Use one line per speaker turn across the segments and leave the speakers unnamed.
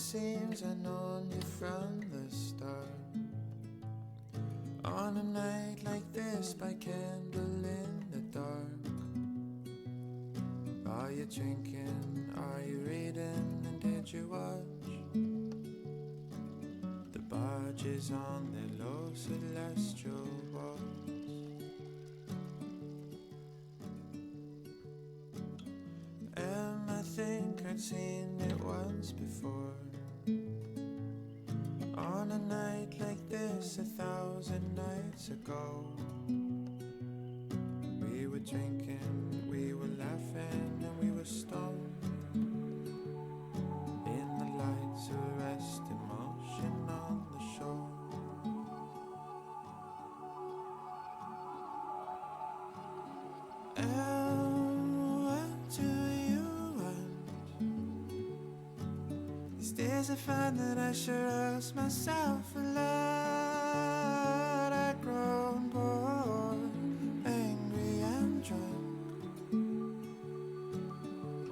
seems I've known you from the start. On a night like this, by candle in the dark. Are you drinking? Are you reading? And did you watch the barges on their low celestial walls? I think I'd seen it once before. On a night like this 1,000 nights ago. We were drinking, we were laughing, and we were stoned. In the lights arrest emotion on the shore. What do you want? These days I find that I sure ask myself a lot. I've grown bored, angry and drunk,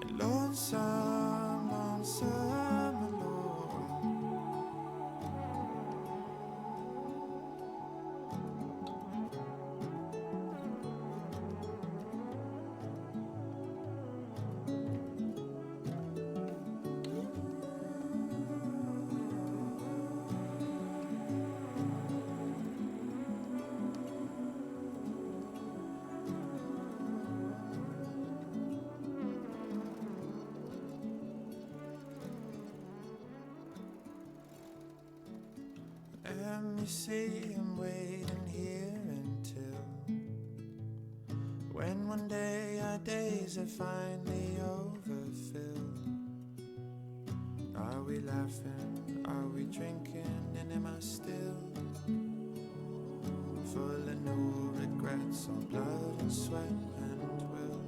and lonesome, lonesome alone. And you see I'm waiting here until when one day our days are finally overfilled. Are we laughing? Are we drinking? And am I still full of new regrets on blood and sweat and will?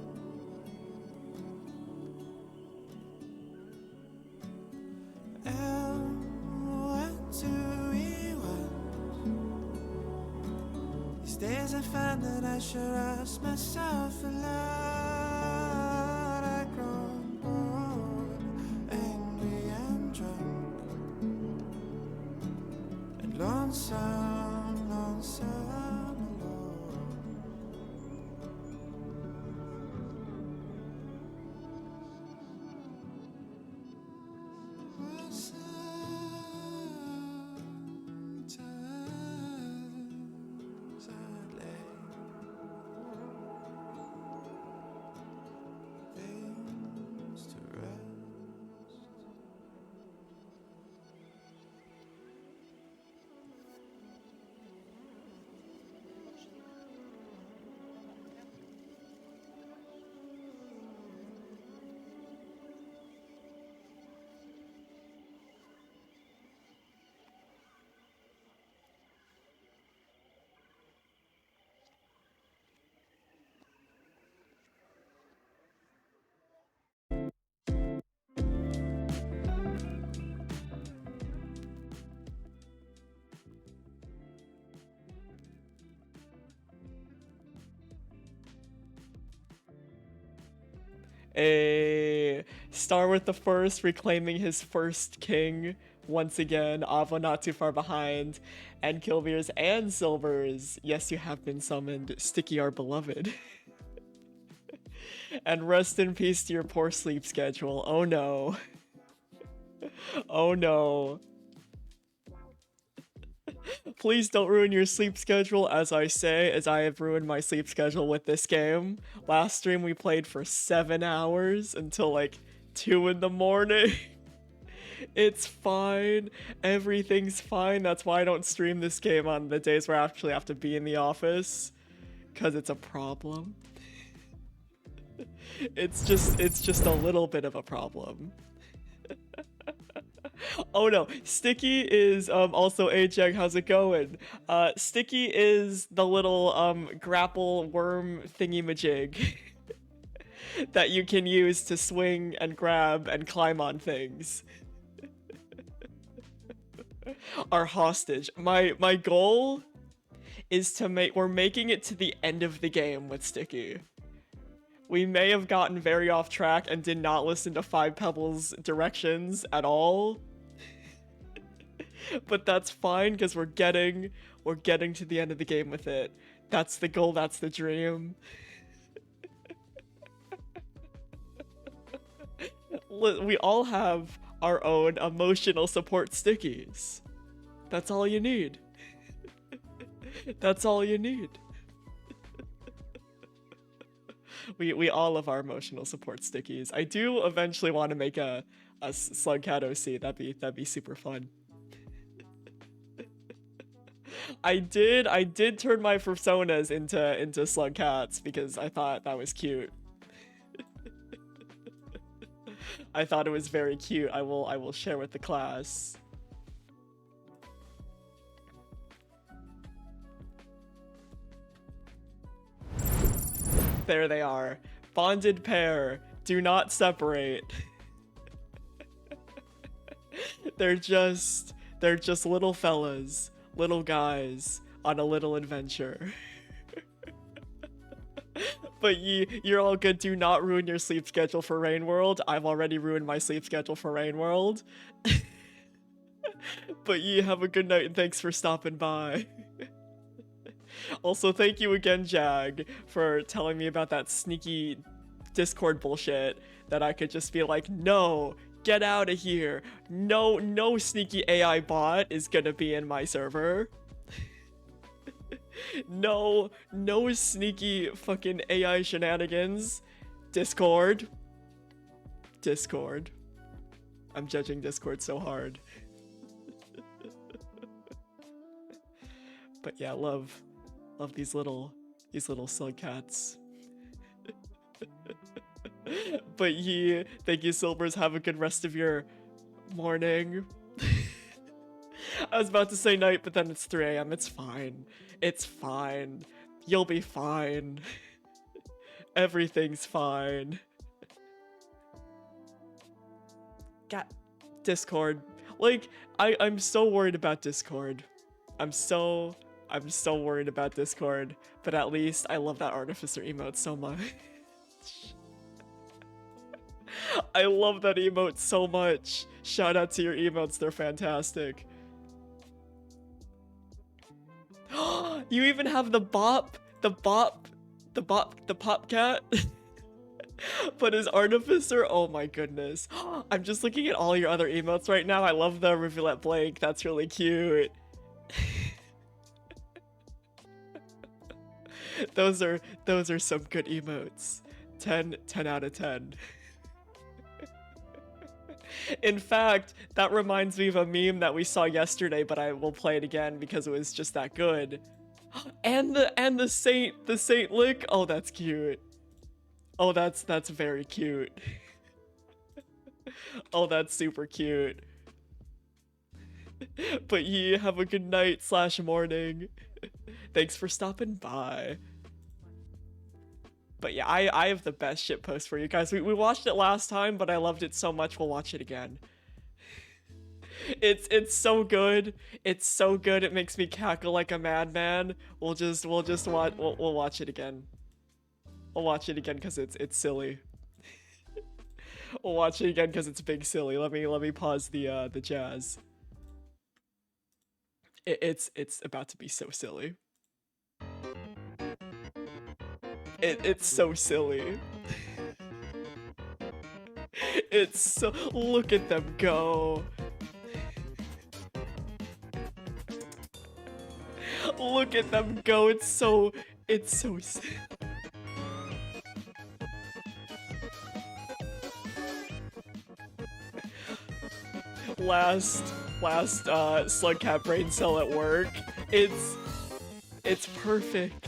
Days I find that I should ask myself a lot. I've grown bored, angry and drunk, and lonesome, lonesome alone.
A Star with the First reclaiming his first king once again. Ava not too far behind, and Kilvir's and Silver's. Yes, you have been summoned. Sticky, our beloved. And rest in peace to your poor sleep schedule. Oh no. Oh no. Please don't ruin your sleep schedule, as I say, as I have ruined my sleep schedule with this game. Last stream we played for 7 hours until like 2 in the morning. It's fine. Everything's fine. That's why I don't stream this game on the days where I actually have to be in the office. 'Cause it's a problem. It's just a little bit of a problem. Oh no, Sticky is also Ajag, how's it going? Sticky is the little grapple worm thingy-majig that you can use to swing and grab and climb on things. Our hostage. My goal is to we're making it to the end of the game with Sticky. We may have gotten very off track and did not listen to Five Pebbles' directions at all. But that's fine because we're getting to the end of the game with it. That's the goal, that's the dream. We all have our own emotional support stickies. That's all you need. That's all you need. We all have our emotional support stickies. I do eventually want to make a Slugcat OC. That'd be super fun. I did turn my personas into Slugcats because I thought that was cute. I thought it was very cute. I will share with the class. There they are. Bonded pair. Do not separate. they're just little fellas, little guys on a little adventure. But you're all good. Do not ruin your sleep schedule for Rain World. I've already ruined my sleep schedule for Rain World. But have a good night and thanks for stopping by. Also, thank you again, Jag, for telling me about that sneaky Discord bullshit that I could just be like, no, get out of here. No sneaky AI bot is gonna be in my server. No sneaky fucking AI shenanigans. Discord. I'm judging Discord so hard. But yeah, love these little Slugcats. But thank you, Silvers. Have a good rest of your morning. I was about to say night, but then it's 3 a.m. It's fine. It's fine. You'll be fine. Everything's fine. God, Discord. Like, I'm so worried about Discord. I'm so worried about Discord, but at least I love that Artificer emote so much. I love that emote so much. Shout out to your emotes, they're fantastic. You even have the pop cat. But as Artificer, oh my goodness. I'm just looking at all your other emotes right now. I love the Rivulet Blake, that's really cute. Those are some good emotes. 10 out of 10. In fact, that reminds me of a meme that we saw yesterday, but I will play it again because it was just that good. And the Saint lick. Oh, that's cute. Oh, that's very cute. Oh, that's super cute. But have a good night / morning. Thanks for stopping by. But yeah, I have the best shitpost for you guys. We watched it last time, but I loved it so much we'll watch it again. It's so good. It's so good. It makes me cackle like a madman. We'll watch it again. We'll watch it again because it's silly. We'll watch it again because it's big silly. Let me pause the jazz. It's about to be so silly. It's so silly. It's so, look at them go. Look at them go. It's so last Slugcat brain cell at work. It's perfect.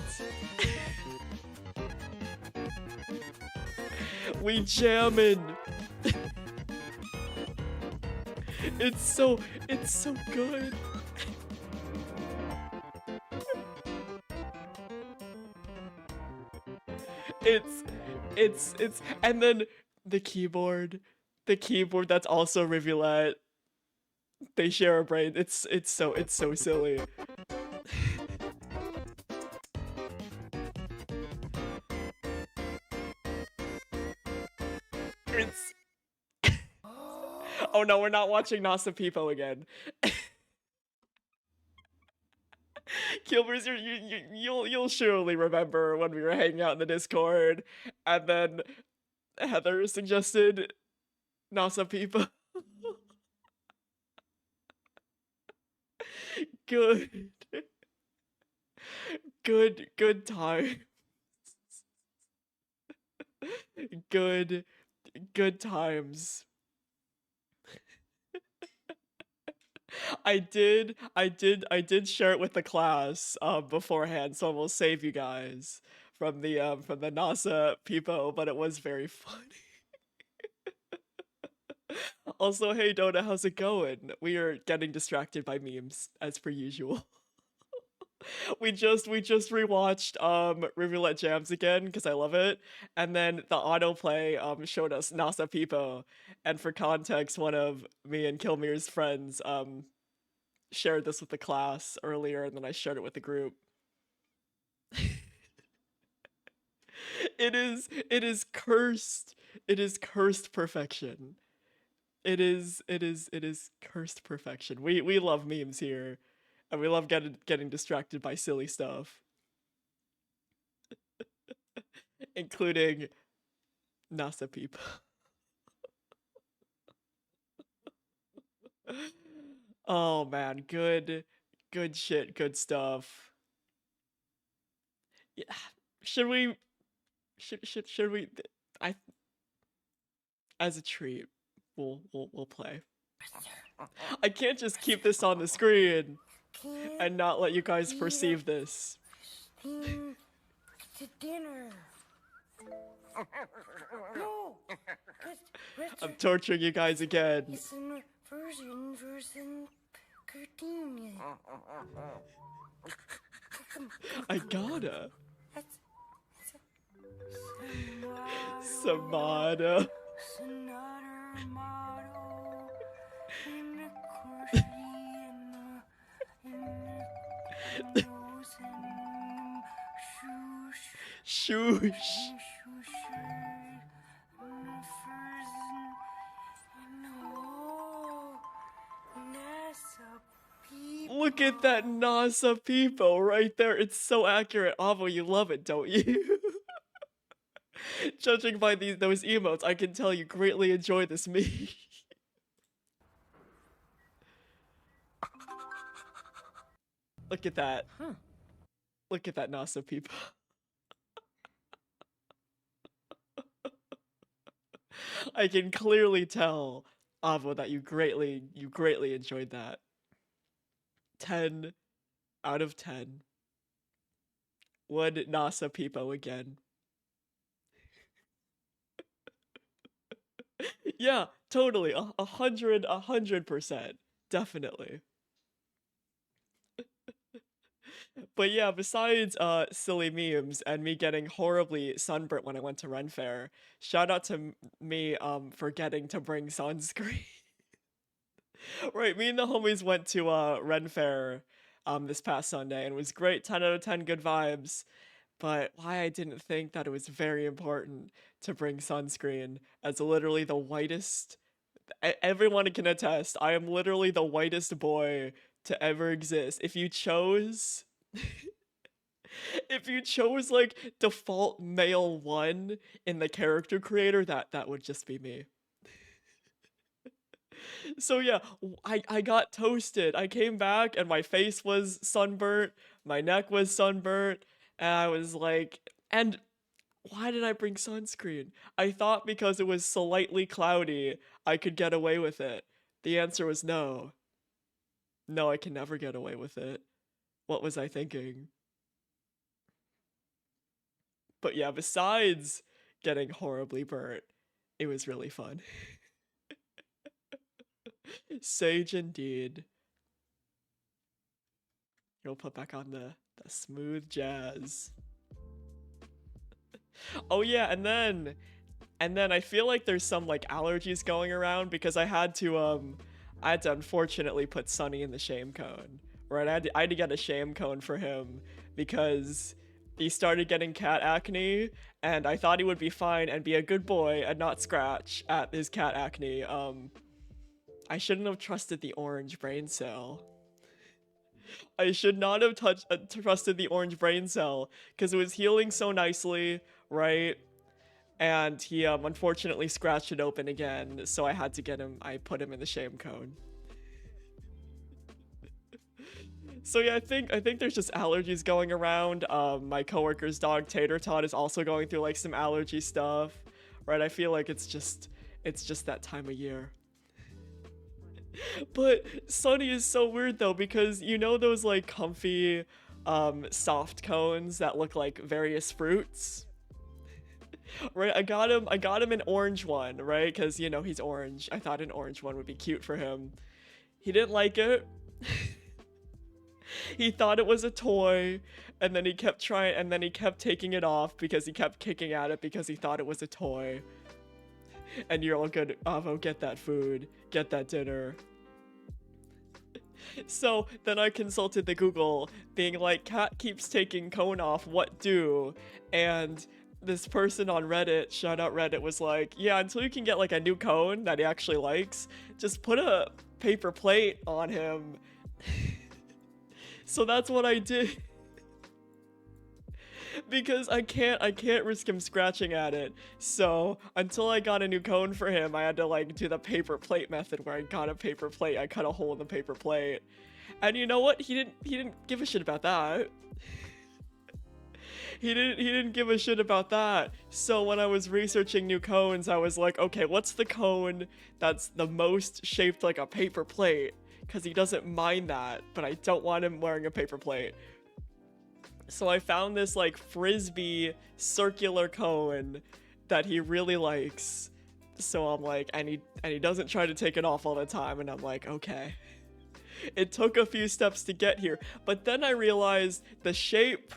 We jammin'. It's so good. It's and then the keyboard that's also Rivulet. They share a brain. It's so silly. Oh no, we're not watching Nasa Pipo again. Kilbers, you'll surely remember when we were hanging out in the Discord, and then Heather suggested Nasa Peepa. Good, good time. Good, good times. I did share it with the class beforehand, so I will save you guys from the NASA peepo, but it was very funny. Also, hey Dota, how's it going? We are getting distracted by memes as per usual. We just rewatched Rivulet Jams again because I love it, and then the autoplay showed us NASA Peepo, and for context, one of me and Kilmir's friends shared this with the class earlier, and then I shared it with the group. It is cursed. It is cursed perfection. It is cursed perfection. We love memes here, and we love getting distracted by silly stuff, including NASA Peep. Oh man, good shit, good stuff. Yeah, should we should we I as a treat we'll play. I can't just keep this on the screen and not let you guys perceive this.
To dinner. No,
I'm torturing you guys again.
it's an version cartoon.
I gotta.
That's
Samada.
another model in the country in the nose and
Shoosh.
and the furs and oh, NASA people.
Look at that NASA peepo right there. It's so accurate. Avo, you love it, don't you? Judging by those emotes, I can tell you greatly enjoy this meme. Look at that.
Huh.
Look at that NASA peepo. I can clearly tell, Avo, that you greatly enjoyed that. 10 out of 10. Would NASA peepo again. Yeah, totally. 100%. Definitely. But yeah, besides silly memes and me getting horribly sunburnt when I went to Ren Fair, shout out to me forgetting to bring sunscreen. Right, me and the homies went to Ren Fair this past Sunday, and it was great. 10 out of 10 good vibes. But why I didn't think that it was very important to bring sunscreen, as literally the whitest, everyone can attest, I am literally the whitest boy to ever exist. If you chose if you chose like default male 1 in the character creator, that would just be me. So yeah, I got toasted. I came back and my face was sunburnt, my neck was sunburnt, and I was like, and why did I bring sunscreen? I thought because it was slightly cloudy, I could get away with it. The answer was no. No, I can never get away with it. What was I thinking? But yeah, besides getting horribly burnt, it was really fun. Sage indeed. You'll put back on the smooth jazz. Oh yeah, and then I feel like there's some like allergies going around because I had to unfortunately put Sunny in the shame cone. Right, I had to get a shame cone for him because he started getting cat acne, and I thought he would be fine and be a good boy and not scratch at his cat acne. I shouldn't have trusted the orange brain cell. I should not have trusted the orange brain cell because it was healing so nicely, right? And he unfortunately scratched it open again, so I had to get him. I put him in the shame cone. So yeah, I think there's just allergies going around. My coworker's dog Tater Tot is also going through like some allergy stuff, right? I feel like it's just that time of year. But Sunny is so weird though, because you know those like comfy soft cones that look like various fruits? Right, I got him an orange one, right? Because you know he's orange. I thought an orange one would be cute for him. He didn't like it. He thought it was a toy, and then he kept taking it off because he kept kicking at it because he thought it was a toy. And you're all good, Avo, get that food, get that dinner. So then I consulted the Google, being like, cat keeps taking cone off, what do? And this person on Reddit, shout out Reddit, was like, yeah, until you can get like a new cone that he actually likes, just put a paper plate on him. So that's what I did. Because I can't risk him scratching at it. So until I got a new cone for him, I had to like do the paper plate method where I got a paper plate, I cut a hole in the paper plate. And you know what? He didn't give a shit about that. He didn't give a shit about that. So when I was researching new cones, I was like, okay, what's the cone that's the most shaped like a paper plate? Because he doesn't mind that, but I don't want him wearing a paper plate. So I found this like frisbee circular cone that he really likes. So I'm like, and he doesn't try to take it off all the time, and I'm like, okay. It took a few steps to get here, but then I realized the shape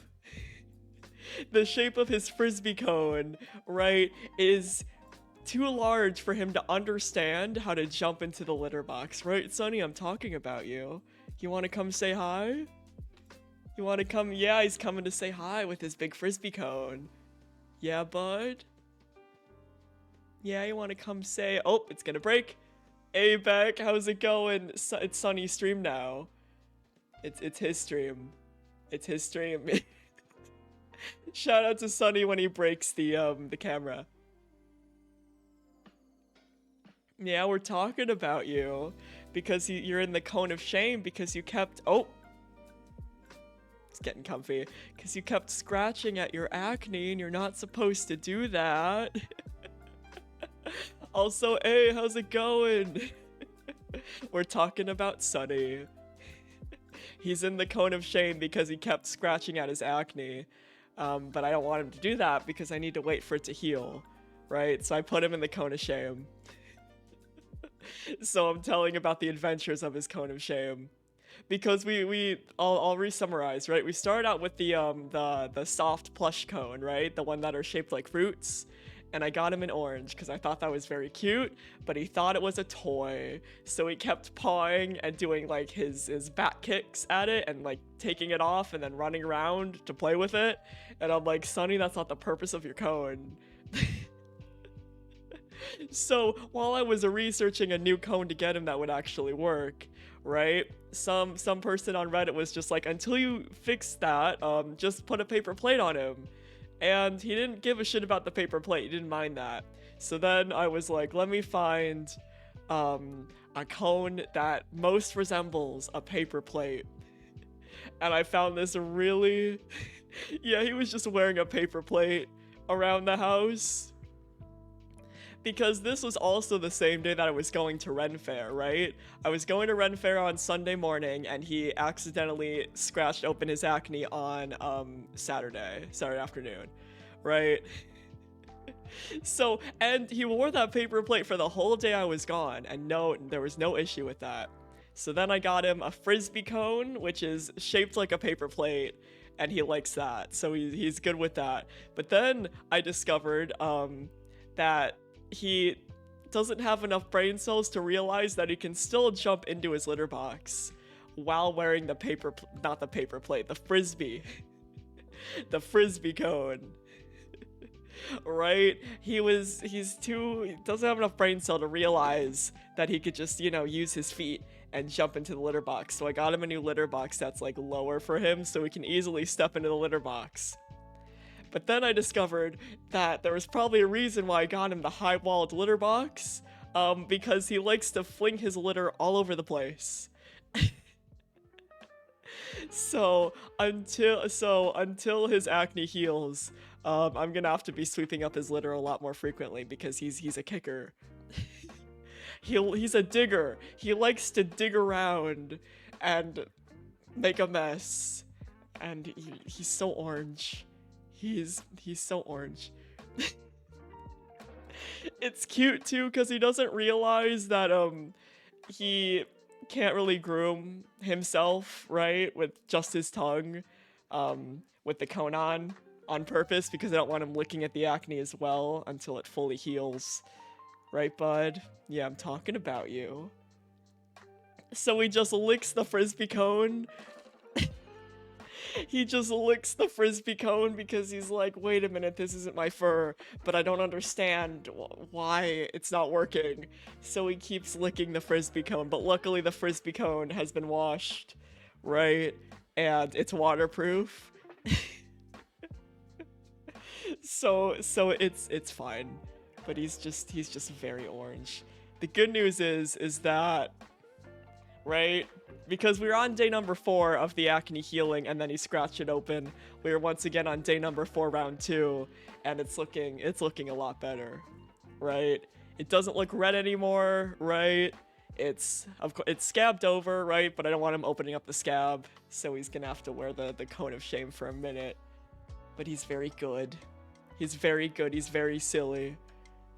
of his frisbee cone, right, is too large for him to understand how to jump into the litter box, right? Sonny, I'm talking about you. You want to come say hi? You want to come? Yeah, he's coming to say hi with his big frisbee cone. Yeah, bud? Yeah, you want to come say... Oh, it's gonna break. Hey, Beck, how's it going? It's Sonny's stream now. It's his stream. It's his stream. Shout out to Sonny when he breaks the camera. Yeah, we're talking about you because you're in the cone of shame because you kept... Oh! It's getting comfy. Because you kept scratching at your acne and you're not supposed to do that. Also, hey, how's it going? We're talking about Sunny. He's in the cone of shame because he kept scratching at his acne. But I don't want him to do that because I need to wait for it to heal. Right? So I put him in the cone of shame. So I'm telling about the adventures of his cone of shame. Because I'll re-summarize, right? We started out with the soft plush cone, right? The one that are shaped like fruits. And I got him in orange because I thought that was very cute, but he thought it was a toy. So he kept pawing and doing like his back kicks at it and like taking it off and then running around to play with it. And I'm like, Sonny, that's not the purpose of your cone. So while I was researching a new cone to get him that would actually work, right? Some person on Reddit was just like, until you fix that, just put a paper plate on him. And he didn't give a shit about the paper plate. He didn't mind that. So then I was like, let me find a cone that most resembles a paper plate. And I found this really... Yeah, he was just wearing a paper plate around the house. Because this was also the same day that I was going to Ren Fair, right? I was going to Ren Fair on Sunday morning, and he accidentally scratched open his acne on Saturday afternoon, right? So, and he wore that paper plate for the whole day I was gone, and there was no issue with that. So then I got him a frisbee cone, which is shaped like a paper plate, and he likes that, so he's good with that. But then I discovered that he doesn't have enough brain cells to realize that he can still jump into his litter box while wearing the frisbee. The frisbee cone. Right? He doesn't have enough brain cell to realize that he could just, use his feet and jump into the litter box. So I got him a new litter box that's like lower for him so he can easily step into the litter box. But then I discovered that there was probably a reason why I got him the high-walled litter box, because he likes to fling his litter all over the place. So until his acne heals, I'm gonna have to be sweeping up his litter a lot more frequently because he's a kicker. He's a digger. He likes to dig around and make a mess, and he's so orange. He's so orange. It's cute too because he doesn't realize that he can't really groom himself, right, with just his tongue, with the cone on purpose because I don't want him licking at the acne as well until it fully heals. Right, bud? Yeah, I'm talking about you. So he just licks the frisbee cone. He just licks the frisbee cone because he's like, wait a minute, this isn't my fur, but I don't understand why it's not working. So he keeps licking the frisbee cone, but luckily the frisbee cone has been washed, right? And it's waterproof. so it's fine. But he's just very orange. The good news is that, right? Because we were on day number 4 of the acne healing and then he scratched it open. We were once again on day number 4, round 2, and it's looking a lot better, right? It doesn't look red anymore, right? It's scabbed over, right? But I don't want him opening up the scab, so he's gonna have to wear the cone of shame for a minute. But he's very good. He's very good. He's very silly.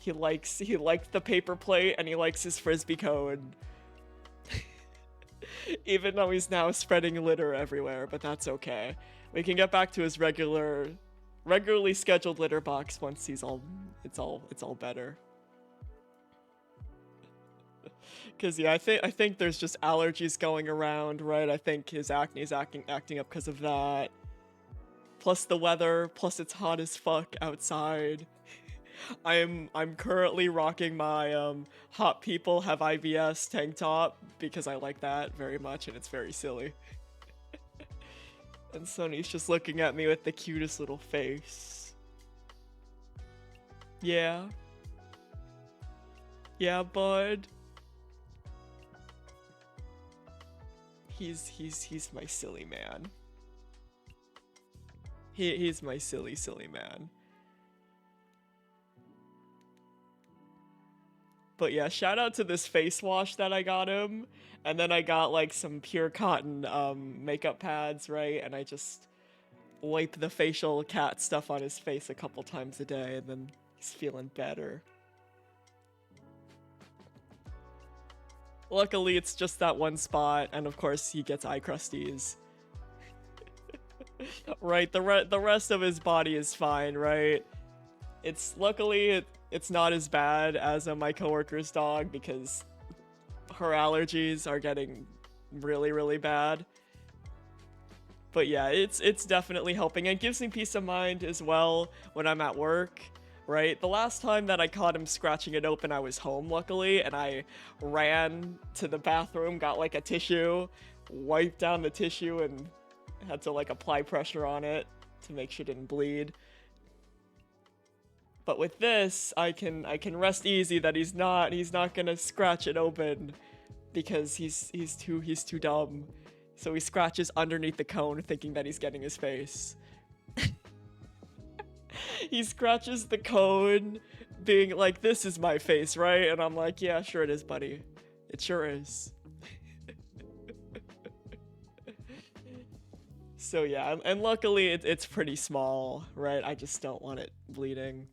He likes the paper plate and he likes his frisbee cone. Even though he's now spreading litter everywhere, but that's okay. We can get back to his regularly scheduled litter box once it's all better. Cause yeah, I think there's just allergies going around, right? I think his acne is acting up because of that. Plus the weather, plus it's hot as fuck outside. I'm currently rocking my Hot People Have IBS tank top because I like that very much and it's very silly. And Sonny's just looking at me with the cutest little face. Yeah. Yeah, bud. He's my silly man. He's my silly man. But yeah, shout out to this face wash that I got him. And then I got like some pure cotton makeup pads, right? And I just wipe the facial cat stuff on his face a couple times a day and then he's feeling better. Luckily, it's just that one spot, and of course he gets eye crusties. Right, the rest of his body is fine, right? Luckily it's not as bad as my coworker's dog because her allergies are getting really bad. But yeah, it's definitely helping. It gives me peace of mind as well when I'm at work, right? The last time that I caught him scratching it open, I was home, luckily, and I ran to the bathroom, got like a tissue, wiped down the tissue, and had to like apply pressure on it to make sure it didn't bleed. But with this, I can rest easy that he's not gonna scratch it open because he's too dumb. So he scratches underneath the cone thinking that he's getting his face. He scratches the cone being like, this is my face, right? And I'm like, yeah, sure it is, buddy. It sure is. So yeah, and luckily it's pretty small, right? I just don't want it bleeding.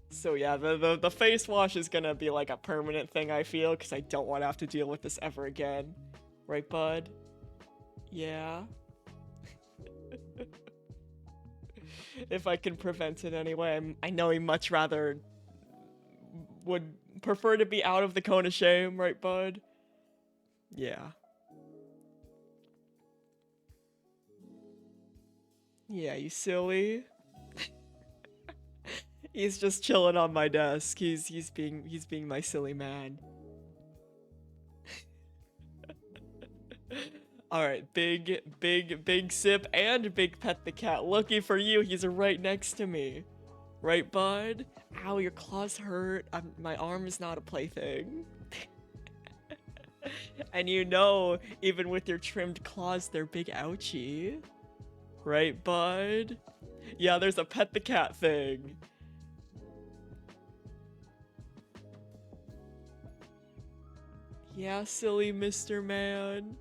So yeah, the face wash is gonna be like a permanent thing, I feel, because I don't want to have to deal with this ever again. Right, bud? Yeah. If I can prevent it anyway, I know he much rather would prefer to be out of the cone of shame, right, bud? Yeah. Yeah, you silly. He's just chilling on my desk. He's being my silly man. All right, big sip and big pet the cat. Lucky for you, he's right next to me. Right, bud? Ow, your claws hurt. My arm is not a plaything. And you know, even with your trimmed claws, they're big ouchie. Right, bud? Yeah, there's a pet the cat thing. Yeah, silly Mr. Man.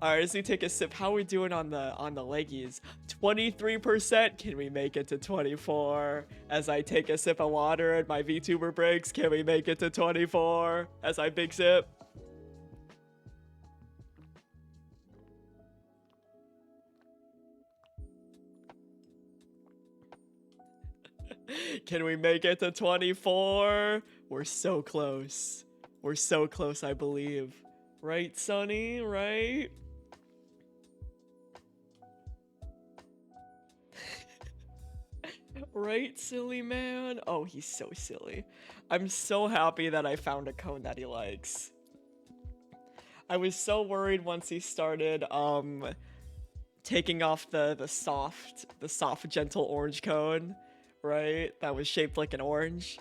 Alright, as we take a sip, how are we doing on the leggies? 23%. Can we make it to 24? As I take a sip of water and my VTuber breaks, can we make it to 24? As I big sip. Can we make it to 24? We're so close. We're so close, I believe. Right, Sonny? Right? Right, silly man? Oh, he's so silly. I'm so happy that I found a cone that he likes. I was so worried once he started, taking off the soft, gentle orange cone, right? That was shaped like an orange.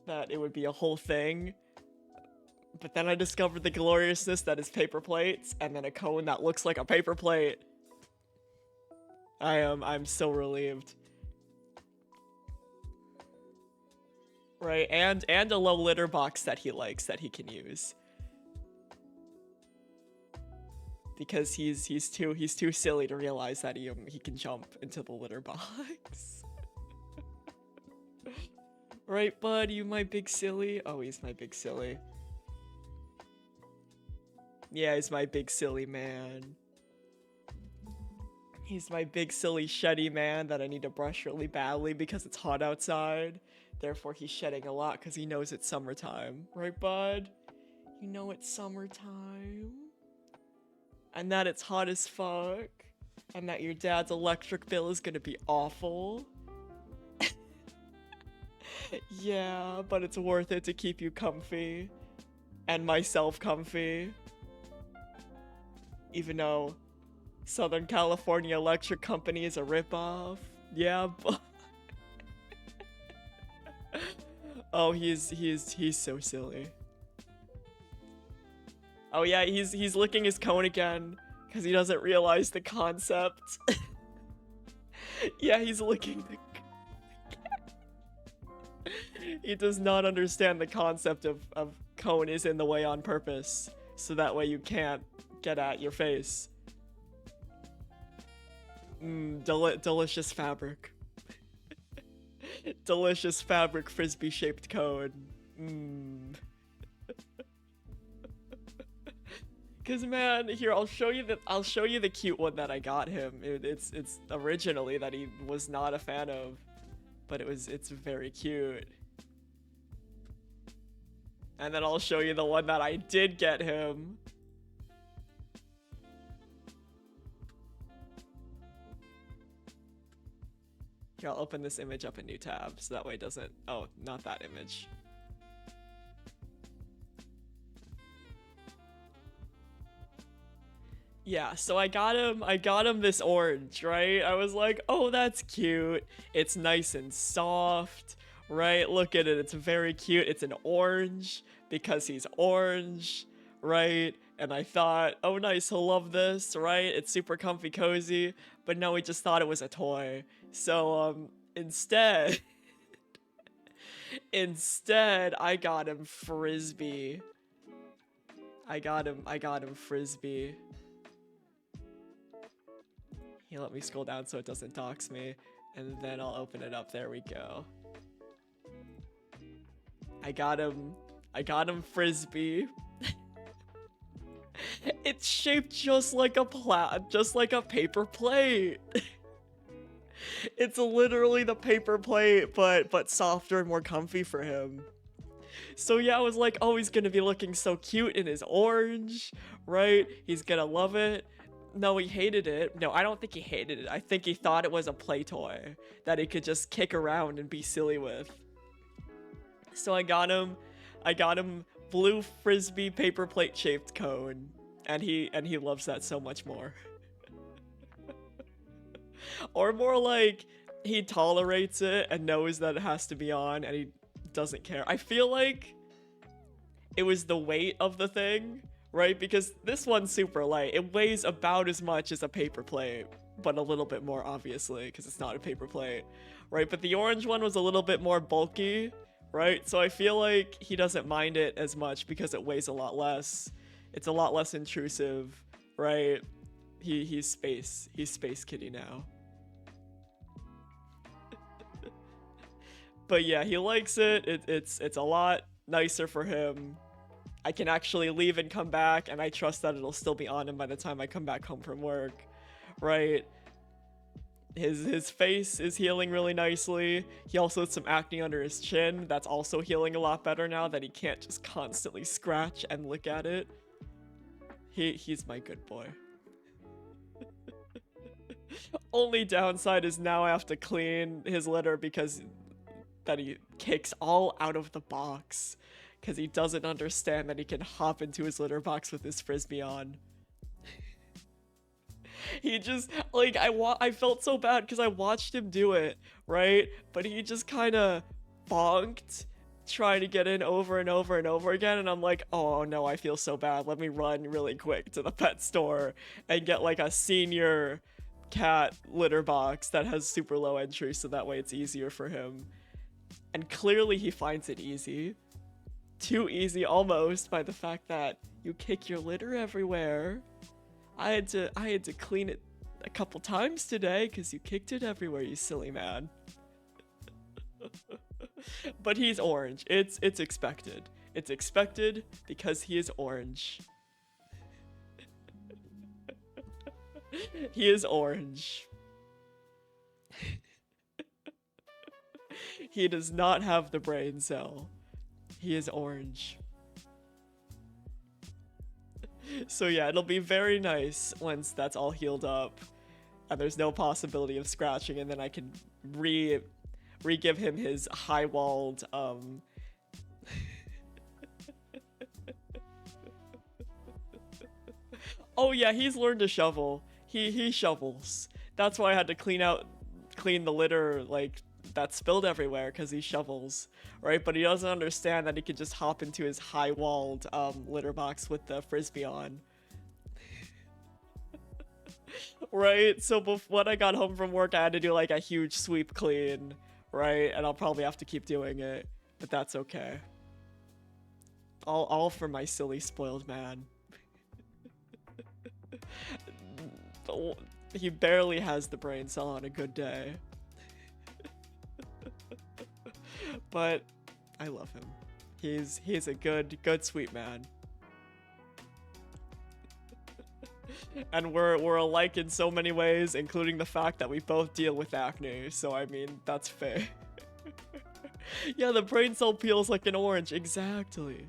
That it would be a whole thing. But then I discovered the gloriousness that is paper plates, and then a cone that looks like a paper plate. I'm so relieved. Right, and a low litter box that he likes that he can use. Because he's too silly to realize that he can jump into the litter box. Right, bud, you my big silly? Oh, he's my big silly. Yeah, he's my big silly man. He's my big silly sheddy man that I need to brush really badly because it's hot outside. Therefore, he's shedding a lot because he knows it's summertime. Right, bud? You know it's summertime. And that it's hot as fuck. And that your dad's electric bill is gonna be awful. Yeah, but it's worth it to keep you comfy. And myself comfy. Even though Southern California Electric Company is a ripoff. Yeah, but... Oh, he's so silly. Oh yeah, he's licking his cone again because he doesn't realize the concept. Yeah, he's licking the... He does not understand the concept of cone is in the way on purpose, so that way you can't get at your face. Delicious fabric. Delicious fabric frisbee shaped cone. Cause man, here I'll show you the cute one that I got him. It's originally that he was not a fan of, but it's very cute. And then I'll show you the one that I did get him. Here, I'll open this image up in new tab, so that way it doesn't... Oh, not that image. Yeah, so I got him this orange, right? I was like, oh, that's cute. It's nice and soft, right? Look at it, it's very cute. It's an orange because he's orange, right? And I thought, oh nice, he'll love this, right? It's super comfy cozy. But no, he just thought it was a toy. So, instead, I got him Frisbee. I got him Frisbee. Here, let me scroll down so it doesn't dox me. And then I'll open it up. There we go. I got him Frisbee. It's shaped just like a paper plate. It's literally the paper plate, but softer and more comfy for him. So yeah, I was like, oh, he's gonna be looking so cute in his orange, right? He's gonna love it. No, he hated it. No, I don't think he hated it. I think he thought it was a play toy that he could just kick around and be silly with. So I got him blue Frisbee paper plate shaped cone. and he loves that so much more. Or more like he tolerates it and knows that it has to be on and he doesn't care. I feel like it was the weight of the thing, right? Because this one's super light. It weighs about as much as a paper plate, but a little bit more, obviously, because it's not a paper plate, right? But the orange one was a little bit more bulky, right? So I feel like he doesn't mind it as much because it weighs a lot less. It's a lot less intrusive, right? He's space kitty now. But yeah, he likes it. It's a lot nicer for him. I can actually leave and come back, and I trust that it'll still be on him by the time I come back home from work, right? His face is healing really nicely. He also has some acne under his chin. That's also healing a lot better now that he can't just constantly scratch and lick at it. He's my good boy. Only downside is now I have to clean his litter because that he kicks all out of the box because he doesn't understand that he can hop into his litter box with his frisbee on. He just, like, I felt so bad because I watched him do it, right? But he just kind of bonked, trying to get in over and over and over again, and I'm like, oh no, I feel so bad. Let me run really quick to the pet store and get like a senior cat litter box that has super low entry so that way it's easier for him. And clearly he finds it easy. Too easy almost by the fact that you kick your litter everywhere. I had to clean it a couple times today because you kicked it everywhere, you silly man. But he's orange. It's expected. It's expected because he is orange. He is orange. He does not have the brain cell. He is orange. So yeah, it'll be very nice once that's all healed up and there's no possibility of scratching, and then I can re-give him his high-walled Oh yeah, he's learned to shovel. He shovels. That's why I had to clean the litter like that spilled everywhere, because he shovels, right? But he doesn't understand that he can just hop into his high-walled litter box with the frisbee on. Right? So when I got home from work, I had to do like a huge sweep clean, right? And I'll probably have to keep doing it, but that's okay. All for my silly spoiled man. He barely has the brain cell on a good day. But I love him. He's a good sweet man. And we're alike in so many ways, including the fact that we both deal with acne, so I mean, that's fair. Yeah, the brain cell peels like an orange, exactly.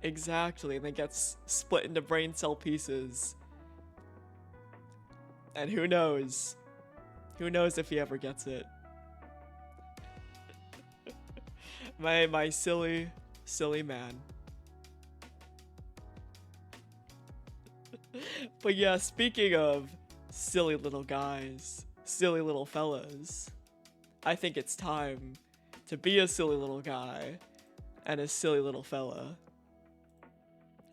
Exactly, and then gets split into brain cell pieces. And who knows? Who knows if he ever gets it? My silly man. But yeah, speaking of silly little guys, silly little fellas, I think it's time to be a silly little guy and a silly little fella.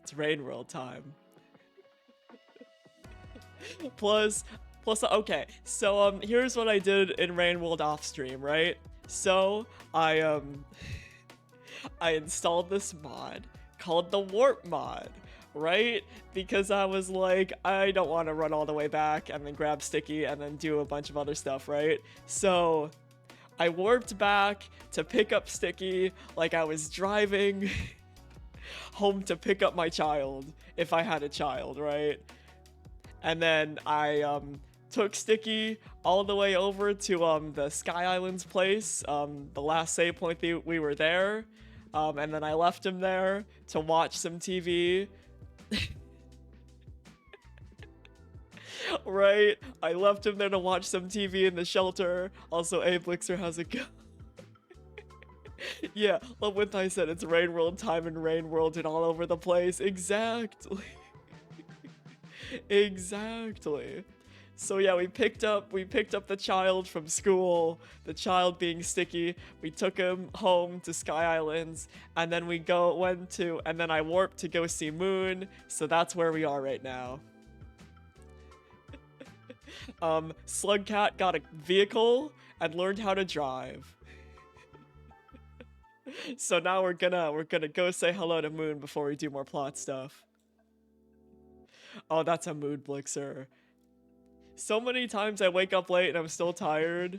It's Rain World time. Plus, okay, so here's what I did in Rain World off stream, right? So I installed this mod called the Warp mod, right? Because I was like, I don't want to run all the way back and then grab Sticky and then do a bunch of other stuff, right? So I warped back to pick up Sticky like I was driving home to pick up my child, if I had a child, right? And then I took Sticky all the way over to the Sky Islands place, the last save point we were there, and then I left him there to watch some TV. Right? I left him there to watch some TV in the shelter. Also, Abe Blixer, how's it go? Yeah, Love With I said it's Rain World time and Rain World and all over the place. Exactly. Exactly. So yeah, we picked up the child from school, the child being sticky. We took him home to Sky Islands, and then and then I warped to go see Moon. So that's where we are right now. Slugcat got a vehicle and learned how to drive. So now we're gonna go say hello to Moon before we do more plot stuff. Oh, that's a mood blixer. So many times I wake up late and I'm still tired,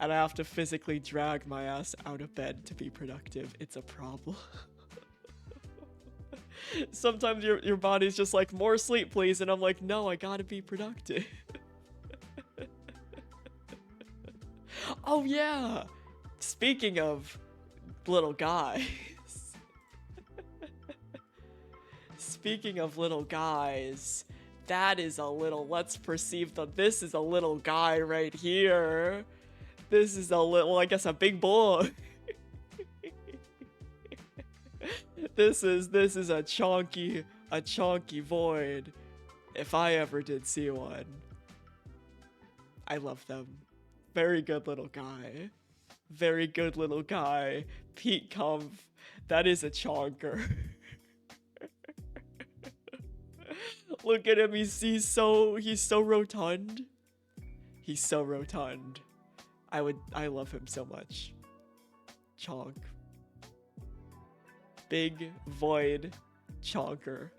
and I have to physically drag my ass out of bed to be productive. It's a problem. Sometimes your body's just like, more sleep please, and I'm like, no, I gotta be productive. Oh yeah! Speaking of little guys. Speaking of little guys, that is a little, let's perceive that this is a little guy right here. This is a little, I guess a big boy. This is a chonky void. If I ever did see one. I love them. Very good little guy. Very good little guy. Pete Comf. That is a chonker. Look at him, he's so rotund. He's so rotund. I love him so much. Chonk. Big void chonker.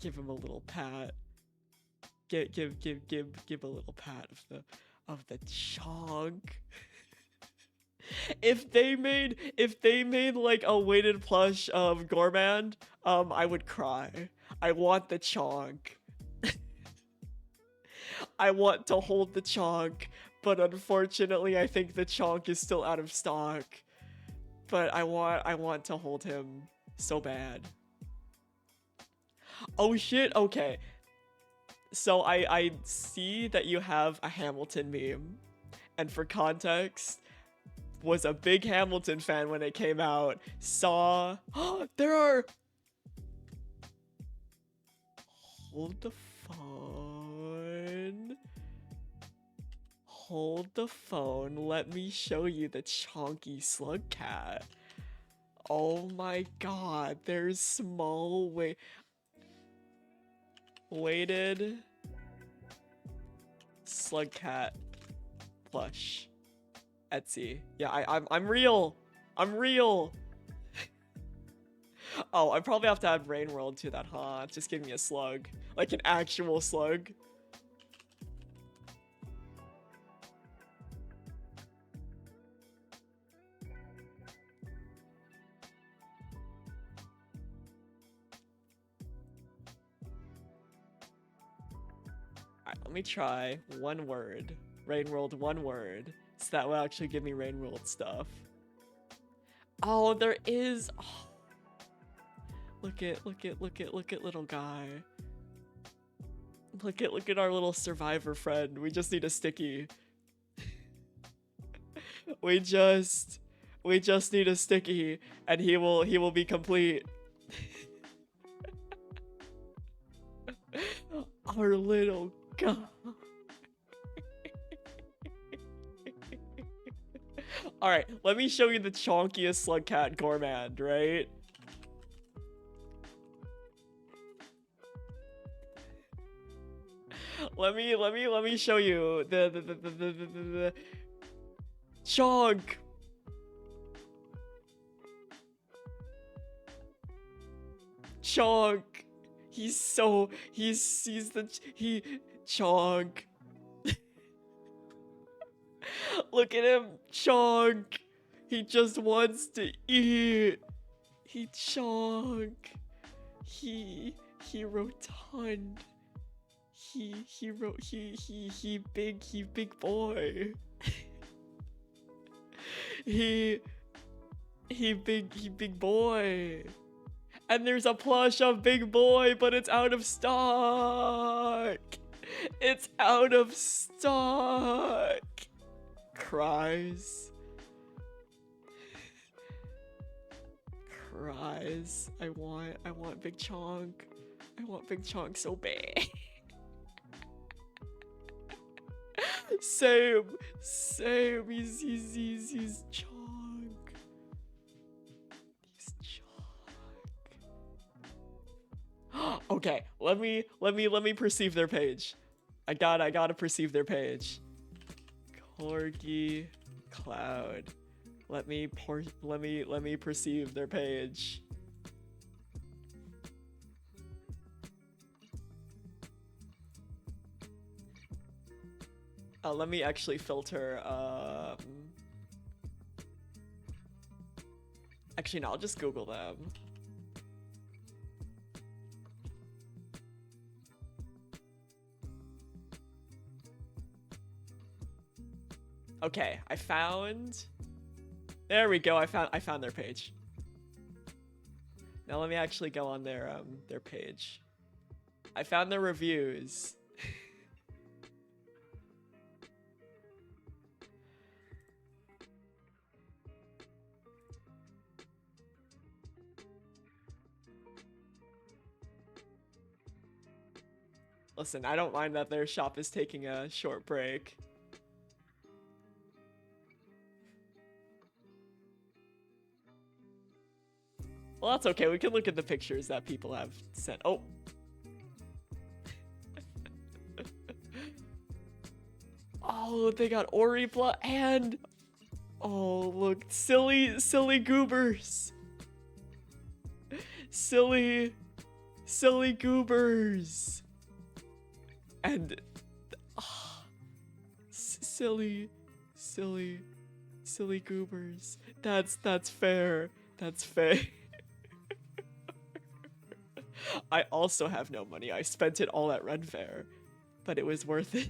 Give him a little pat. Give a little pat of the chonk. If they made like a weighted plush of Gormand, I would cry. I want the chonk. I want to hold the chonk, but unfortunately I think the chonk is still out of stock. But I want to hold him so bad. Oh shit, okay. So I see that you have a Hamilton meme. And for context, was a big Hamilton fan when it came out. Saw there are Hold the phone. Hold the phone. Let me show you the chonky Slugcat. Oh my god, there's small weighted Slugcat plush. Etsy. Yeah, I'm real. I'm real. Oh, I probably have to add Rain World to that, huh? Just give me a slug. Like an actual slug. Alright, let me try one word. Rain World, one word. So that will actually give me Rain World stuff. Oh, there is. Oh. Look at little guy. Look at our little survivor friend. We just need a sticky. we just need a sticky, and he will be complete. Our little guy. Alright, let me show you the chonkiest Slugcat Gormand, right? Let me show you the chonk. Chonk. He's chonk. Look at him, chonk. He just wants to eat. He chonk. He rotund. He big boy. he big boy. And there's a plush of Big Boy, but it's out of stock. It's out of stock. Cries. her eyes. I want Big Chonk. I want Big Chonk so bad. Same. He's Chonk. He's Chonk. Okay, let me perceive their page. I gotta perceive their page. Corgi Cloud. Let me perceive their page. Let me actually filter. Actually, no, I'll just Google them. Okay, I found. There we go. I found their page. Now let me actually go on their page. I found their reviews. Listen, I don't mind that their shop is taking a short break. Well, that's okay. We can look at the pictures that people have sent. Oh. Oh, they got Ori Blood and... Oh, look. Silly goobers. Silly goobers. And... Oh, silly goobers. That's fair. That's fair. I also have no money. I spent it all at Ren Fair, but it was worth it.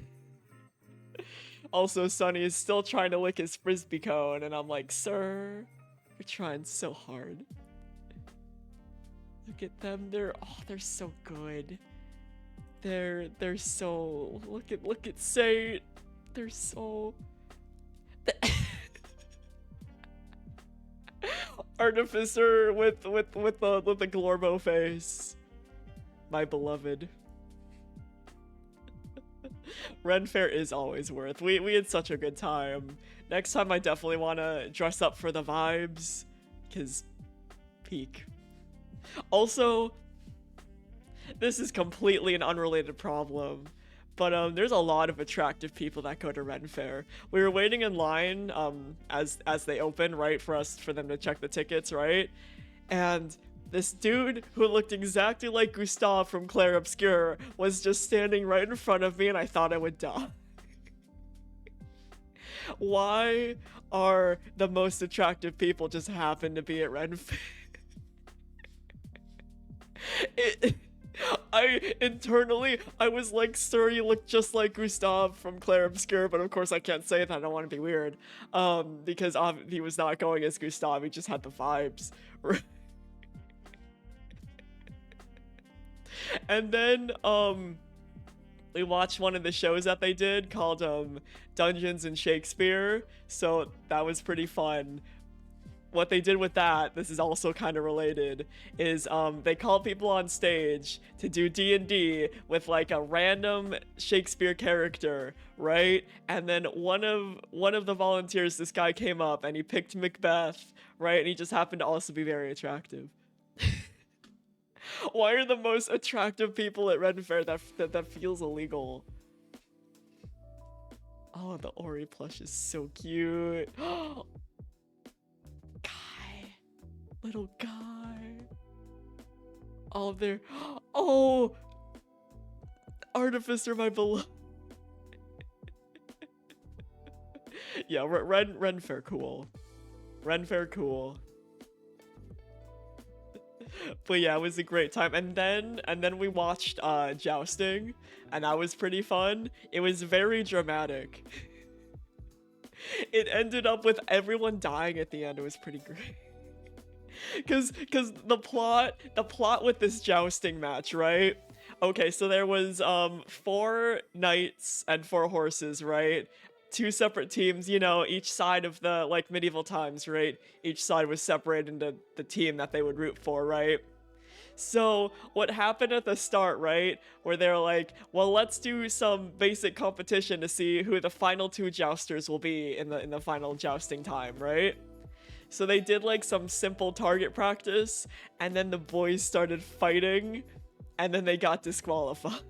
Also, Sonny is still trying to lick his frisbee cone, and I'm like, sir, you're trying so hard. Look at them. They're so good. They're so look at Saint. They're so Artificer with the Glorbo face. My beloved. Ren Fair is always worth. We had such a good time. Next time I definitely want to dress up for the vibes, cause peak. Also, this is completely an unrelated problem, but there's a lot of attractive people that go to Ren Fair. We were waiting in line as they open, right, for them to check the tickets, right? And this dude who looked exactly like Gustave from Clair Obscur was just standing right in front of me, and I thought I would die. Why are the most attractive people just happen to be at Ren Fair? I was like, sir, you look just like Gustave from Clair Obscur, but of course I can't say that. I don't want to be weird. Because he was not going as Gustave, he just had the vibes. And then, we watched one of the shows that they did called, Dungeons and Shakespeare, so that was pretty fun. What they did with that, this is also kind of related, is, they called people on stage to do D&D with, like, a random Shakespeare character, right? And then one of the volunteers, this guy came up, and he picked Macbeth, right? And he just happened to also be very attractive. Why are the most attractive people at Ren Fair that feels illegal? Oh, the Ori plush is so cute. Guy. Little guy. Oh, they're... Oh! Artificer, my beloved. Yeah, Ren Fair cool. Ren Fair cool. But yeah, it was a great time. And then we watched jousting, and that was pretty fun. It was very dramatic. It ended up with everyone dying at the end. It was pretty great. Cause the plot with this jousting match, right? Okay, so there was 4 knights and 4 horses, right? two separate teams, you know, each side of the, like, medieval times, right? Each side was separated into the team that they would root for, right? So what happened at the start, right, where they're like, well, let's do some basic competition to see who the final two jousters will be in the final jousting time, right? So they did like some simple target practice, and then the boys started fighting, and then they got disqualified.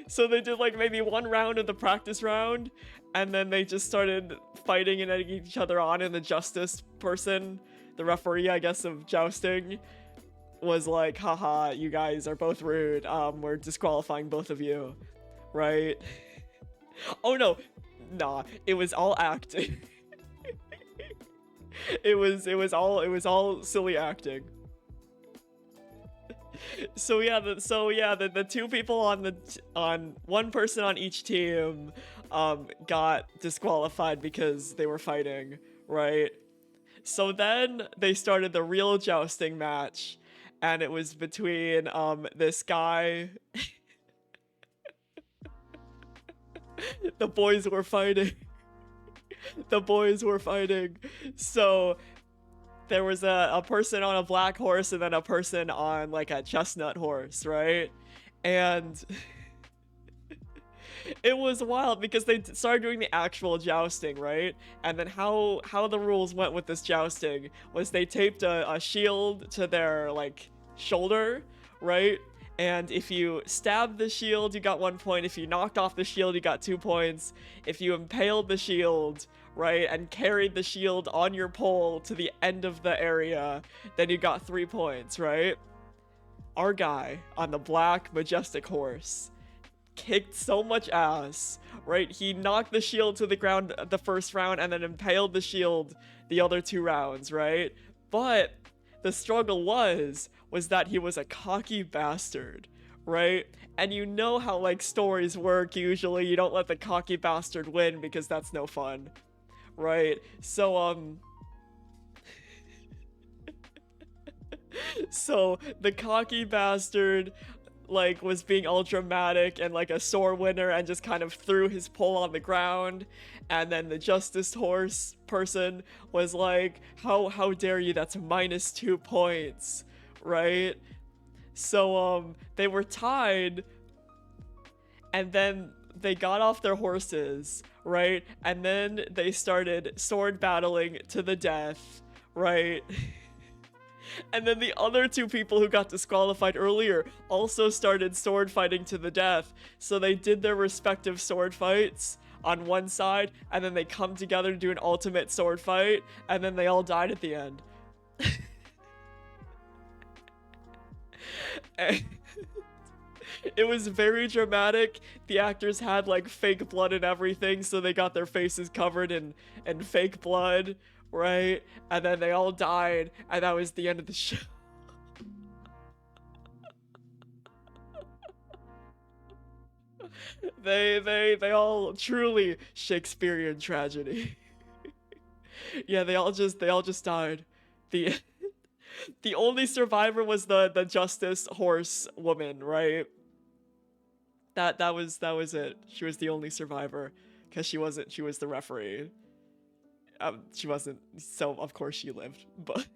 So they did like maybe one round of the practice round, and then they just started fighting and egging each other on, and the justice person, the referee, I guess, of jousting, was like, haha, you guys are both rude, we're disqualifying both of you, right? Oh no, nah, it was all acting. it was all silly acting. So yeah, the two people on one person on each team got disqualified because they were fighting, right? So then they started the real jousting match, and it was between this guy. The boys were fighting. The boys were fighting. So there was a person on a black horse and then a person on like a chestnut horse, right? And it was wild because they started doing the actual jousting, right? And then how the rules went with this jousting was they taped a shield to their like shoulder, right? And if you stabbed the shield, you got 1 point. If you knocked off the shield, you got 2 points. If you impaled the shield, right, and carried the shield on your pole to the end of the area, then you got 3 points, right? Our guy on the black majestic horse kicked so much ass, right? He knocked the shield to the ground the first round and then impaled the shield the other 2 rounds, right? But the struggle was that he was a cocky bastard, right? And you know how like stories work usually. You don't let the cocky bastard win because that's no fun, right? So so the cocky bastard like was being all dramatic and like a sore winner and just kind of threw his pole on the ground, and then the justice horse person was like, how dare you, that's -2 points, right? So they were tied, and then they got off their horses, right? And then they started sword battling to the death, right? And then the other 2 people who got disqualified earlier also started sword fighting to the death. So they did their respective sword fights on one side, and then they come together to do an ultimate sword fight, and then they all died at the end. It was very dramatic. The actors had like fake blood and everything, so they got their faces covered in fake blood, right? And then they all died, and that was the end of the show. They all truly Shakespearean tragedy. Yeah, they all just died. The only survivor was the justice horse woman, right? That was it. She was the only survivor because she was the referee. She wasn't, so of course she lived, but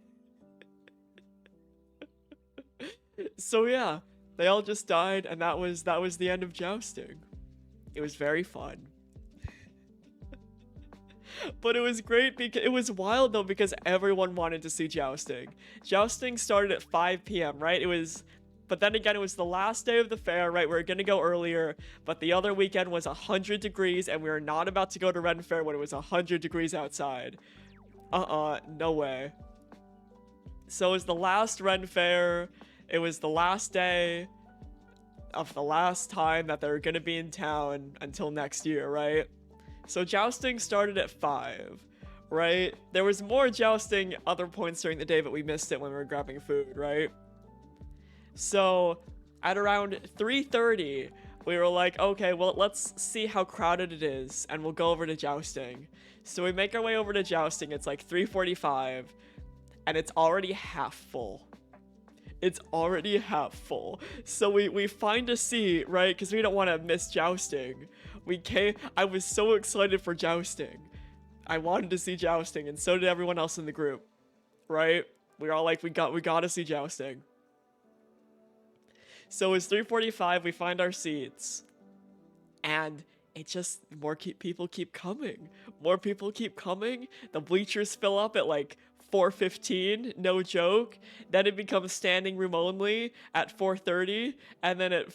so yeah, they all just died, and that was the end of jousting. It was very fun. But it was great because it was wild though, because everyone wanted to see jousting. Jousting started at 5 p.m., right? But then again, it was the last day of the fair, right? We were gonna go earlier, but the other weekend was 100 degrees, and we were not about to go to Ren Fair when it was 100 degrees outside. No way. So it was the last Ren Fair. It was the last day of the last time that they were gonna be in town until next year, right? So jousting started at 5, right? There was more jousting other points during the day, but we missed it when we were grabbing food, right? So at around 3:30, we were like, okay, well, let's see how crowded it is, and we'll go over to jousting. So we make our way over to jousting. It's like 3:45, and it's already half full. It's already half full. So we find a seat, right? Because we don't want to miss jousting. We came. I was so excited for jousting. I wanted to see jousting, and so did everyone else in the group. Right? We were all like, we gotta see jousting. So it's 3:45. We find our seats, and it just people keep coming. More people keep coming. The bleachers fill up at like 4:15, no joke. Then it becomes standing room only at 4:30, and then at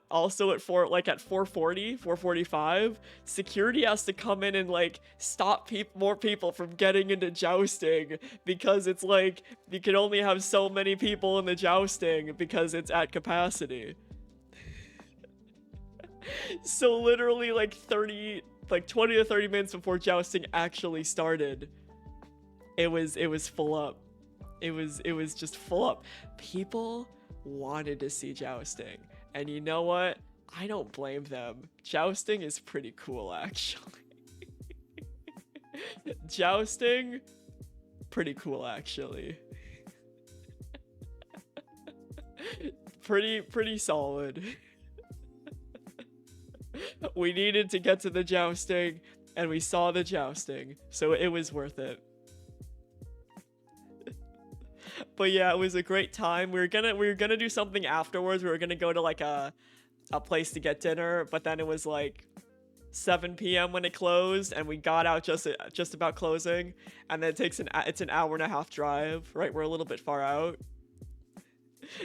4:40, 4:45, security has to come in and like stop more people from getting into jousting, because it's like you can only have so many people in the jousting because it's at capacity. So literally like 20 to 30 minutes before jousting actually started, it was full up. It was just full up. People wanted to see jousting. And you know what? I don't blame them. Jousting is pretty cool, actually. Jousting, pretty cool, actually. Pretty solid. We needed to get to the jousting, and we saw the jousting, so it was worth it. But yeah, it was a great time. We were gonna do something afterwards. We were gonna go to like a place to get dinner, but then it was like 7 p.m. when it closed, and we got out just about closing, and then it's an hour and a half drive. Right, we're a little bit far out.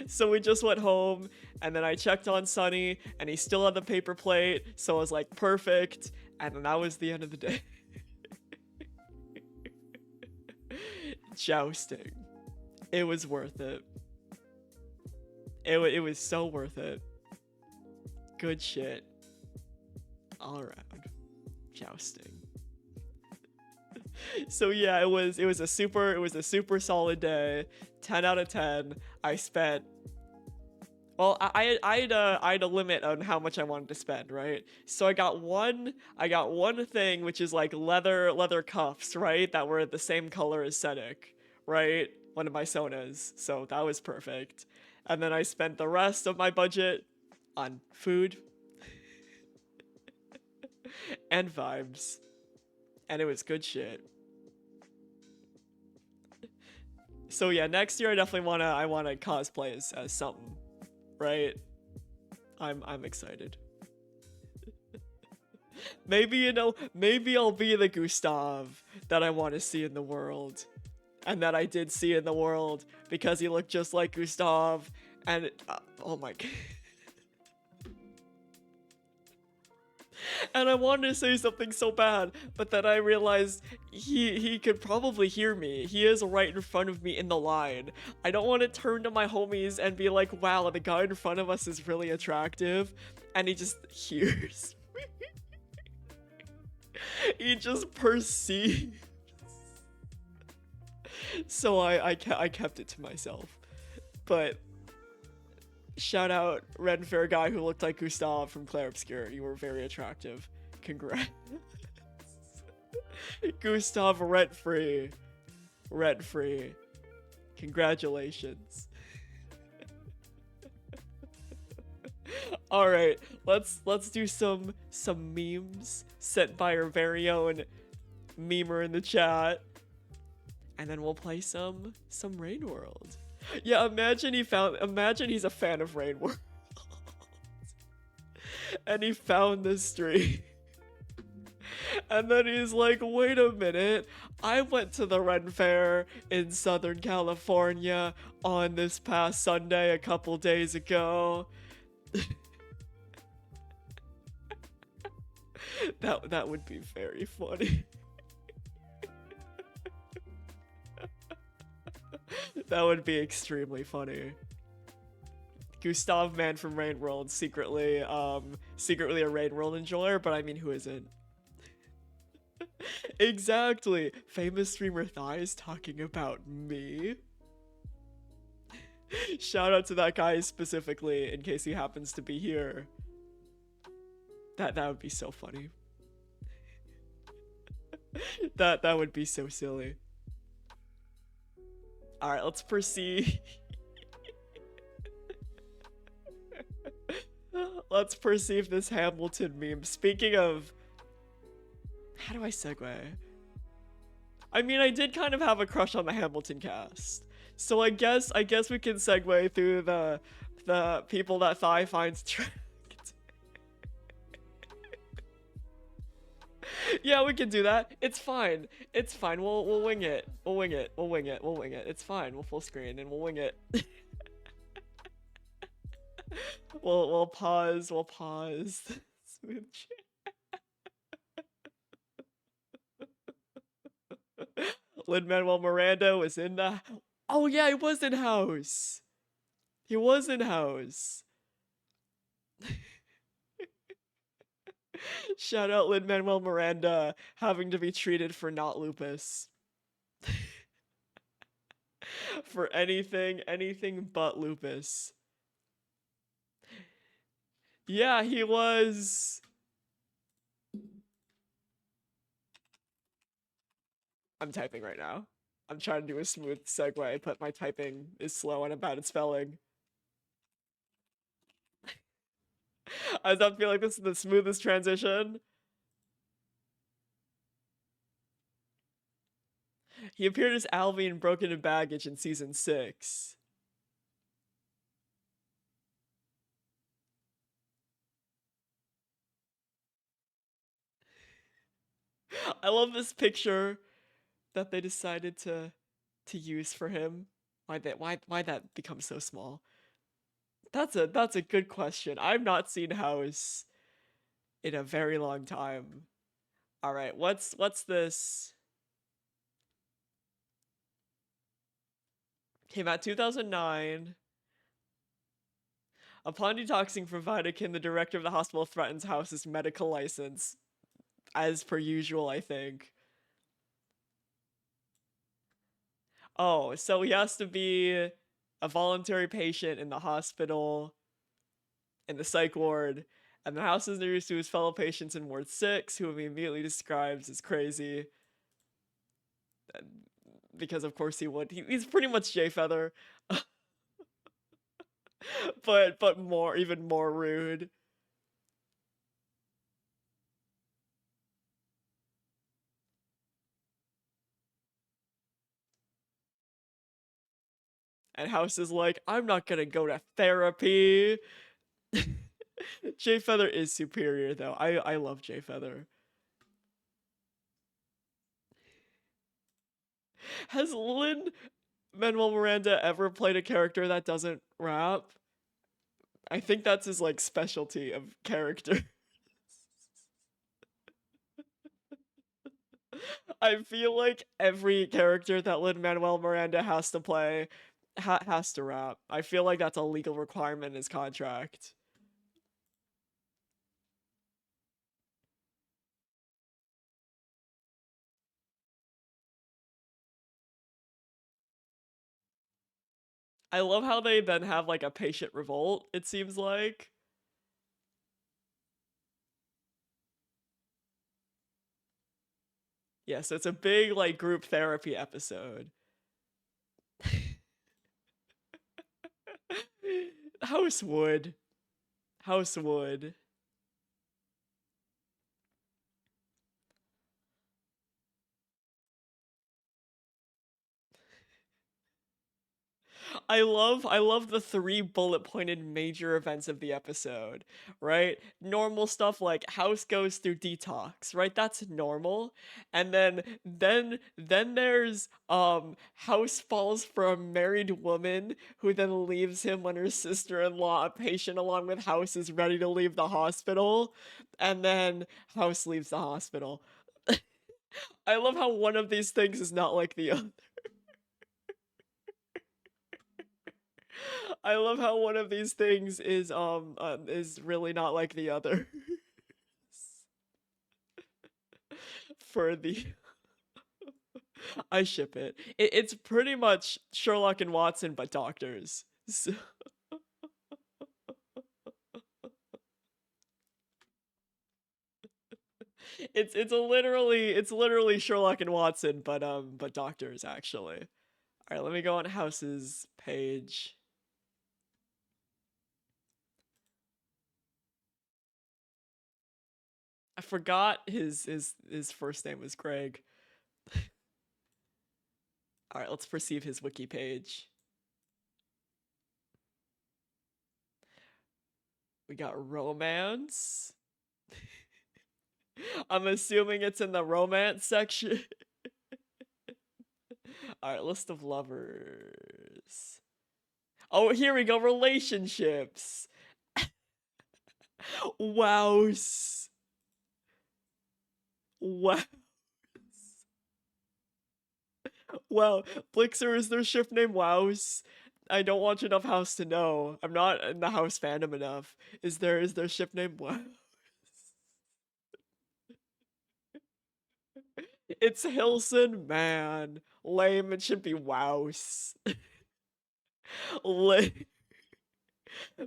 So we just went home, and then I checked on Sunny, and he still had the paper plate, so I was like, perfect, and then that was the end of the day. Jousting. It was worth it. It was so worth it. Good shit. All around. Jousting. So yeah, it was a super solid day. 10 out of 10. I spent, well, I had a limit on how much I wanted to spend, right? So I got one thing, which is like leather cuffs, right? That were the same color as Cedric, right? One of my sonas. So that was perfect. And then I spent the rest of my budget on food and vibes. And it was good shit. So yeah, next year I wanna cosplay as something, right? I'm excited. Maybe I'll be the Gustav that I want to see in the world, and that I did see in the world, because he looked just like Gustav, and oh my god. And I wanted to say something so bad, but then I realized he could probably hear me. He is right in front of me in the line. I don't want to turn to my homies and be like, wow, the guy in front of us is really attractive, and he just hears me. He just perceives. So I kept it to myself. But shout out Red Fair guy who looked like Gustav from Clair Obscur. You were very attractive. Congrats. Gustav rent free. Congratulations. All right, let's do some memes sent by our very own memer in the chat, and then we'll play some Rain World. Yeah, imagine he's a fan of Rain World, and he found this stream, and then he's like, wait a minute, I went to the Ren Fair in Southern California on this past Sunday a couple days ago. That would be very funny. That would be extremely funny. Gustav man from Rain World, secretly a Rain World enjoyer, but I mean, who isn't? Exactly. Famous streamer Thighs talking about me. Shout out to that guy specifically, in case he happens to be here. That would be so funny. That would be so silly. All right, let's proceed. Let's perceive this Hamilton meme. Speaking of, how do I segue? I mean, I did kind of have a crush on the Hamilton cast, so I guess we can segue through the people that Thigh finds attractive. Yeah, we can do that. It's fine. It's fine. We'll wing it. We'll wing it. We'll wing it. We'll wing it. It's fine. We'll full screen and we'll wing it. We'll pause. We'll pause. Smooth Lin-Manuel Miranda was in the. Oh yeah, he was in House. He was in House. Shout out Lin-Manuel Miranda having to be treated for not lupus. For anything but lupus. Yeah, he was. I'm typing right now. I'm trying to do a smooth segue, but my typing is slow and I'm bad at spelling. I don't feel like this is the smoothest transition. He appeared as Alvy in Broken in Baggage in season 6. I love this picture that they decided to use for him. Why that become so small? That's a good question. I've not seen House in a very long time. All right, what's this? Came out 2009. Upon detoxing from Vitakin, the director of the hospital threatens House's medical license, as per usual, I think. Oh, so he has to be a voluntary patient in the hospital, in the psych ward, and the House is introduced to his fellow patients in Ward 6, who he immediately describes as crazy. Because of course he would. He's pretty much Jay Feather. but more, even more rude. And House is like, I'm not gonna go to therapy. Jay Feather is superior though. I love Jay Feather. Has Lin-Manuel Miranda ever played a character that doesn't rap? I think that's his like specialty of character. I feel like every character that Lin-Manuel Miranda has to play has to rap. I feel like that's a legal requirement in his contract. I love how they then have like a patient revolt, it seems like. Yeah, so it's a big like group therapy episode. House would. House would. I love the three bullet pointed major events of the episode, right? Normal stuff like House goes through detox, right? That's normal. And then there's House falls for a married woman who then leaves him when her sister-in-law, a patient along with House, is ready to leave the hospital, and then House leaves the hospital. I love how one of these things is not like the other. I love how one of these things is really not like the other. For the I ship it. It's pretty much Sherlock and Watson but doctors. So, it's literally Sherlock and Watson but doctors actually. All right, let me go on House's page. forgot his first name was Greg. All right, let's perceive his wiki page. We got romance. I'm assuming it's in the romance section. All right, list of lovers. Oh, here we go. Relationships. Wow. Wow. Wow. Blixer is their ship name Wows. I don't watch enough House to know. I'm not in the House fandom enough. Is their ship name Wow? It's Hilson, man. Lame. It should be Wows.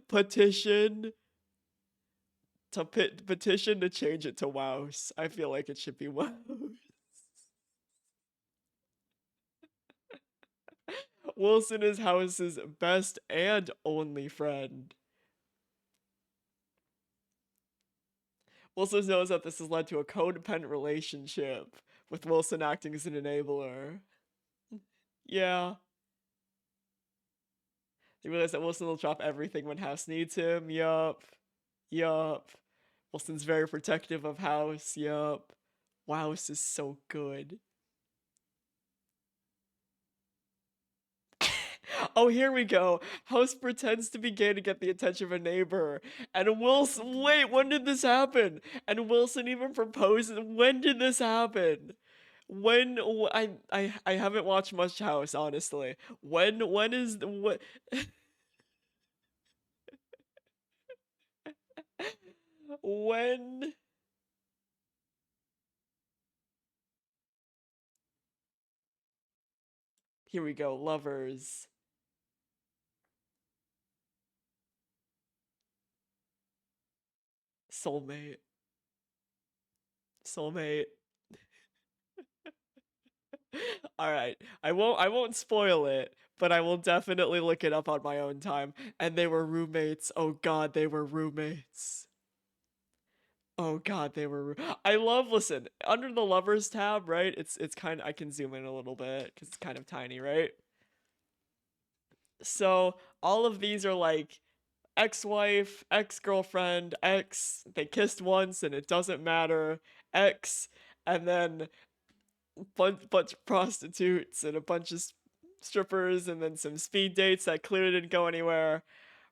Petition petition to change it to Wows. I feel like it should be Wows. Wilson is House's best and only friend. Wilson knows that this has led to a codependent relationship, with Wilson acting as an enabler. Yeah. They realize that Wilson will drop everything when House needs him. Yup. Yup. Wilson's very protective of House. Yup. Wow, this is so good. Oh, here we go. House pretends to be gay to get the attention of a neighbor. And Wilson, wait, when did this happen? And Wilson even proposes. When did this happen? I haven't watched much House, honestly. When is the what? When? Here we go. Lovers. Soulmate. Soulmate. All right. I won't spoil it, but I will definitely look it up on my own time. And they were roommates. Oh god, they were roommates. Oh god, they were I love listen, under the lovers tab, right? It's kind of I can zoom in a little bit cuz it's kind of tiny, right? So, all of these are like ex-wife, ex-girlfriend, ex, they kissed once and it doesn't matter, ex, and then bunch of prostitutes and a bunch of strippers and then some speed dates that clearly didn't go anywhere,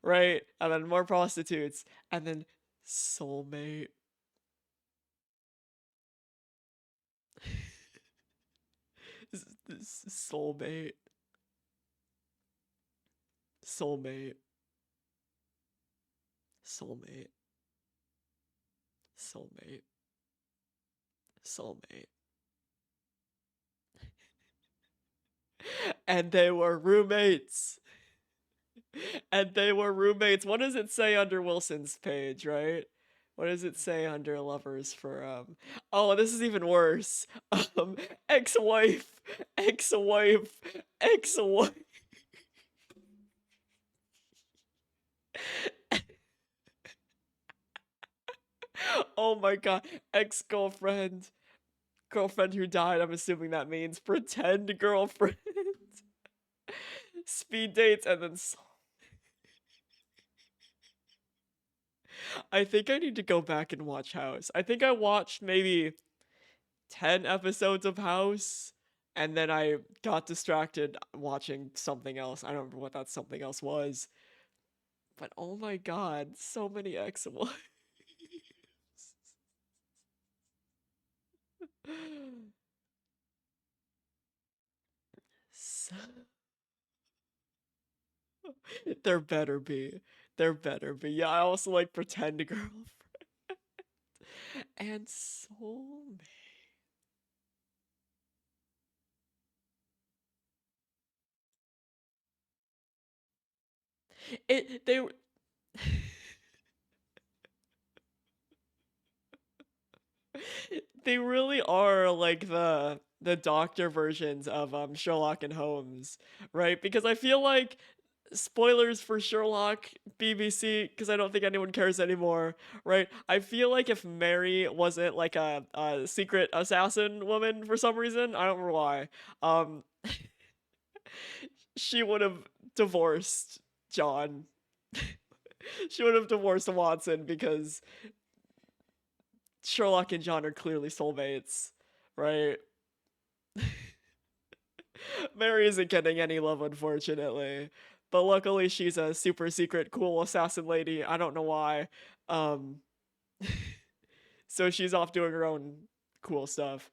right? And then more prostitutes and then soulmate. Soulmate. Soulmate. Soulmate. Soulmate. Soulmate. And they were roommates. And they were roommates. What does it say under Wilson's page, right? What does it say under lovers for oh, this is even worse. Um ex-wife, ex-wife, ex-wife. Oh my god, ex-girlfriend. Girlfriend who died, I'm assuming that means pretend girlfriend. Speed dates and then I think I need to go back and watch House. I think I watched maybe 10 episodes of House and then I got distracted watching something else. I don't remember what that something else was. But oh my god, so many ex-wives. So... There better be. There better be. Yeah, I also like Pretend Girlfriend. And Soulmate. It they were they really are like the doctor versions of Sherlock and Holmes, right? Because I feel like spoilers for Sherlock BBC, because I don't think anyone cares anymore, right? I feel like if Mary wasn't like a secret assassin woman for some reason, I don't know why, um, she would have divorced John. She would have divorced Watson because Sherlock and John are clearly soulmates, right? Mary isn't getting any love, unfortunately. But luckily, she's a super secret, cool assassin lady. I don't know why. Um, so she's off doing her own cool stuff.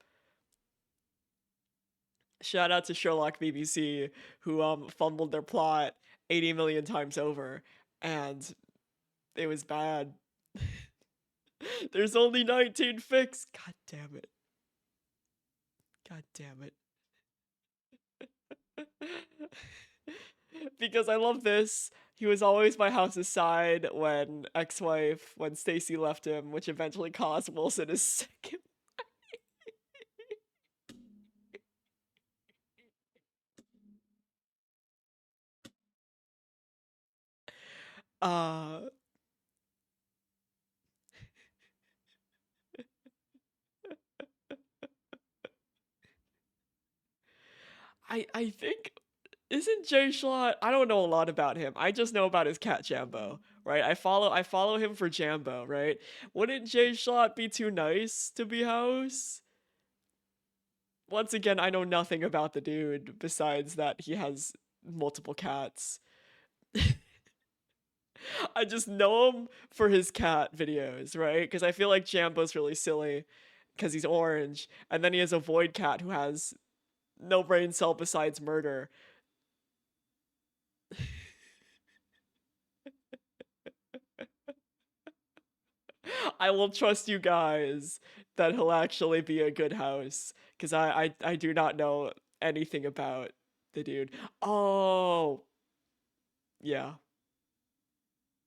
Shout out to Sherlock BBC, who fumbled their plot 80 million times over, and it was bad. There's only 19 fix. God damn it. God damn it. Because I love this. He was always by House's side when Stacy left him, which eventually caused Wilson his second. uh I think, isn't Jay Schlatt? I don't know a lot about him. I just know about his cat Jambo, right? I follow him for Jambo, right? Wouldn't Jay Schlatt be too nice to be House? Once again, I know nothing about the dude besides that he has multiple cats. I just know him for his cat videos, right? Because I feel like Jambo's really silly because he's orange, and then he has a void cat who has no brain cell besides murder. I will trust you guys that he'll actually be a good House because I do not know anything about the dude. Oh, yeah,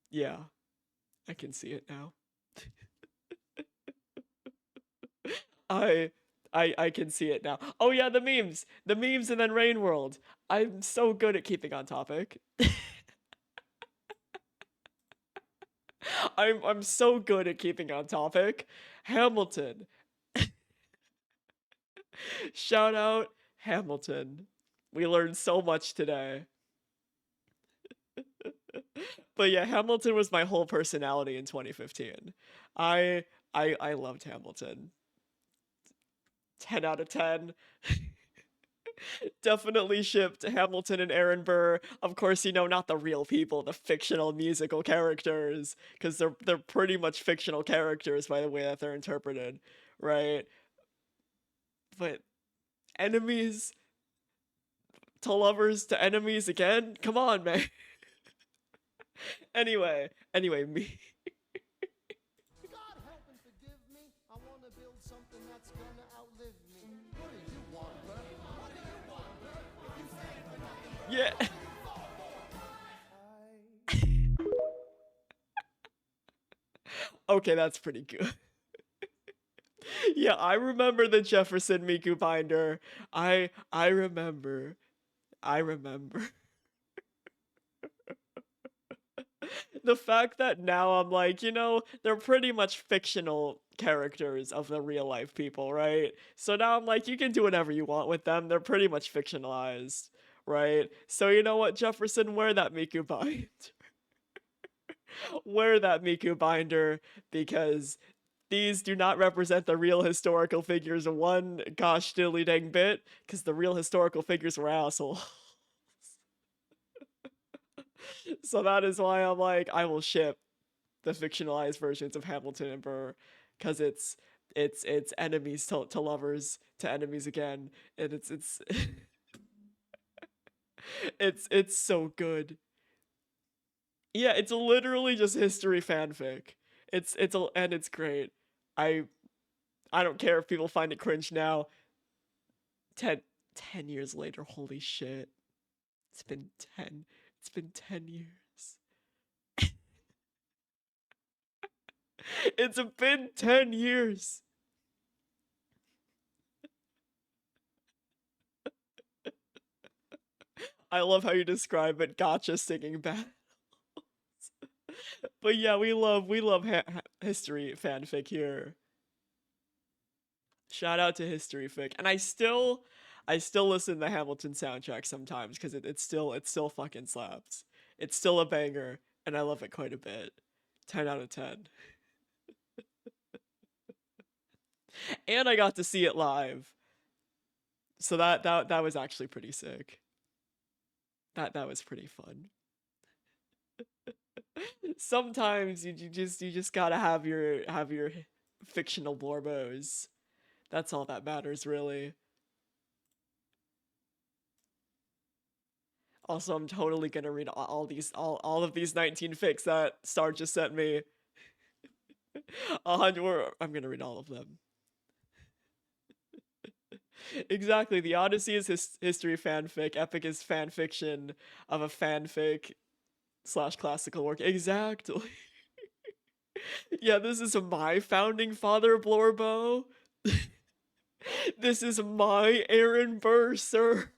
yeah, I can see it now. I I can see it now. Oh yeah, the memes, and then Rain World. I'm so good at keeping on topic. I'm so good at keeping on topic. Hamilton. Shout out Hamilton. We learned so much today. But yeah, Hamilton was my whole personality in 2015. I I loved Hamilton. 10 out of 10. Definitely shipped Hamilton and Aaron Burr. Of course, not the real people, the fictional musical characters, because they're pretty much fictional characters by the way that they're interpreted, right? But enemies to lovers to enemies again? Come on, man. Anyway, me.
God help and forgive me. I want to build something that's gonna outlive me. What do you want, Bert? What do you want, Bert? If you say for nothing,
Yeah. Okay, that's pretty good. Yeah, I remember the Jefferson Miku binder. I remember. I remember. The fact that now I'm like, they're pretty much fictional characters of the real life people, right? So now I'm like, you can do whatever you want with them. They're pretty much fictionalized, right? So you know what, Jefferson, wear that Miku binder. Wear that Miku binder because these do not represent the real historical figures one gosh dilly dang bit, because the real historical figures were assholes. So that is why I'm like, I will ship the fictionalized versions of Hamilton and Burr, because it's enemies to lovers to enemies again, and it's it's so good. Yeah, it's literally just history fanfic. And it's great. I I don't care if people find it cringe now. 10, 10 years later, holy shit. It's been 10. It's been 10 years. It's been 10 years. I love how you describe it. Gotcha singing battles. But yeah, we love history fanfic here. Shout out to history fic, and I still listen to the Hamilton soundtrack sometimes because it still fucking slaps. It's still a banger, and I love it quite a bit. 10 out of 10. And I got to see it live, so that was actually pretty sick. That was pretty fun. Sometimes you just gotta have your fictional blorbos. That's all that matters, really. Also, I'm totally gonna read all of these 19 fics that Star just sent me. 100. I'm gonna read all of them. Exactly. The Odyssey is history fanfic. Epic is fan fiction of a fanfic slash classical work. Exactly. Yeah, this is my founding father Blorbo. This is my Aaron Burr, sir.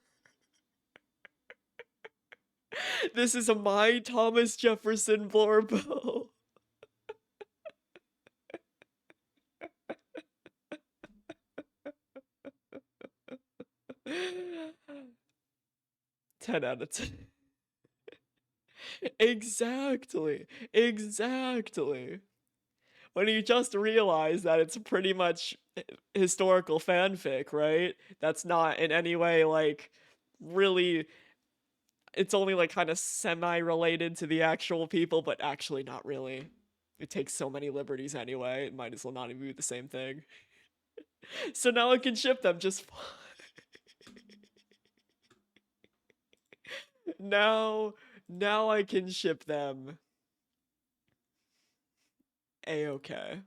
This is my Thomas Jefferson Blorbo. Ten out of 10. Exactly. Exactly. When you just realize that it's pretty much historical fanfic, right? That's not in any way like really, it's only like kind of semi-related to the actual people, but actually not really. It takes so many liberties anyway, it might as well not even be the same thing. So now I can ship them just fine. Now I can ship them a-okay.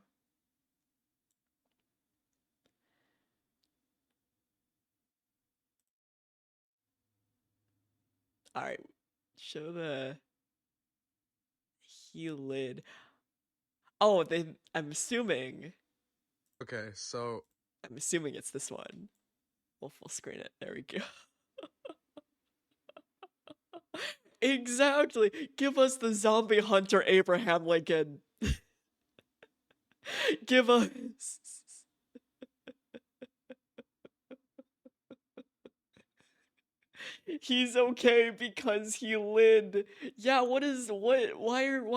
All right, show the he lid. Oh, they.
Okay, so
I'm assuming it's this one. We'll full screen it. There we go. Exactly. Give us the zombie hunter Abraham Lincoln. Give us. He's okay because he lid. Yeah, why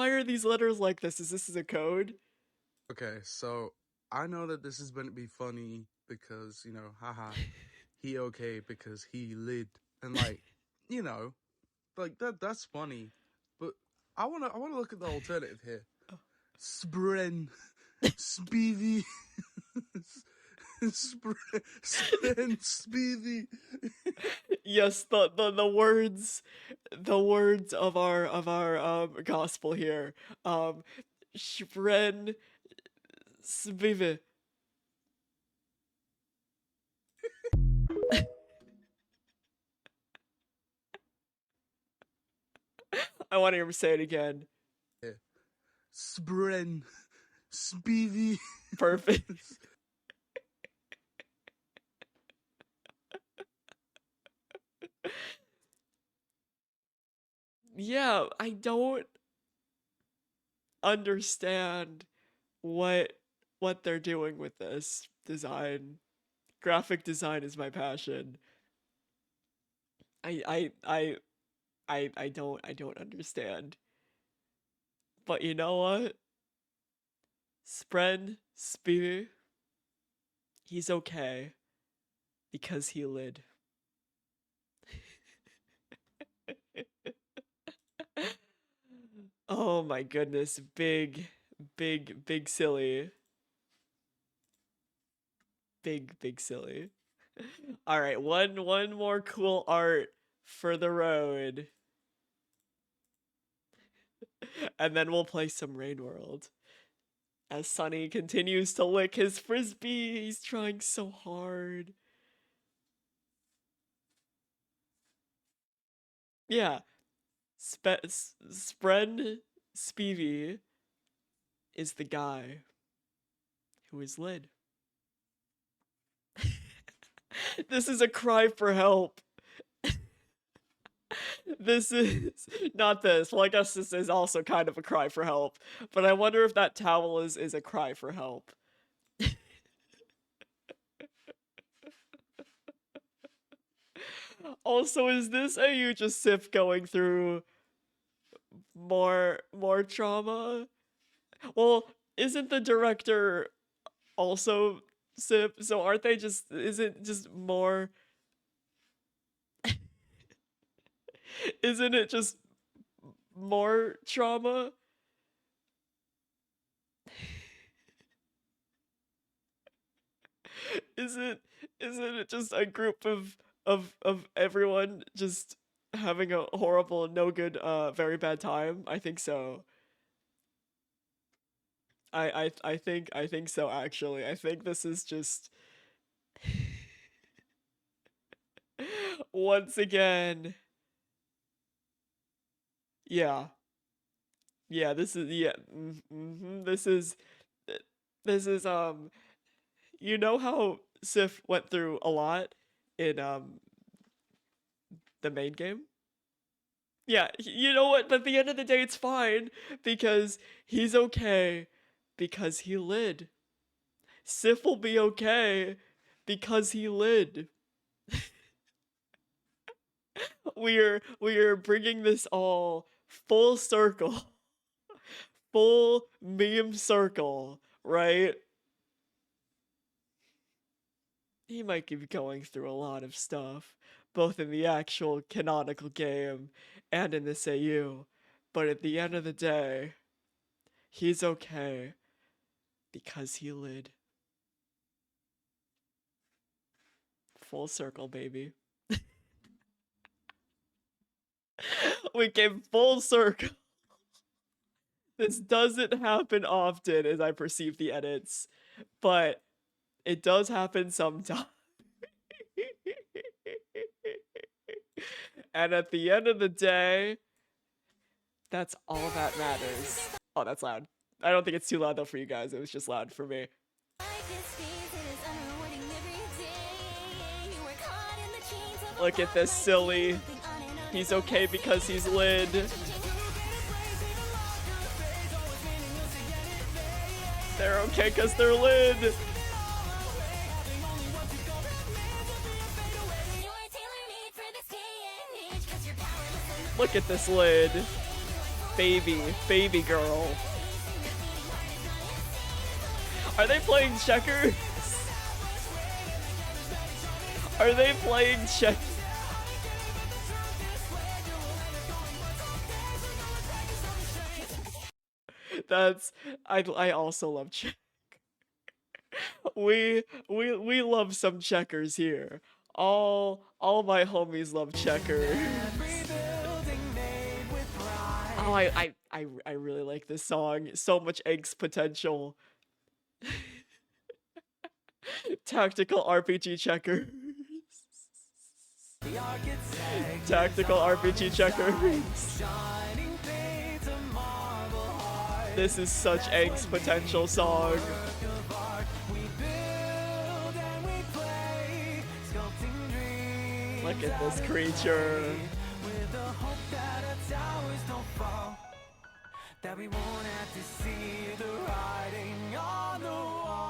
are these letters like this? Is this a code?
okay, so I know that this is going to be funny because, haha, he okay because he lit and like, you know, like that's funny. But I wanna look at the alternative here. Spren Speedy Spren Speedy.
Yes, the words of our gospel here. Spren Svive. I want to hear him say it again.
Spren Speedy.
Perfect. Yeah, I don't understand what they're doing with this design. Graphic design is my passion. I don't understand. But you know what? Spren Spear, he's okay because he lid. Oh my goodness, big silly. Big silly. All right, one more cool art for the road. And then we'll play some Rain World. As Sunny continues to lick his frisbee, he's trying so hard. Yeah, Spren Spivey is the guy who is lid. This is a cry for help. This is not this. Well, I guess this is also kind of a cry for help. But I wonder if that towel is a cry for help. Also, is this a you just Sif going through more trauma? Well, isn't the director also Sif? So aren't they just isn't just more isn't it just more trauma? Isn't it just a group of everyone just having a horrible, no good, very bad time? I think so. I think so actually. I think this is just once again. Yeah. Yeah, this is yeah. This is you know how Sif went through a lot in the main game? Yeah, you know what? But at the end of the day, it's fine because he's okay because he lid. Sif will be okay because he lid. We are bringing this all full circle, full meme circle, right? He might be going through a lot of stuff, both in the actual canonical game and in this AU. But at the end of the day, he's okay because he lid. Full circle, baby. We came full circle. This doesn't happen often as I perceive the edits, but it does happen sometimes. And at the end of the day, that's all that matters. Oh, that's loud. I don't think it's too loud though for you guys. It was just loud for me. Look at this silly. He's okay because he's lid. They're okay because they're lid. Look at this lid. Baby girl. Are they playing checkers? Are they playing checkers? That's I also love check. We love some checkers here. All my homies love checkers. Oh, I really like this song. So much angst potential. Tactical RPG checkers. Tactical RPG checkers. This is such angst potential song. Look at this creature. That we won't have to see the writing on the wall.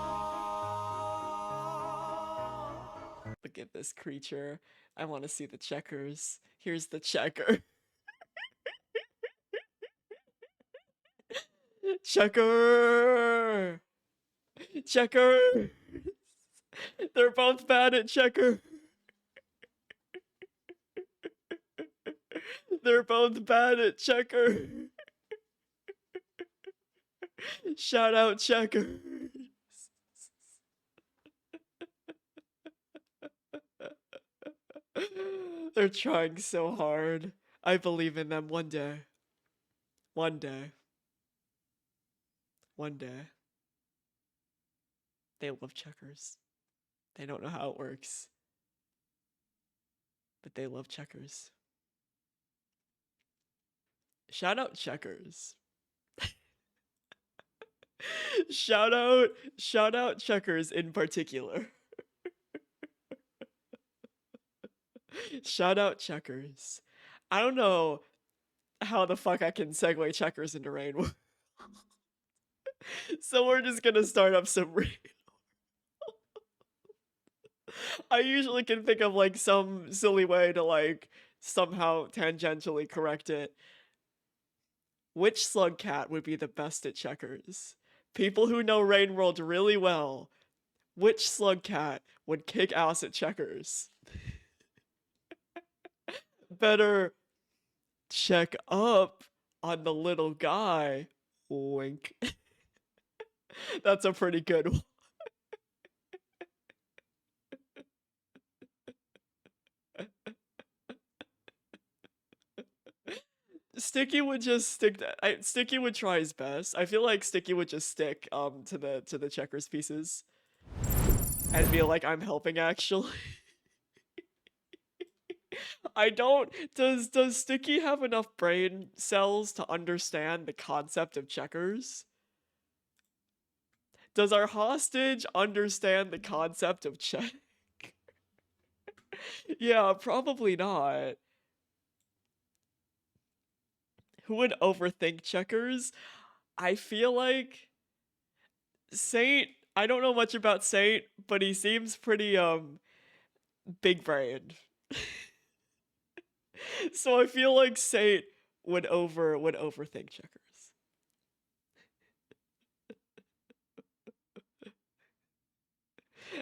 Look at this creature. I want to see the checkers. Here's the checker. Checker! Checker! They're both bad at checker. They're both bad at checker. Shout out checkers. They're trying so hard. I believe in them one day. One day. One day. They love checkers. They don't know how it works. But they love checkers. Shout out checkers. Shout out checkers in particular. Shout out checkers. I don't know how the fuck I can segue checkers into rain. So we're just gonna start up some rain. I usually can think of like some silly way to like somehow tangentially correct it. Which Slugcat would be the best at checkers? People who know Rain World really well. Which Slugcat would kick ass at checkers? Better check up on the little guy. Wink. That's a pretty good one. Sticky would just stick. Sticky would try his best. I feel like Sticky would just stick to the checkers pieces and be like, "I'm helping actually." I don't. Does Sticky have enough brain cells to understand the concept of checkers? Does our hostage understand the concept of check? Yeah, probably not. Who would overthink checkers? I feel like Saint. I don't know much about Saint, but he seems pretty big brained. So I feel like Saint would overthink checkers.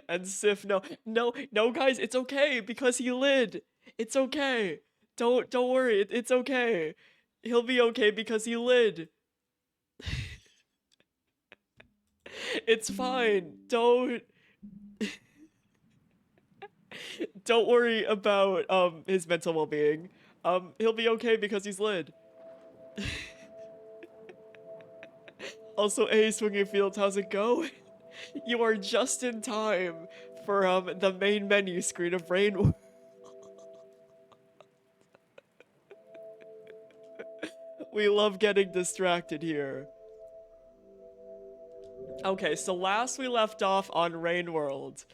And Sif, no, guys, it's okay because he lid. It's okay. Don't worry. It's okay. He'll be okay because he lid. It's fine. Don't worry about his mental well-being. He'll be okay because he's lid. Also, hey, Swinging Fields, how's it going? You are just in time for the main menu screen of Rain. We love getting distracted here. Okay, so last we left off on Rain World,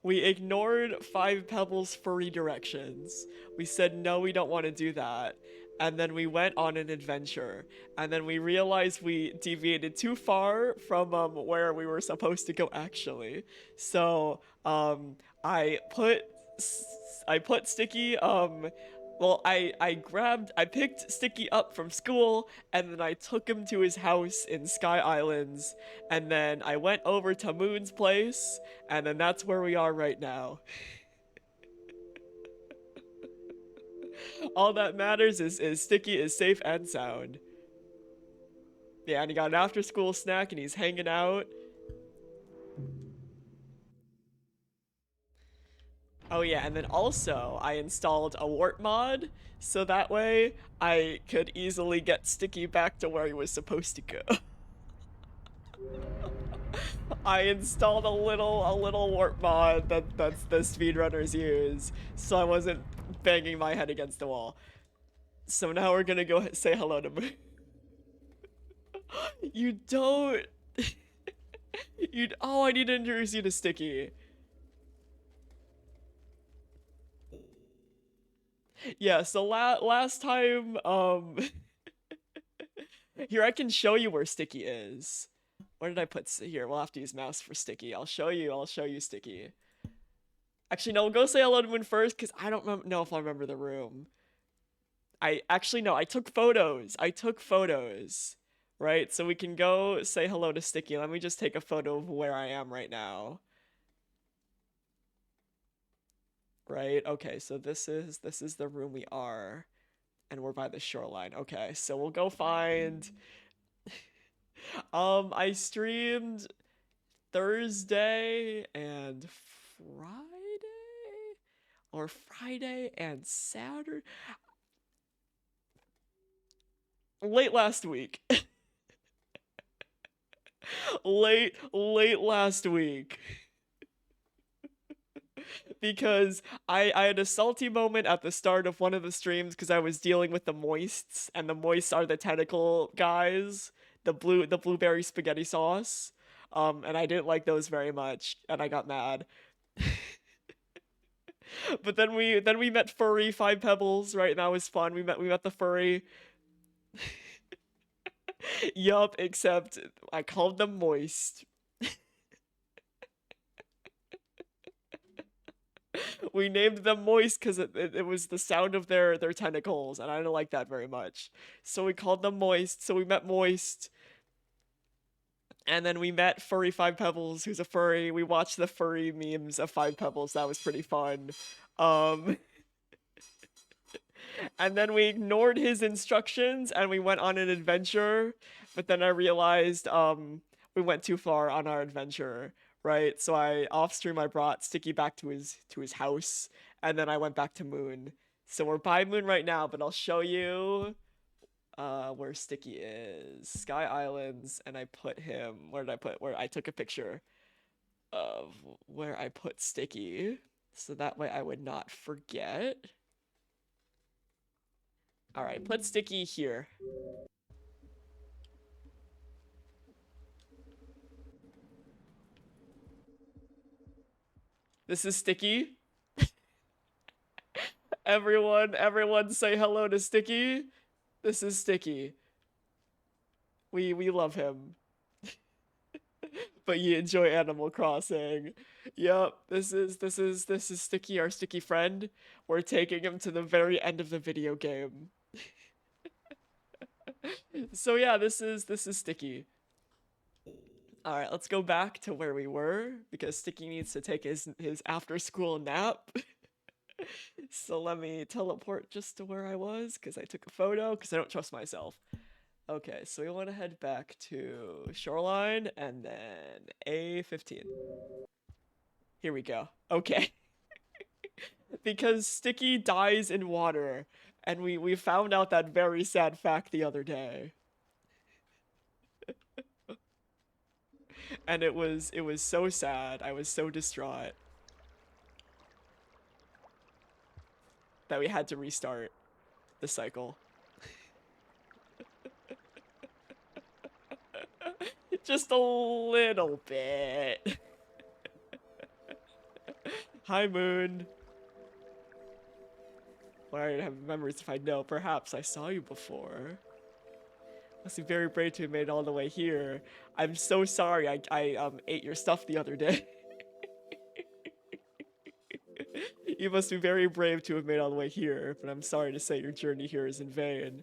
we ignored 5 Pebbles for redirections. We said no, we don't want to do that. And then we went on an adventure. And then we realized we deviated too far from where we were supposed to go actually. So I put Sticky well, I picked Sticky up from school, and then I took him to his house in Sky Islands, and then I went over to Moon's place, and then that's where we are right now. All that matters is Sticky is safe and sound. Yeah, and he got an after-school snack, and he's hanging out. Oh yeah, and then also I installed a warp mod, so that way I could easily get Sticky back to where he was supposed to go. I installed a little warp mod that's the speedrunners use, so I wasn't banging my head against the wall. So now we're gonna go say hello to me. You don't. Oh, I need to introduce you to Sticky. Yeah, so last time, here, I can show you where Sticky is. Where did I put, here, we'll have to use mouse for Sticky. I'll show you Sticky. Actually, no, we'll go say hello to Moon first, because I don't know if I remember the room. No, I took photos, right? So we can go say hello to Sticky. Let me just take a photo of where I am right now. Right, okay, so this is the room we are, and we're by the shoreline. Okay, so we'll go find I streamed Thursday and Friday, or Friday and Saturday, late last week. late last week. Because I had a salty moment at the start of one of the streams because I was dealing with the moists, and the moists are the tentacle guys, the blueberry spaghetti sauce. And I didn't like those very much, and I got mad. But then we met furry Five Pebbles, right? And that was fun. We met the furry. Yup, except I called them moist. We named them moist because it was the sound of their tentacles, and I didn't like that very much. So we called them moist. So we met moist. And then we met Furry Five Pebbles, who's a furry. We watched the furry memes of Five Pebbles. That was pretty fun. Um, and then we ignored his instructions and we went on an adventure. But then I realized we went too far on our adventure, right? So off stream I brought Sticky back to his house, and then I went back to Moon. So we're by Moon right now, but I'll show you where Sticky is. Sky Islands, and I put him, where I took a picture of where I put Sticky, so that way I would not forget. Alright, put Sticky here. This is Sticky. Everyone say hello to Sticky. This is Sticky. We love him. But you enjoy Animal Crossing. Yup, this is Sticky, our Sticky friend. We're taking him to the very end of the video game. So yeah, this is Sticky. Alright, let's go back to where we were, because Sticky needs to take his after school nap. So let me teleport just to where I was, because I took a photo, because I don't trust myself. Okay, so we want to head back to Shoreline, and then A15. Here we go. Okay. Because Sticky dies in water, and we found out that very sad fact the other day. And it was so sad. I was so distraught that we had to restart the cycle. Just a little bit. Hi, Moon. Well, I have memories if I know. Perhaps I saw you before. Must be very brave to have made it all the way here. I'm so sorry I ate your stuff the other day. You must be very brave to have made it all the way here, but I'm sorry to say your journey here is in vain.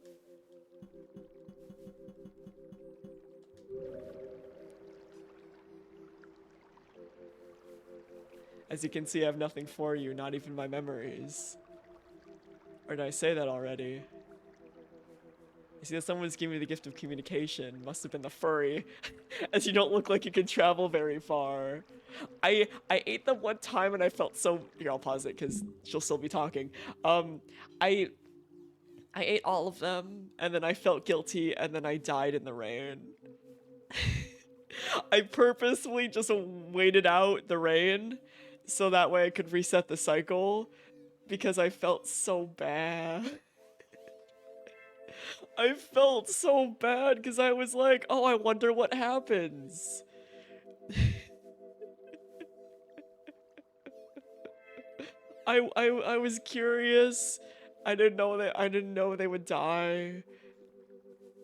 As you can see, I have nothing for you, not even my memories. Or did I say that already? You see that someone was giving me the gift of communication. Must have been the furry. As you don't look like you can travel very far. I ate them one time and I felt so... Here, I'll pause it because she'll still be talking. I ate all of them and then I felt guilty and then I died in the rain. I purposefully just waited out the rain so that way I could reset the cycle because I felt so bad. I felt so bad because I was like, oh, I wonder what happens. I was curious. I didn't know they would die.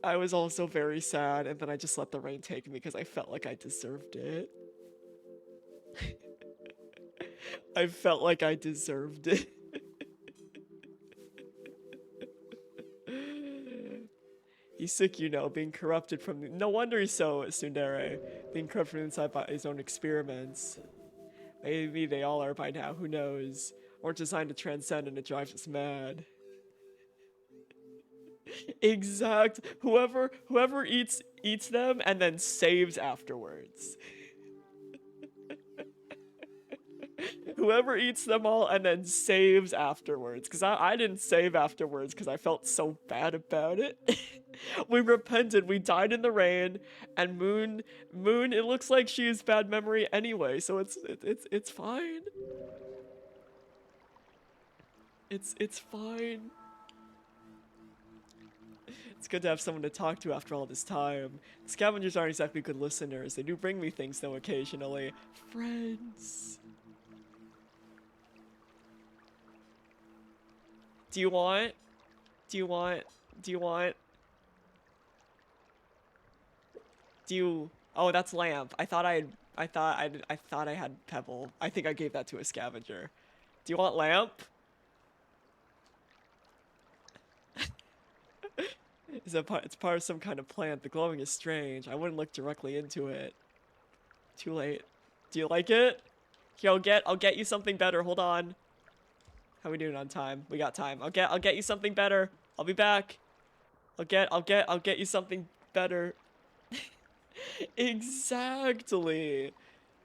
I was also very sad, and then I just let the rain take me because I felt like I deserved it. I felt like I deserved it. He's sick, you know, being corrupted from the... No wonder he's so tsundere, being corrupted from inside by his own experiments. Maybe they all are by now, who knows? Or designed to transcend and it drives us mad. Exact. Whoever eats them and then saves afterwards. Whoever eats them all and then saves afterwards. Because I didn't save afterwards because I felt so bad about it. We repented, we died in the rain, and Moon, it looks like she has bad memory anyway, so it's fine. It's fine. It's good to have someone to talk to after all this time. Scavengers aren't exactly good listeners. They do bring me things though occasionally. Friends. Do you want? Do you want? Do you want? Do you? Oh, that's lamp. I thought I had pebble. I think I gave that to a scavenger. Do you want lamp? It's part of some kind of plant. The glowing is strange. I wouldn't look directly into it. Too late. Do you like it? Here, I'll get you something better. Hold on. How we doing on time? We got time. I'll get you something better. I'll be back. I'll get you something better. Exactly.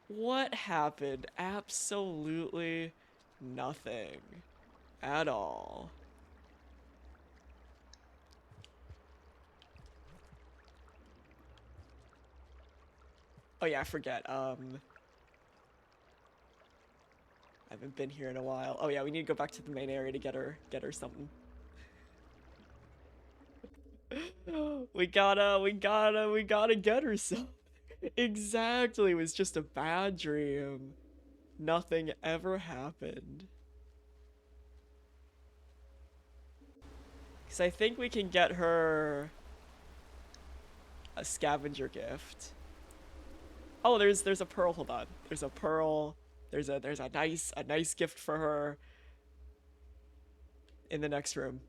What happened? Absolutely nothing at all. Oh yeah, I forget. I haven't been here in a while. Oh yeah, we need to go back to the main area to get her something. We gotta get her something. Exactly, it was just a bad dream. Nothing ever happened. Because I think we can get her a scavenger gift. Oh, there's a pearl. Hold on. There's a pearl. There's a nice gift for her in the next room.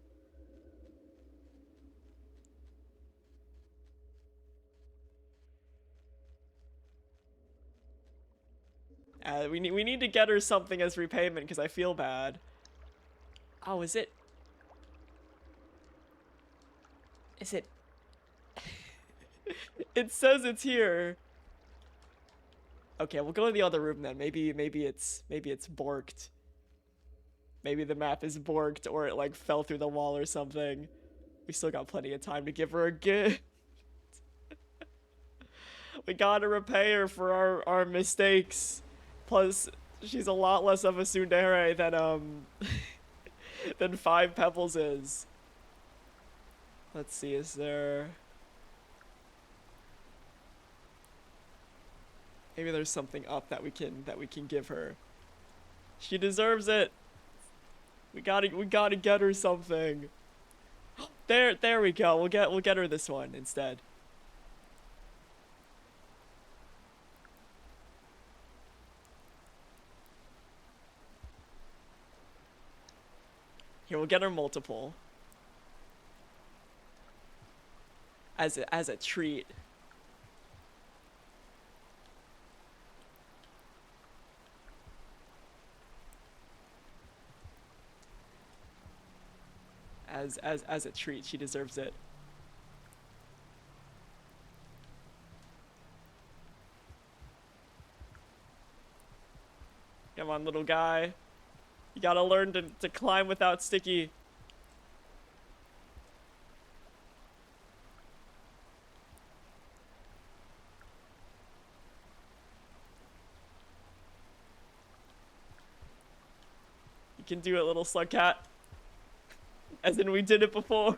We need to get her something as repayment because I feel bad. Oh, is it? Is it? It says it's here. Okay, we'll go to the other room then. Maybe it's borked. Maybe the map is borked or it like fell through the wall or something. We still got plenty of time to give her a gift. We gotta repay her for our mistakes. Plus, she's a lot less of a tsundere than 5 Pebbles is. Let's see, is there... Maybe there's something up that we can give her. She deserves it. We gotta get her something. There we go. We'll get her this one instead. Here, we'll get her multiple. As a treat. As a treat, she deserves it. Come on, little guy. You gotta learn to climb without sticky. You can do it, little Slugcat. As in, we did it before.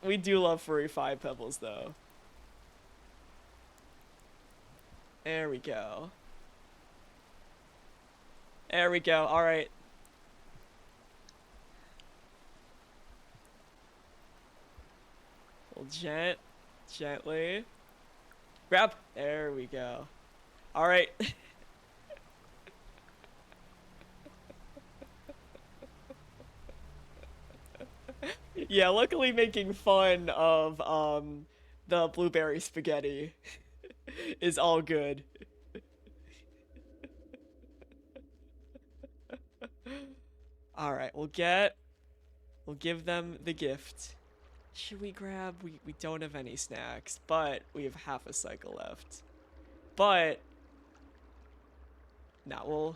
We do love furry 5 Pebbles, though. There we go. There we go. All right. We'll gently. Grab. There we go. All right. Yeah, luckily making fun of the blueberry spaghetti is all good. All right, we'll give them the gift. Should we grab? We don't have any snacks, but we have half a cycle left. But now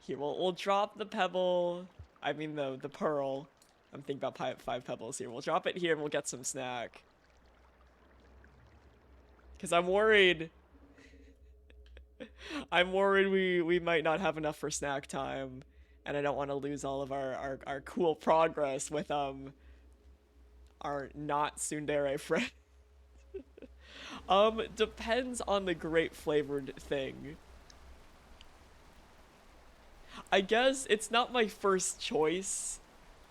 we'll drop the pebble. I mean the pearl. I'm thinking about 5 Pebbles here. We'll drop it here and we'll get some snack. Cause I'm worried. I'm worried we might not have enough for snack time, and I don't want to lose all of our cool progress with our not tsundere friend. Depends on the grape flavored thing. I guess it's not my first choice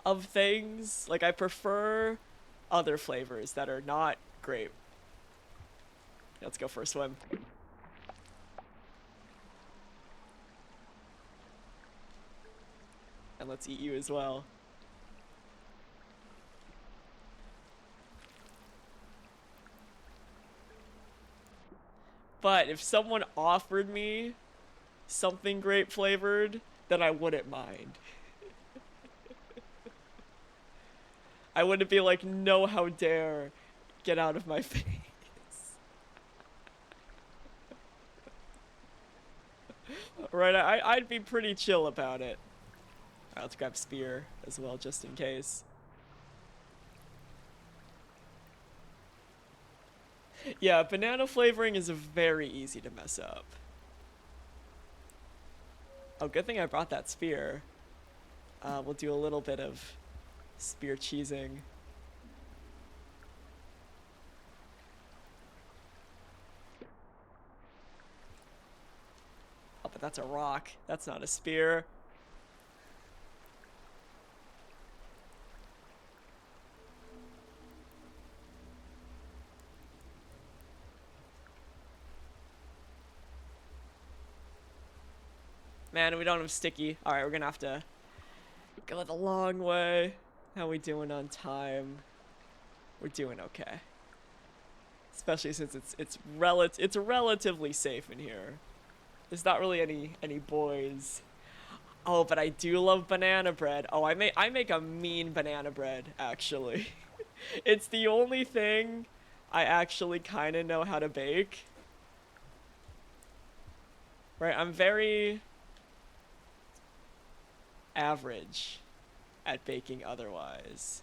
of things. Like, I prefer other flavors that are not grape. Let's go for a swim. And let's eat you as well. But if someone offered me something grape flavored, then I wouldn't mind. I wouldn't be like, no, how dare, get out of my face. Right, I'd be pretty chill about it. Alright, let's grab spear as well, just in case. Yeah, banana flavoring is very easy to mess up. Oh, good thing I brought that spear. We'll do a little bit of spear cheesing. Oh, but that's a rock. That's not a spear. Man, we don't have sticky. Alright, we're gonna have to go the long way. How we doing on time? We're doing okay. Especially since it's relatively safe in here. There's not really any boys. Oh, but I do love banana bread. Oh, I make a mean banana bread, actually. It's the only thing I actually kind of know how to bake. Right, I'm very average at baking otherwise.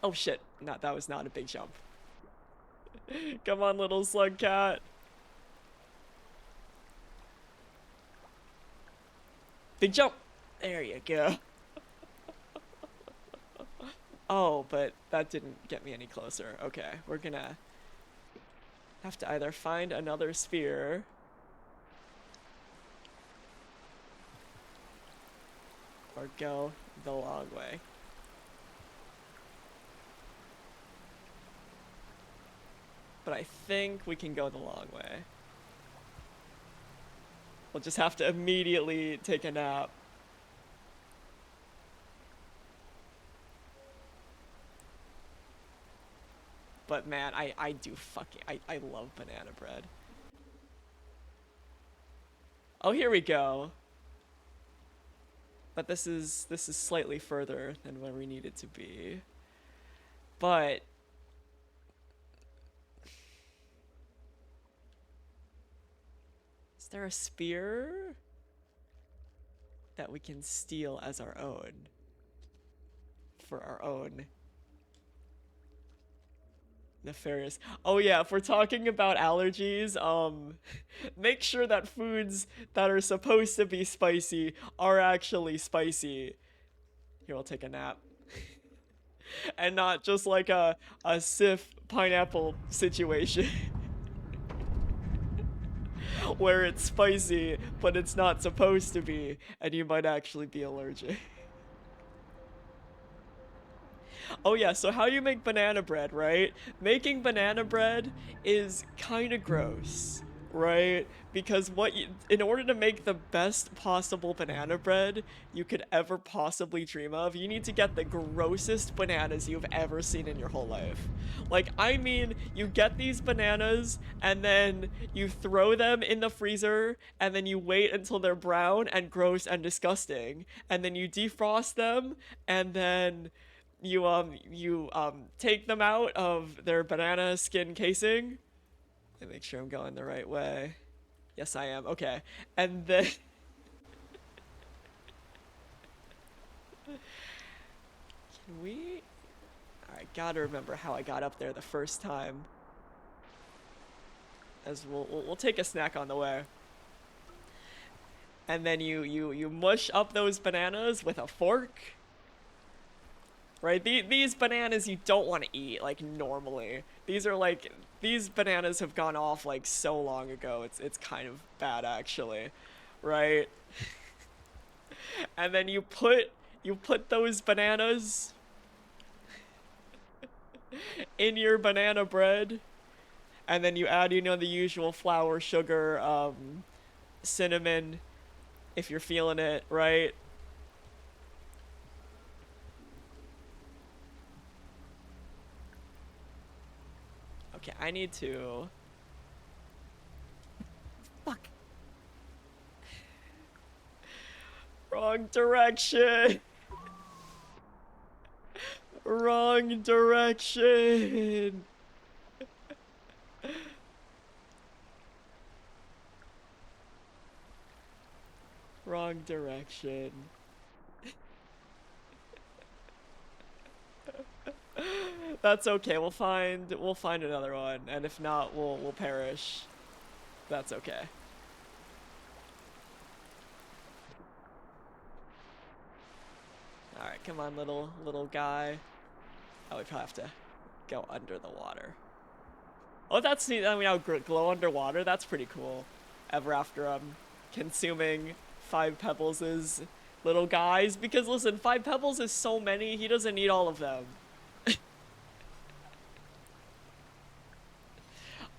Oh shit, that was not a big jump. Come on, little Slugcat. Big jump! There you go. Oh, but that didn't get me any closer. Okay, we're gonna have to either find another spear or go the long way. But I think we can go the long way. We'll just have to immediately take a nap. But man, I do fucking, I love banana bread. Oh, here we go. But this is slightly further than where we need it to be. But is there a spear that we can steal as our own? For our own nefarious. Oh yeah, if we're talking about allergies, make sure that foods that are supposed to be spicy are actually spicy. Here, I'll take a nap. And not just like a Sif pineapple situation. Where it's spicy, but it's not supposed to be, and you might actually be allergic. Oh yeah, so how you make banana bread, right? Making banana bread is kind of gross, right? Because in order to make the best possible banana bread you could ever possibly dream of, you need to get the grossest bananas you've ever seen in your whole life. Like, I mean, you get these bananas and then you throw them in the freezer and then you wait until they're brown and gross and disgusting, and then you defrost them and then you take them out of their banana skin casing. Let me make sure I'm going the right way. Yes, I am. Okay. And then can we? Alright, gotta remember how I got up there the first time. As we'll take a snack on the way. And then you mush up those bananas with a fork. right? These bananas you don't want to eat, like, normally. These are, like, these bananas have gone off, like, so long ago. It's kind of bad, actually, right? And then you put those bananas in your banana bread, and then you add, you know, the usual flour, sugar, cinnamon, if you're feeling it, right? Okay, I need to... Fuck. Wrong direction. Wrong direction. Wrong direction. That's okay. We'll find another one, and if not, we'll perish. That's okay. All right, come on, little guy. Oh, we probably have to go under the water. Oh, that's neat. I mean, I'll glow underwater. That's pretty cool. Ever after consuming 5 Pebbles' little guys, because listen, 5 Pebbles is so many. He doesn't need all of them.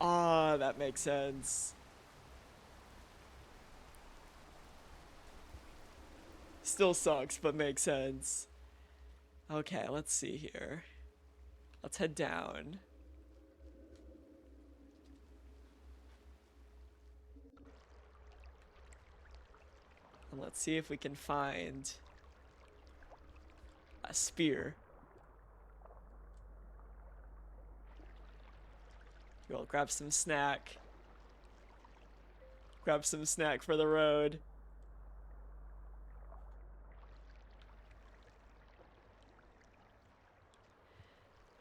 Ah, that makes sense. Still sucks, but makes sense. Okay, let's see here. Let's head down. And let's see if we can find a spear. We'll grab some snack. Grab some snack for the road.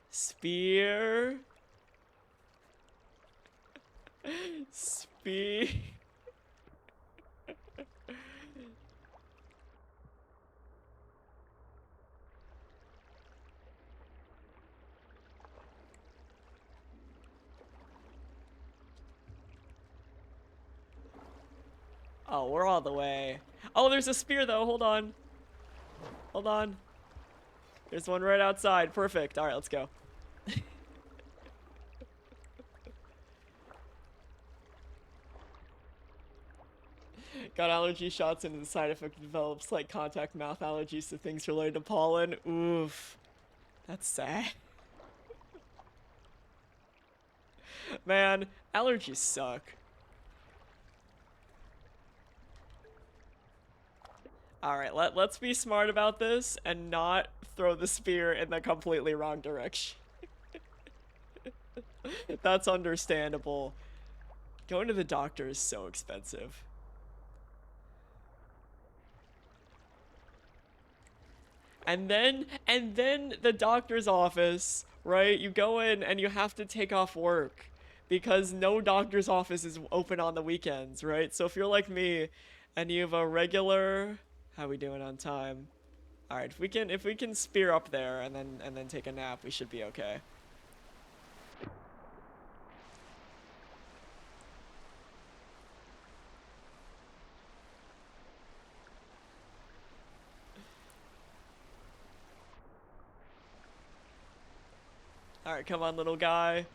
Spear. Spear. Oh, we're all the way. Oh, there's a spear though. Hold on. Hold on. There's one right outside. Perfect. All right, let's go. Got allergy shots and the side effect develops like contact mouth allergies to things related to pollen. Oof. That's sad. Man, allergies suck. Alright, let's be smart about this and not throw the spear in the completely wrong direction. That's understandable. Going to the doctor is so expensive. And then the doctor's office, right? You go in and you have to take off work because no doctor's office is open on the weekends, right? So if you're like me and you have a regular, how are we doing on time? All right, if we can spear up there and then take a nap, we should be okay. All right, come on, little guy.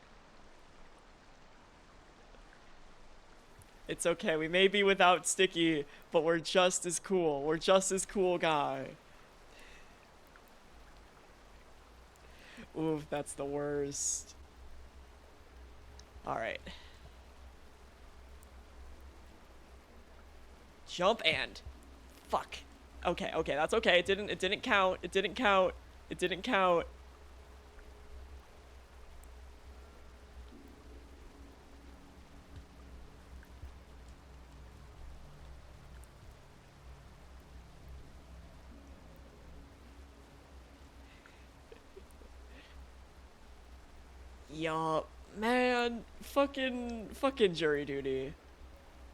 It's okay. We may be without Sticky, but we're just as cool. We're just as cool, guy. Ooh, that's the worst. All right. Jump and fuck. Okay, that's okay. It didn't count. It didn't count. It didn't count. Yup, man, fucking jury duty.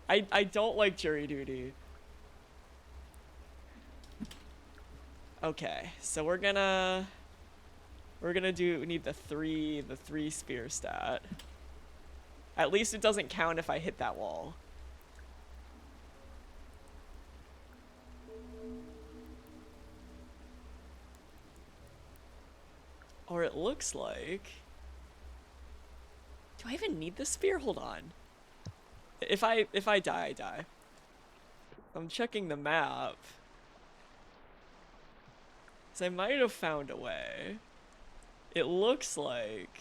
I don't like jury duty. Okay, so we're gonna We're gonna need the three spear stat. At least it doesn't count if I hit that wall. Or it looks like... Do I even need the spear? Hold on. If I die, I die. I'm checking the map. So I might have found a way. It looks like...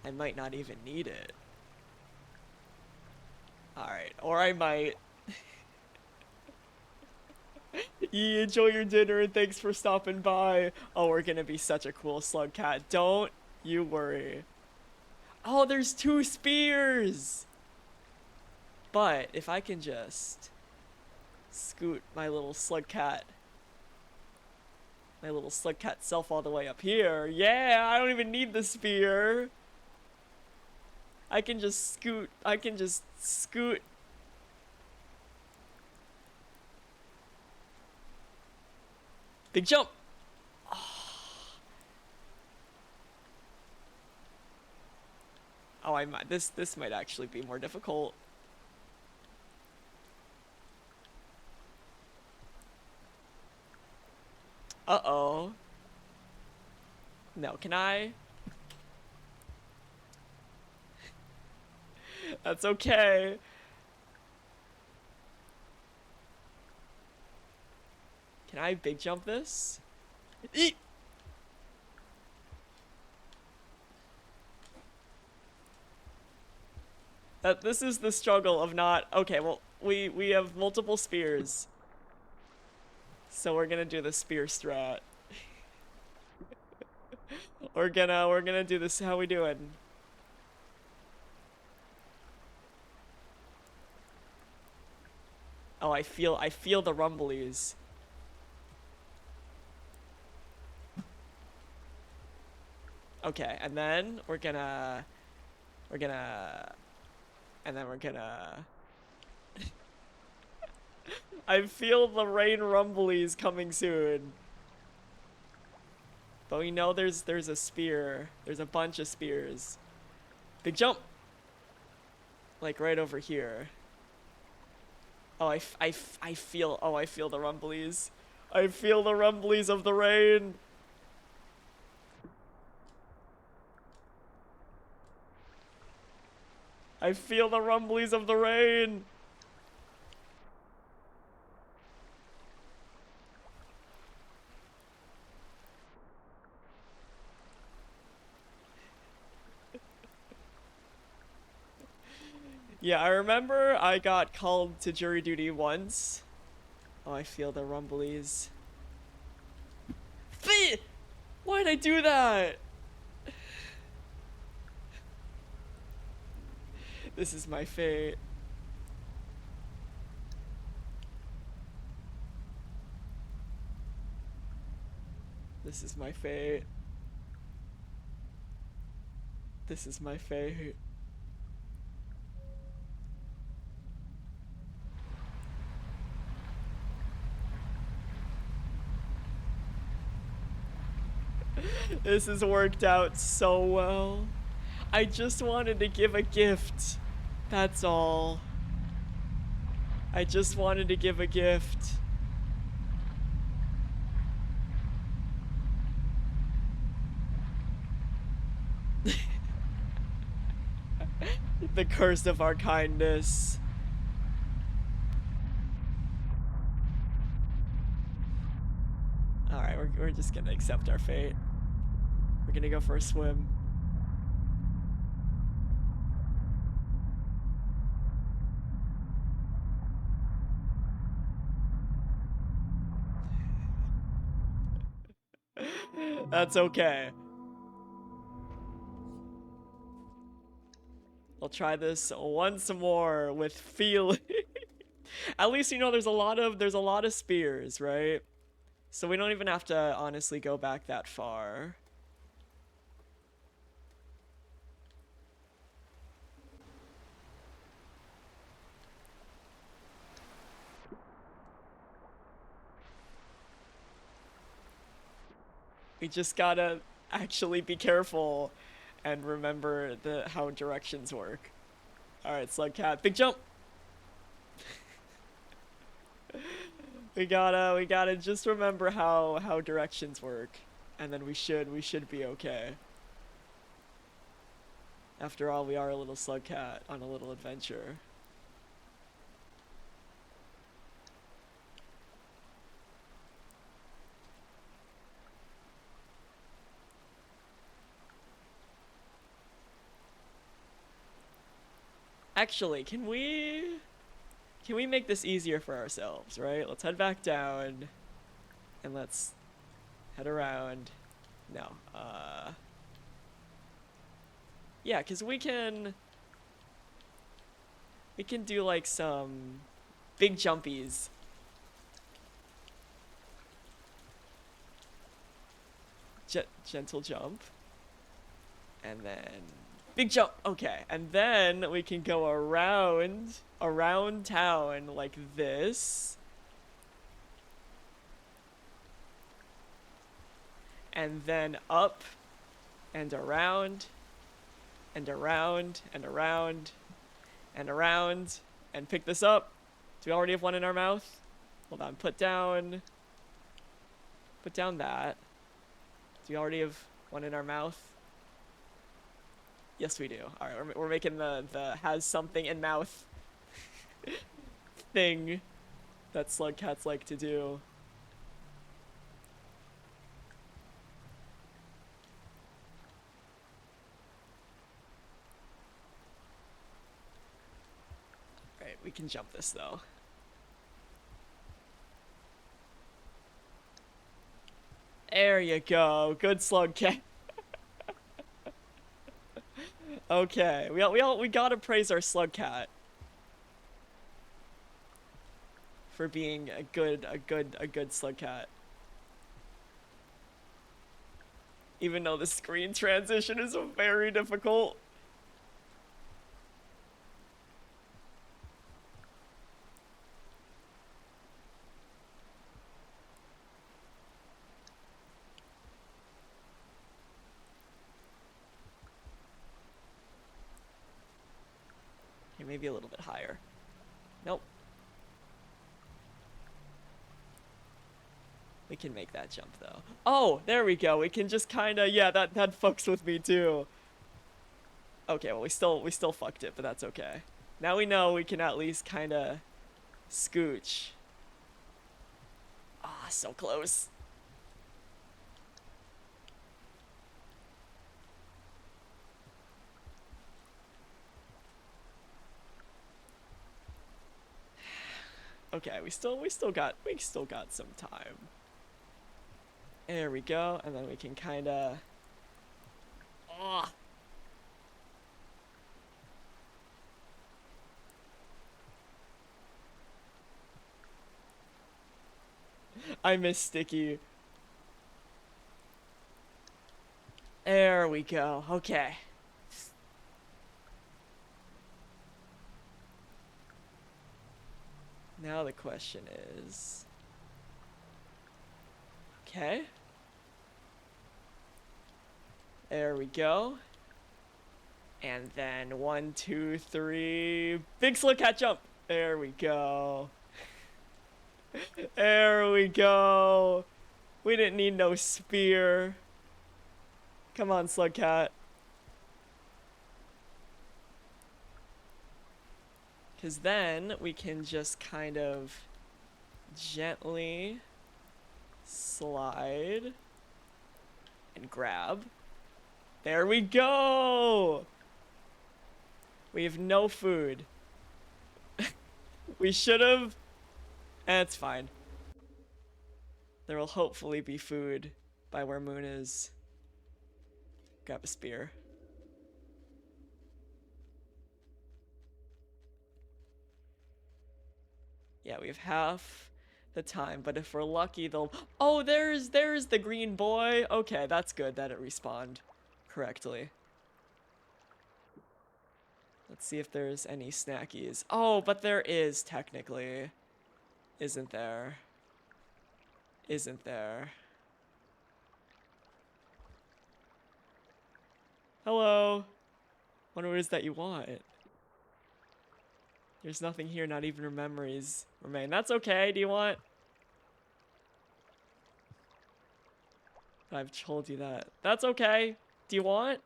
I might not even need it. Alright, or I might. You enjoy your dinner and thanks for stopping by. Oh, we're gonna be such a cool Slugcat. Don't you worry. Oh, there's 2 spears! But if I can just scoot my little Slugcat self all the way up here. Yeah, I don't even need the spear. I can just scoot. Big jump. Oh, I might. This might actually be more difficult. Uh-oh. No, can I? That's okay. Can I big jump this? Eek! This is the struggle of not... Okay, well, we have multiple spears. So we're gonna do the spear strat. we're gonna do this. How we doing? Oh, I feel the rumblies. Okay, and then we're gonna I feel the rain rumblies coming soon. But we know there's a spear. There's a bunch of spears. Big jump. Like right over here. Oh, I feel the rumblies. I feel the rumblies of the rain. I feel the rumblies of the rain. Yeah, I remember I got called to jury duty once. Oh, I feel the rumblies. Why'd I do that? This is my fate. This is my fate. This is my fate. This has worked out so well. I just wanted to give a gift. That's all. I just wanted to give a gift. The curse of our kindness. Alright, we're just gonna accept our fate. We're gonna go for a swim. That's okay. I'll try this once more with feeling. At least you know there's a lot of spears, right? So we don't even have to honestly go back that far. We just gotta actually be careful and remember how directions work. Alright, Slugcat, big jump! We gotta just remember how directions work. And then we should be okay. After all, we are a little Slugcat on a little adventure. Actually, can we make this easier for ourselves, right? Let's head back down and let's head around. No. Yeah, 'cause we can do like some big jumpies. Gentle jump. And then big jump. Okay. And then we can go around town like this. And then up and around and around and around and around and pick this up. Do we already have one in our mouth? Hold on, put down that. Do we already have one in our mouth? Yes, we do. All right, we're making the has something in mouth thing that Slugcats like to do. All right, we can jump this though. There you go. Good Slugcat. Okay, we gotta praise our Slugcat for being a good Slugcat. Even though the screen transition is very difficult. Okay, maybe a little bit higher. Nope. We can make that jump though. Oh, there we go. We can just kinda, yeah, that fucks with me too. Okay, well we still fucked it, but that's okay. Now we know we can at least kinda scooch. Ah, so close. Okay, we still got some time. There we go, and then we can kinda. Oh. I miss Sticky. There we go. Okay. Now the question is. Okay. There we go. And then 1, 2, 3. Big Slugcat jump. There we go. There we go. We didn't need no spear. Come on, Slugcat. Because then we can just kind of gently slide and grab. There we go! We have no food. We should have. It's fine. There will hopefully be food by where Moon is. Grab a spear. Yeah, we have half the time, but if we're lucky, they'll. Oh, there's the green boy. Okay, that's good that it respawned correctly. Let's see if there's any snackies. Oh, but there is technically. Isn't there? Isn't there? Hello. Wonder what it is that you want. There's nothing here, not even your memories remain. That's okay. Do you want? I've told you that. That's okay. Do you want?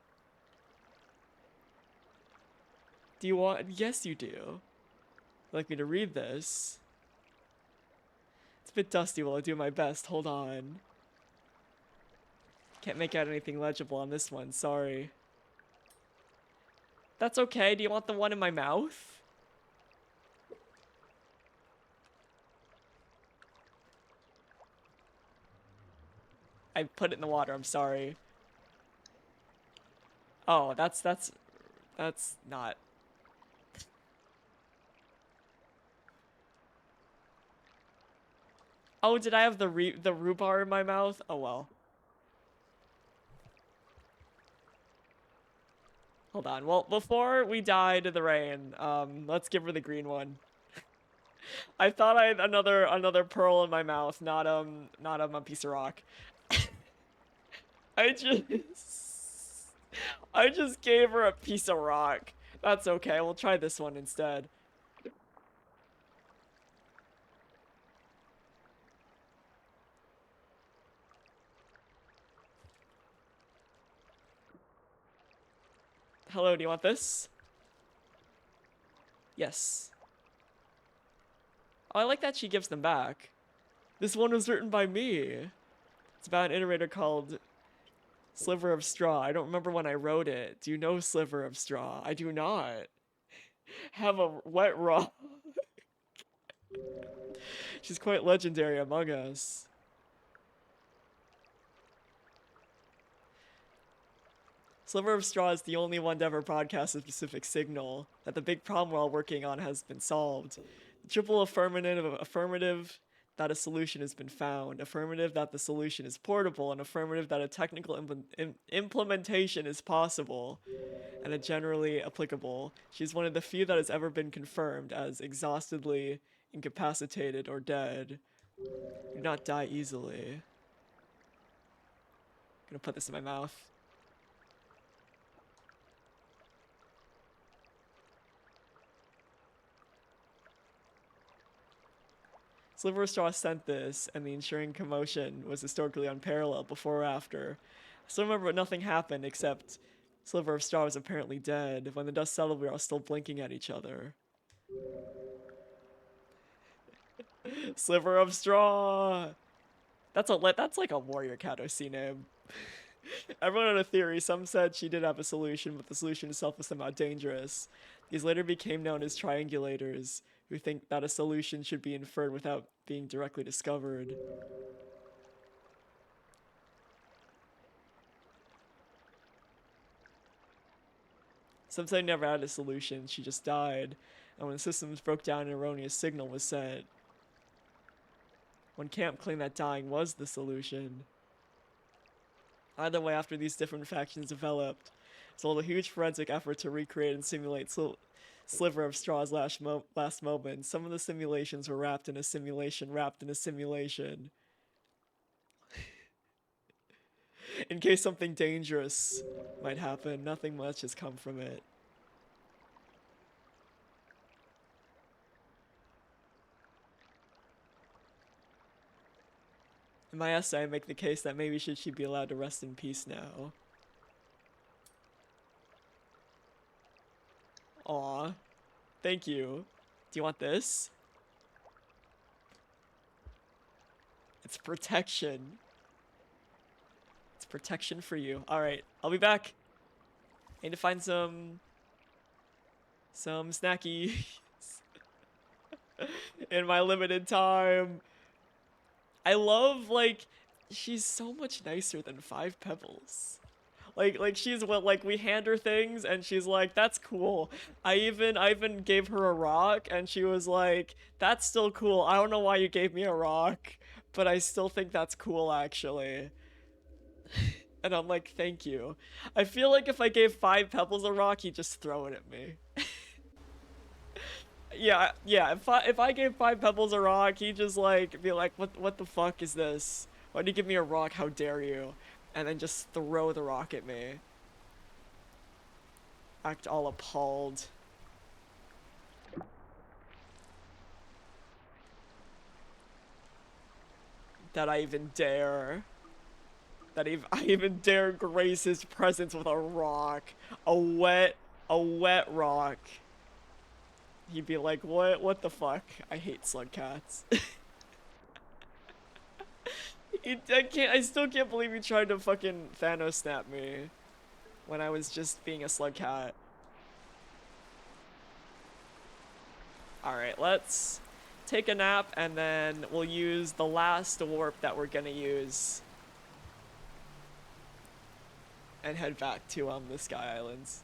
Do you want? Yes, you do. You'd like me to read this? It's a bit dusty while I do my best. Hold on. Can't make out anything legible on this one. Sorry. That's okay. Do you want the one in my mouth? I put it in the water. I'm sorry. Oh, that's not. Oh, did I have the rhubarb in my mouth? Oh well. Hold on. Well, before we die to the rain, let's give her the green one. I thought I had another pearl in my mouth, not a piece of rock. I just gave her a piece of rock. That's okay. We'll try this one instead. Hello, do you want this? Yes. Oh, I like that she gives them back. This one was written by me. It's about an iterator called Sliver of Straw. I don't remember when I wrote it. Do you know Sliver of Straw? I do not. Have a wet rock. She's quite legendary among us. Sliver of Straw is the only one to ever broadcast a specific signal. That the big problem we're all working on has been solved. Triple affirmative that a solution has been found, affirmative that the solution is portable, and affirmative that a technical implementation is possible, and a generally applicable. She's one of the few that has ever been confirmed as exhaustedly incapacitated or dead. Do not die easily. I'm gonna put this in my mouth. Sliver of Straw sent this, and the ensuing commotion was historically unparalleled before or after. I still remember nothing happened except Sliver of Straw was apparently dead. When the dust settled, we were all still blinking at each other. Sliver of Straw! That's like a Warrior Cat OC name. Everyone had a theory. Some said she did have a solution, but the solution itself was somehow dangerous. These later became known as triangulators, who think that a solution should be inferred without being directly discovered. Some say never had a solution, she just died, and when the systems broke down, an erroneous signal was sent. One camp claimed that dying was the solution. Either way, after these different factions developed, it's all a huge forensic effort to recreate and simulate Sliver of Straw's last moment. Some of the simulations were wrapped in a simulation wrapped in a simulation. In case something dangerous might happen, nothing much has come from it. In my essay, I make the case that maybe she be allowed to rest in peace now. Aw. Thank you. Do you want this? It's protection. It's protection for you. Alright, I'll be back. I need to find some snackies in my limited time. I love, like, she's so much nicer than 5 Pebbles. Like she's like we hand her things and she's like, that's cool. I even gave her a rock and she was like, that's still cool. I don't know why you gave me a rock, but I still think that's cool actually. And I'm like, thank you. I feel like if I gave 5 Pebbles a rock, he'd just throw it at me. Yeah. If I gave 5 Pebbles a rock, he'd just like be like, what the fuck is this? Why'd you give me a rock? How dare you? And then just throw the rock at me. act all appalled. That I even dare. That I even dare grace his presence with a rock. A wet rock. He'd be like, what the fuck? I hate Slugcats. I still can't believe he tried to fucking Thanos snap me. When I was just being a Slugcat. Alright, let's take a nap and then we'll use the last warp that we're gonna use. And head back to the Sky Islands.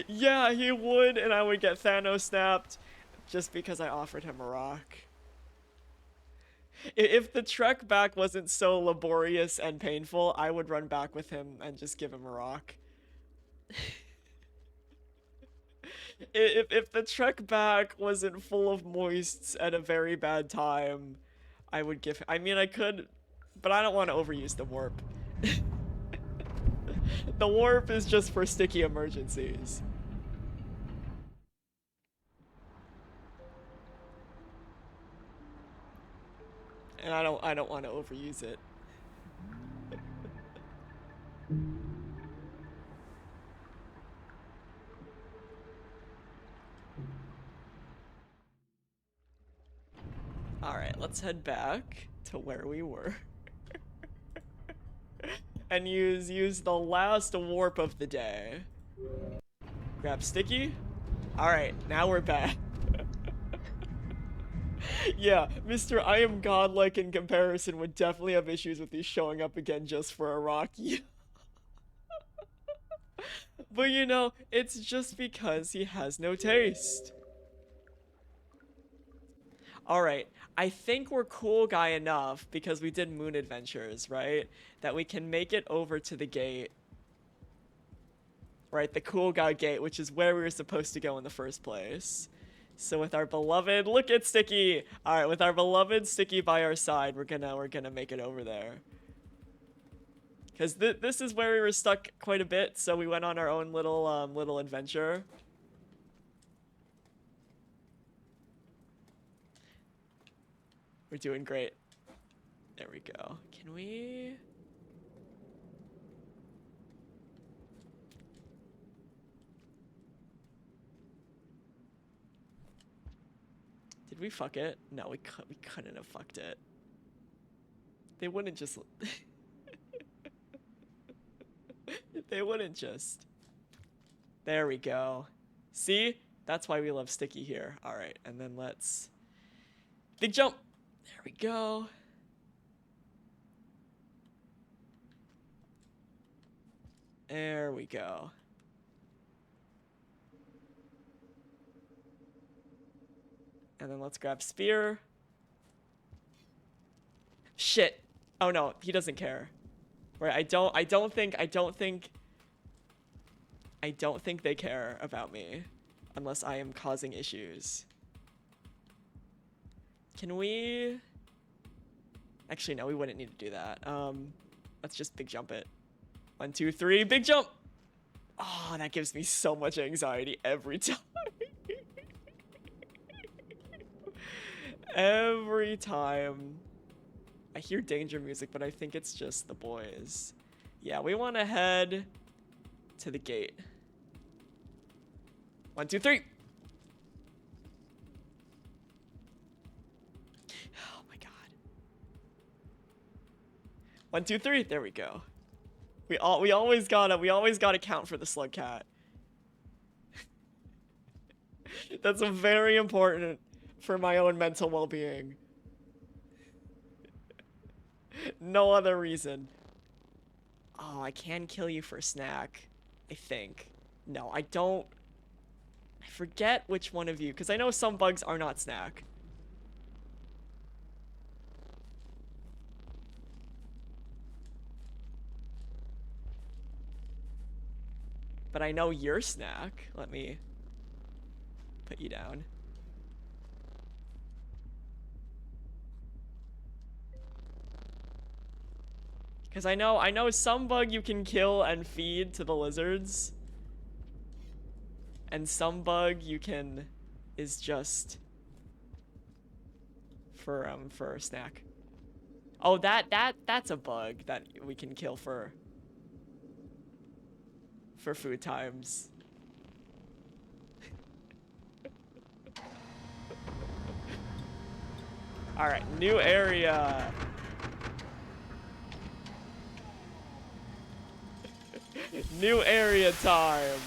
Yeah, he would, and I would get Thanos snapped just because I offered him a rock. If the trek back wasn't so laborious and painful, I would run back with him and just give him a rock. If the trek back wasn't full of moists at a very bad time, I would give him, I mean, I could, but I don't want to overuse the warp. The warp is just for sticky emergencies. And I don't want to overuse it. Alright, let's head back to where we were. And use the last warp of the day. Grab sticky. Alright, now we're back. Yeah, Mr. I am godlike in comparison would definitely have issues with these showing up again just for a rock. But you know, it's just because he has no taste. Alright, I think we're cool guy enough because we did moon adventures, right? That we can make it over to the gate. Right, the cool guy gate, which is where we were supposed to go in the first place. So with our beloved, look at Sticky! Alright, with our beloved Sticky by our side, we're gonna make it over there. Because this is where we were stuck quite a bit, so we went on our own little adventure. We're doing great. There we go. Can we... Did we fuck it? No, we couldn't have fucked it. They wouldn't just... They wouldn't just... There we go. See? That's why we love Sticky here. Alright, and then let's... Big jump! There we go. There we go. And then let's grab spear. Shit. Oh no, he doesn't care. Right, I don't think they care about me unless I am causing issues. Can we... Actually, no, we wouldn't need to do that. Let's just big jump it. 1, 2, 3, big jump! Oh, that gives me so much anxiety every time. Every time. I hear danger music, but I think it's just the boys. Yeah, we want to head to the gate. 1, 2, 3. Oh my god. 1, 2, 3. There we go. We always gotta count for the Slugcat. That's very important for my own mental well-being. No other reason. Oh, I can kill you for a snack, I think. No, I don't. I forget which one of you, because I know some bugs are not snack. But I know you're snack. Let me put you down. Because I know some bug you can kill and feed to the lizards. And some bug you can is just for a snack. Oh, that's a bug that we can kill for food times. All right, new area. New area time.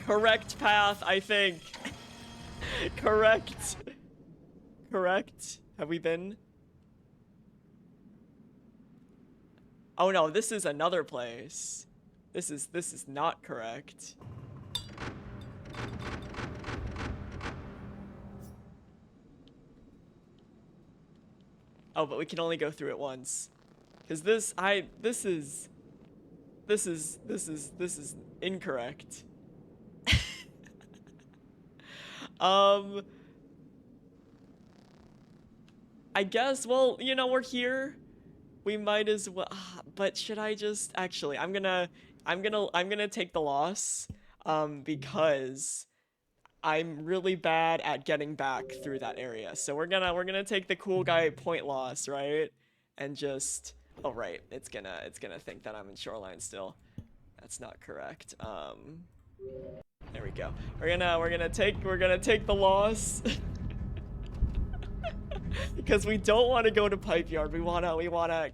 Correct path, I think. Correct. Correct. Have we been? Oh no, this is another place. This is not correct. Oh, but we can only go through it once. Cause this is incorrect. I guess, well, you know, we're here. We might as well, but should I just, actually, I'm gonna take the loss, because I'm really bad at getting back through that area. So we're gonna take the cool guy point loss, right? And just, oh right, it's gonna think that I'm in shoreline still. That's not correct. There we go. We're gonna take the loss. Because we don't want to go to Pipe Yard. We wanna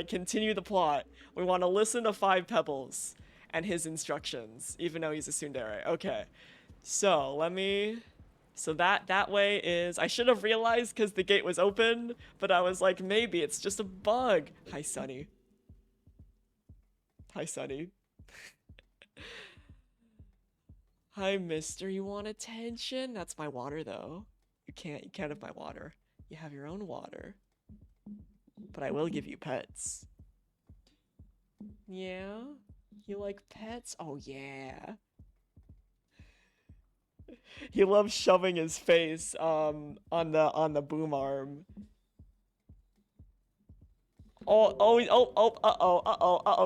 continue the plot. We wanna listen to Five Pebbles and his instructions, even though he's a tsundere. Okay. So so that way is, I should have realized because the gate was open, but I was like, maybe it's just a bug. Hi, Sunny. Hi, Sunny. Hi, mister, you want attention? That's my water, though. You can't have my water. You have your own water. But I will give you pets. Yeah? You like pets? Oh, yeah. He loves shoving his face on the boom arm. Uh-oh,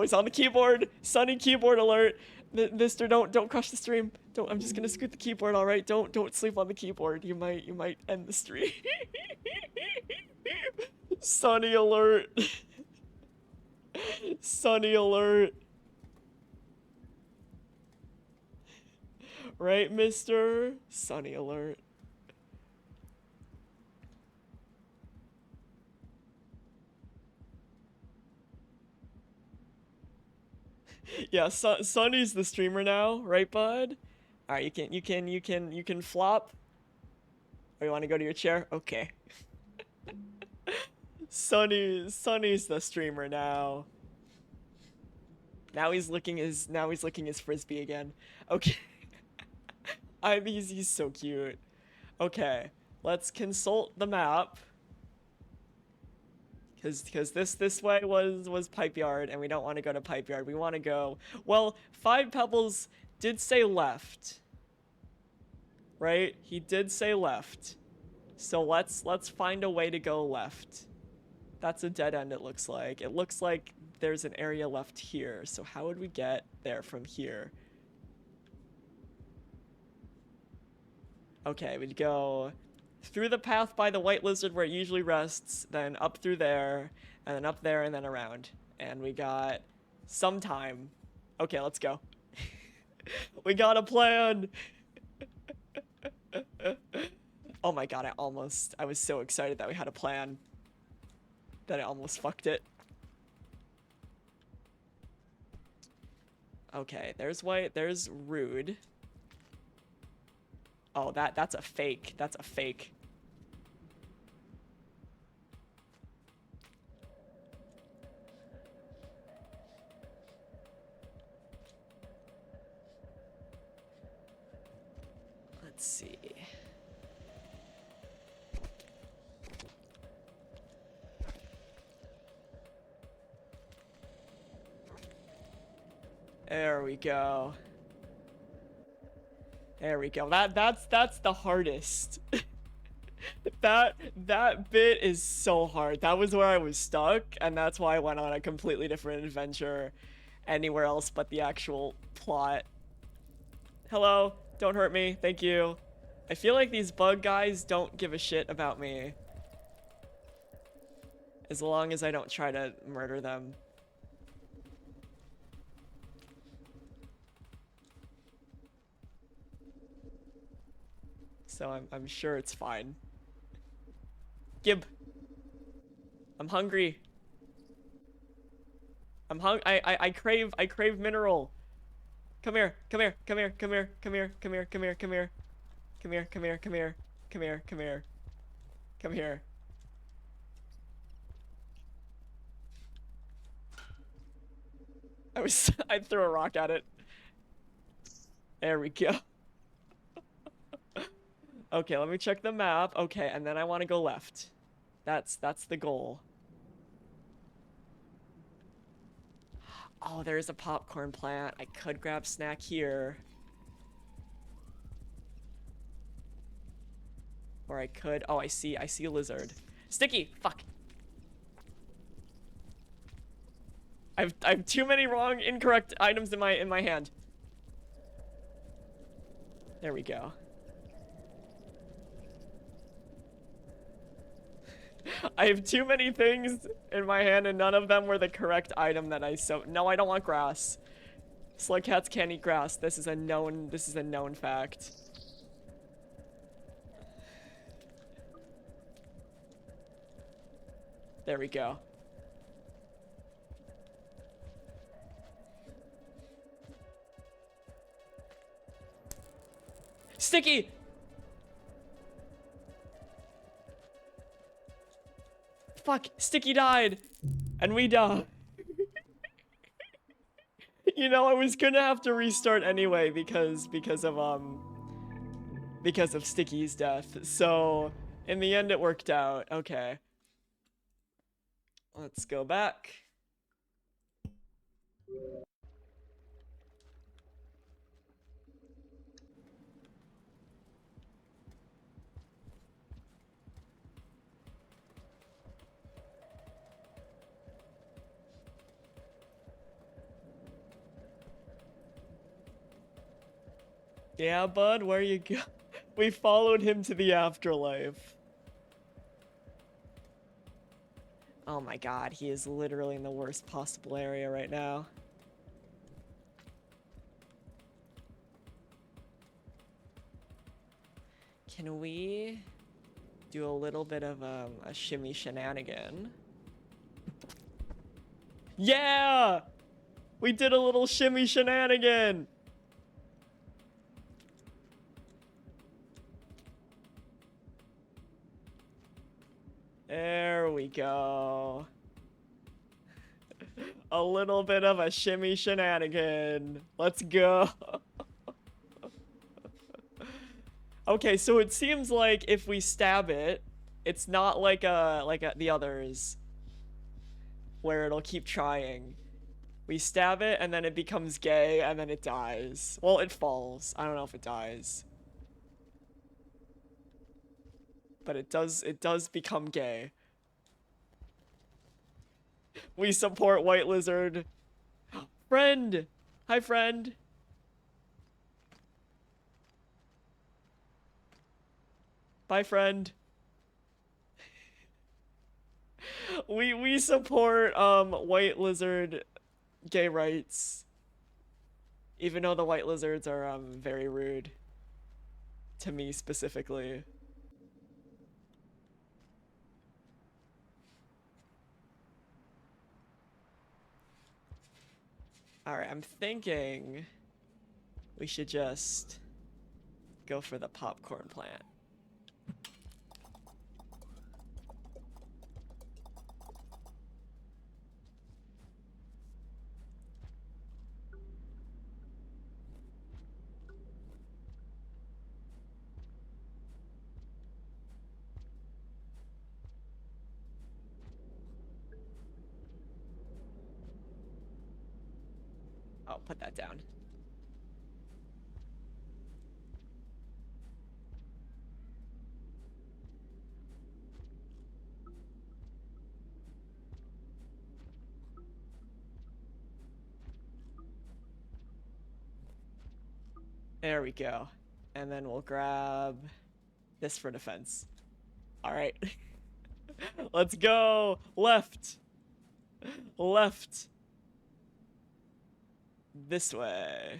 he's on the keyboard. Sunny keyboard alert. Mister, don't crush the stream. I'm just gonna scoot the keyboard, all right? Don't sleep on the keyboard. You might end the stream. Sunny alert. Sunny alert. Right, mister? Sunny alert. Yeah, Sunny's the streamer now, right, bud? All right, you can flop. Or you want to go to your chair? Okay. Sunny's the streamer now. Now he's licking his frisbee again. Okay. He's so cute. Okay, let's consult the map. Because this way was Pipe Yard, and we don't want to go to Pipe Yard. We want to go, well, Five Pebbles did say left. Right? He did say left. So let's find a way to go left. That's a dead end, it looks like. It looks like there's an area left here. So how would we get there from here? Okay, we'd go through the path by the white lizard where it usually rests, then up through there, and then up there, and then around. And we got some time. Okay, let's go. We got a plan! Oh my god, I was so excited that we had a plan that I almost fucked it. Okay, there's white, there's rude. Oh, that's a fake. That's a fake. Let's see. There we go. There we go. That's the hardest. That bit is so hard. That was where I was stuck, and that's why I went on a completely different adventure anywhere else but the actual plot. Hello, don't hurt me, thank you. I feel like these bug guys don't give a shit about me. As long as I don't try to murder them. So I'm sure it's fine. Gib. I'm hungry. I crave mineral. Come here, come here, come here, come here, come here, come here, come here, come here. Come here, come here, come here, come here, come here. Come here. I'd throw a rock at it. There we go. Okay, let me check the map. Okay, and then I want to go left. That's the goal. Oh, there's a popcorn plant. I could grab snack here. Or I could. Oh, I see a lizard. Sticky! Fuck. I have too many incorrect items in my hand. There we go. I have too many things in my hand and none of them were the correct item that No, I don't want grass. Slugcats can't eat grass. This is a known fact. There we go. Sticky! Fuck, Sticky died! And we died. You know, I was gonna have to restart anyway because of Sticky's death. So, in the end it worked out. Okay. Let's go back. Yeah, bud, where you go? We followed him to the afterlife. Oh my god, he is literally in the worst possible area right now. Can we do a little bit of a shimmy shenanigan? Yeah! We did a little shimmy shenanigan! There we go. A little bit of a shimmy shenanigan. Let's go. Okay, so it seems like if we stab it, it's not like the others where it'll keep trying. We stab it and then it becomes gay and then it dies. Well, it falls. I don't know if it dies. But it does become gay. We support White Lizard. Friend! Hi, friend. Bye, friend. We support White Lizard gay rights. Even though the White Lizards are very rude. To me specifically. Alright, I'm thinking we should just go for the popcorn plant. Oh, put that down. There we go. And then we'll grab this for defense. All right. Let's go. Left. Left. This way.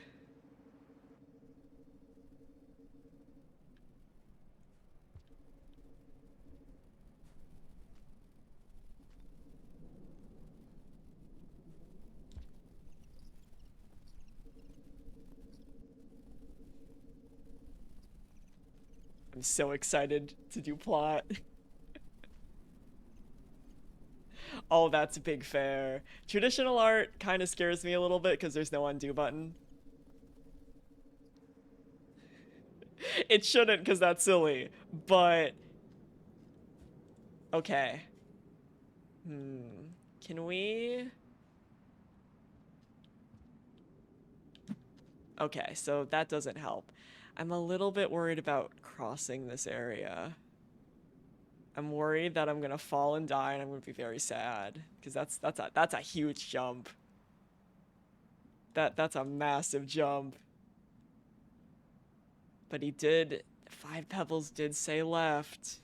I'm so excited to do plot. Oh, that's big fair. Traditional art kind of scares me a little bit because there's no undo button. It shouldn't because that's silly, but... Okay. Can we... Okay, so that doesn't help. I'm a little bit worried about crossing this area. I'm worried that I'm gonna fall and die, and I'm gonna be very sad because that's a huge jump. That's a massive jump. But he did. 5 pebbles did say left.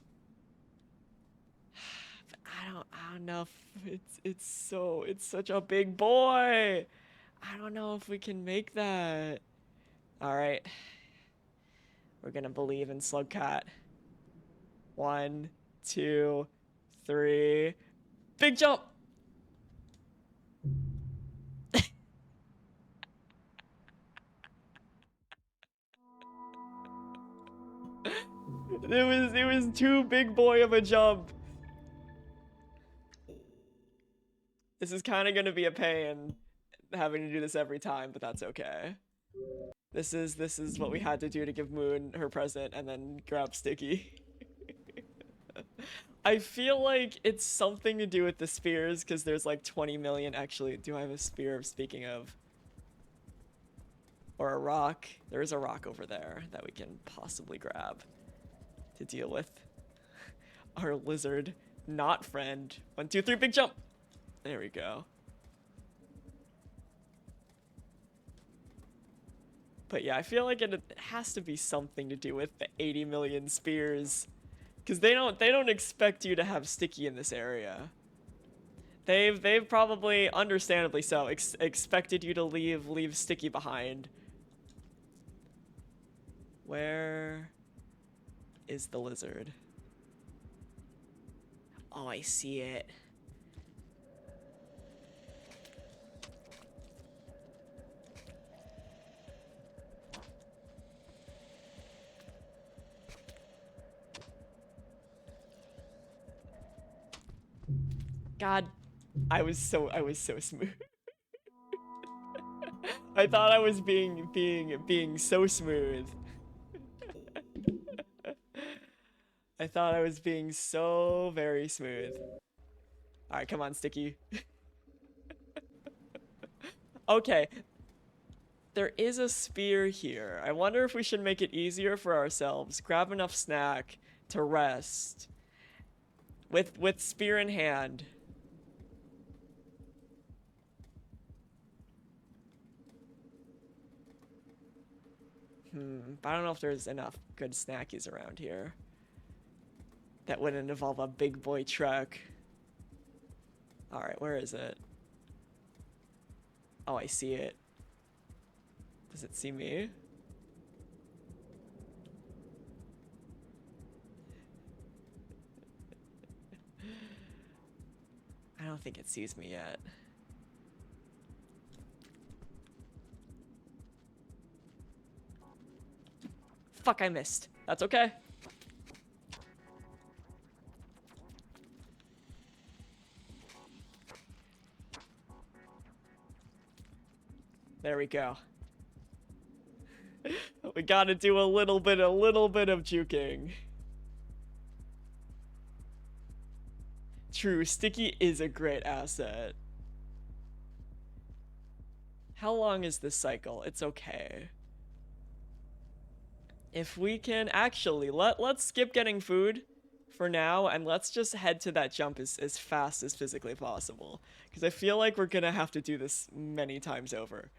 But I don't know if it's such a big boy. I don't know if we can make that. All right. We're gonna believe in Slugcat. 1, 2, 3. Big jump! It was too big boy of a jump. This is kind of gonna be a pain having to do this every time, but that's okay. This is what we had to do to give Moon her present and then grab Sticky. I feel like it's something to do with the spears because there's like 20 million. Actually, do I have a spear, speaking of? Or a rock? There is a rock over there that we can possibly grab to deal with our lizard not friend. 1, 2, 3, big jump! There we go. But yeah, I feel like it has to be something to do with the 80 million spears. Because they don't expect you to have Sticky in this area. They've probably, understandably so, expected you to leave Sticky behind. Where is the lizard? Oh, I see it. God, I was so smooth. I thought I was being so smooth. I thought I was being so very smooth. All right, come on, Sticky. Okay. There is a spear here. I wonder if we should make it easier for ourselves. Grab enough snack to rest. With spear in hand. But I don't know if there's enough good snackies around here. That wouldn't involve a big boy truck. Alright, where is it? Oh, I see it. Does it see me? I don't think it sees me yet. Fuck, I missed. That's okay. There we go. We gotta do a little bit of juking. True, Sticky is a great asset. How long is this cycle? It's okay. If we can actually let's skip getting food for now and let's just head to that jump as fast as physically possible, because I feel like we're gonna have to do this many times over.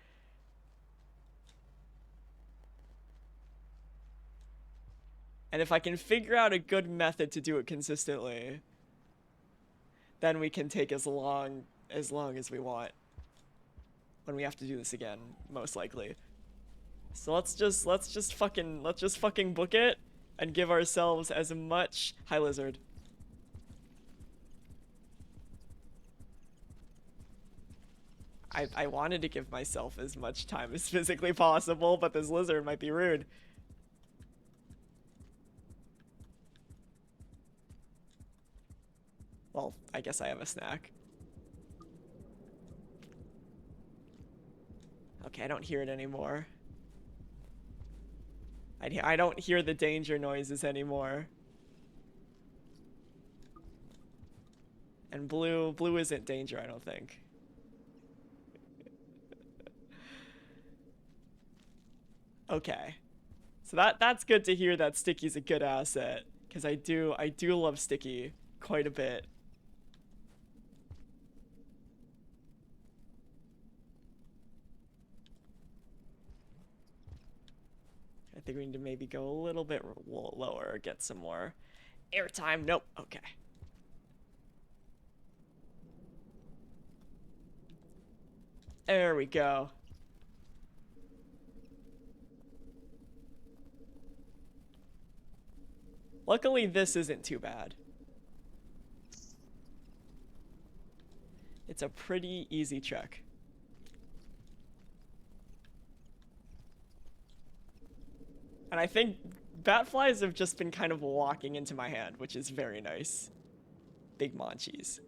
And if I can figure out a good method to do it consistently, then we can take as long as we want when we have to do this again, most likely. So let's just fucking book it and give ourselves as much. Hi, lizard. I wanted to give myself as much time as physically possible, but this lizard might be rude. Well, I guess I have a snack. Okay, I don't hear it anymore. I don't hear the danger noises anymore. And blue isn't danger, I don't think. Okay. So that's good to hear that Sticky's a good asset, because I do love Sticky quite a bit. I think we need to maybe go a little bit lower, get some more airtime. Nope. Okay. There we go. Luckily, this isn't too bad. It's a pretty easy check. And I think batflies have just been kind of walking into my hand, which is very nice. Big munchies.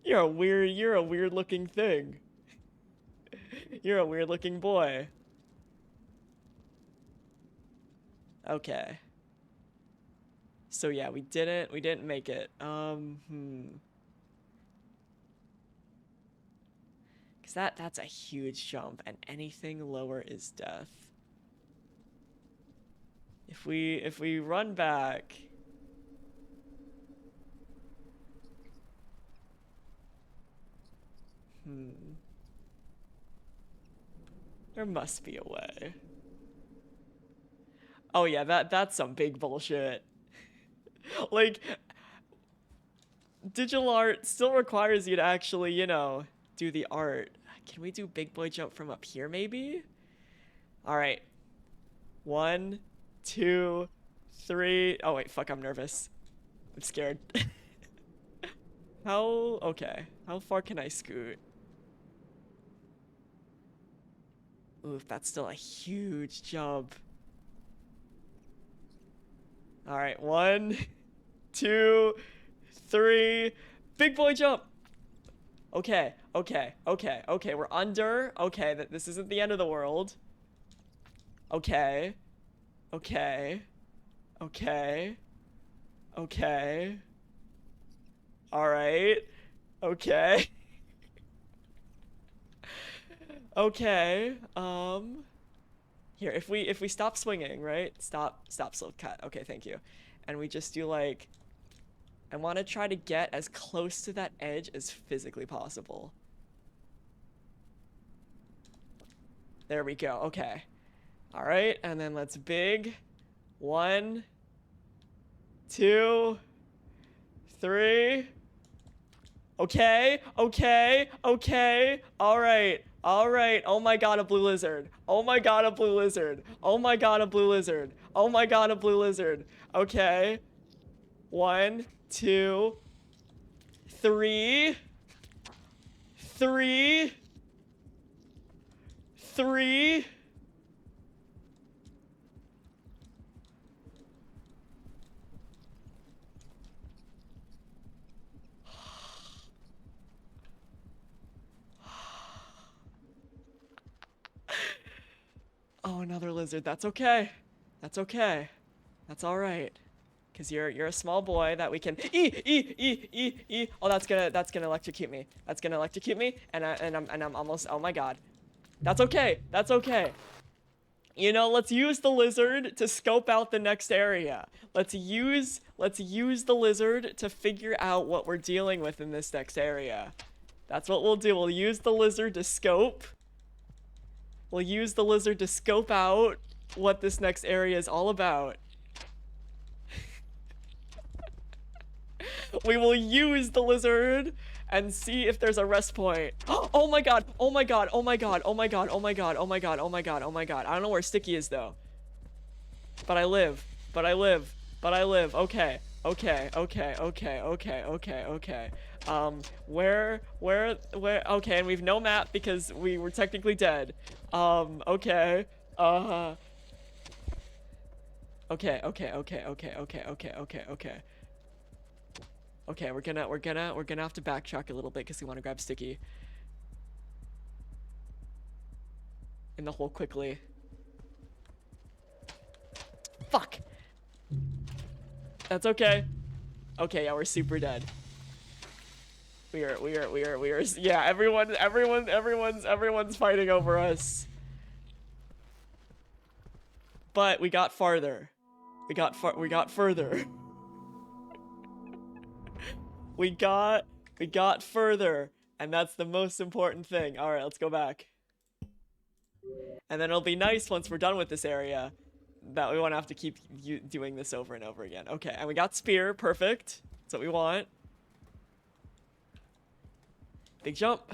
You're a weird looking thing. You're a weird looking boy. Okay. So yeah, we didn't make it. Cause that's a huge jump, and anything lower is death. If we run back. There must be a way. Oh yeah, that's some big bullshit. Like, digital art still requires you to actually, you know, do the art. Can we do big boy jump from up here, maybe? All right. 1, 2, 3. Oh wait, fuck, I'm nervous. I'm scared. Okay. How far can I scoot? Oof, that's still a huge jump. All right, 1, 2, 3. Big boy jump. Okay. We're under. Okay, this isn't the end of the world. Okay. All right. Okay. Okay. Here, if we stop swinging, right? Stop Slugcat. Okay, thank you. And we just do like, I want to try to get as close to that edge as physically possible. There we go. Okay. All right, and then let's big. 1, 2, 3. Okay. All right. Oh my god, a blue lizard. Oh my god, a blue lizard. Oh my god, a blue lizard. Oh my god, a blue lizard. Okay. 1, 2, 3. 3. Oh, another lizard. That's okay. That's all right. Cause you're a small boy that we can Oh, that's gonna electrocute me. And I'm almost. Oh my god. That's okay. You know, let's use the lizard to scope out the next area. Let's use the lizard to figure out what we're dealing with in this next area. That's what we'll do. We'll use the lizard to scope. We'll use the lizard to scope out what this next area is all about. We will use the lizard and see if there's a rest point. Oh my god, oh my god, oh my god, oh my god, oh my god, oh my god, oh my god, oh my god. I don't know where Sticky is though. But I live, but I live, but I live. Okay, okay, okay, okay, okay, okay, okay. Where, okay, and we've no map because we were technically dead. Okay, okay, okay, okay, okay, okay, okay, okay, okay. Okay, we're gonna have to backtrack a little bit because we want to grab Sticky. In the hole quickly. Fuck! That's okay. Okay, yeah, we're super dead. We are, yeah, everyone's fighting over us. But we got farther. We got further. We got further, and that's the most important thing. All right, let's go back. And then it'll be nice once we're done with this area that we won't have to keep doing this over and over again. Okay, and we got spear, perfect. That's what we want. Big jump.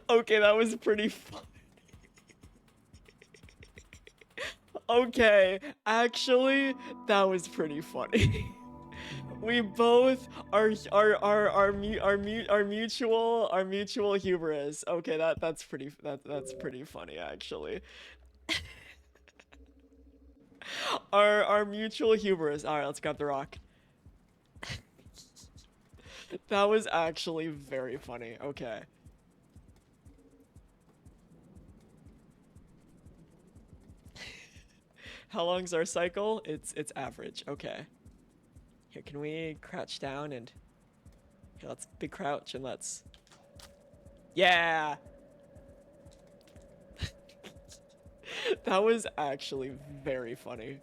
Okay, that was pretty fun. Okay, actually, that was pretty funny. We both our mutual hubris. Okay, that's pretty funny actually. Our mutual hubris. All right, let's grab the rock. That was actually very funny. Okay. How long's our cycle? It's average. Okay. Here, can we crouch down and... Here, let's big crouch and let's... Yeah! That was actually very funny.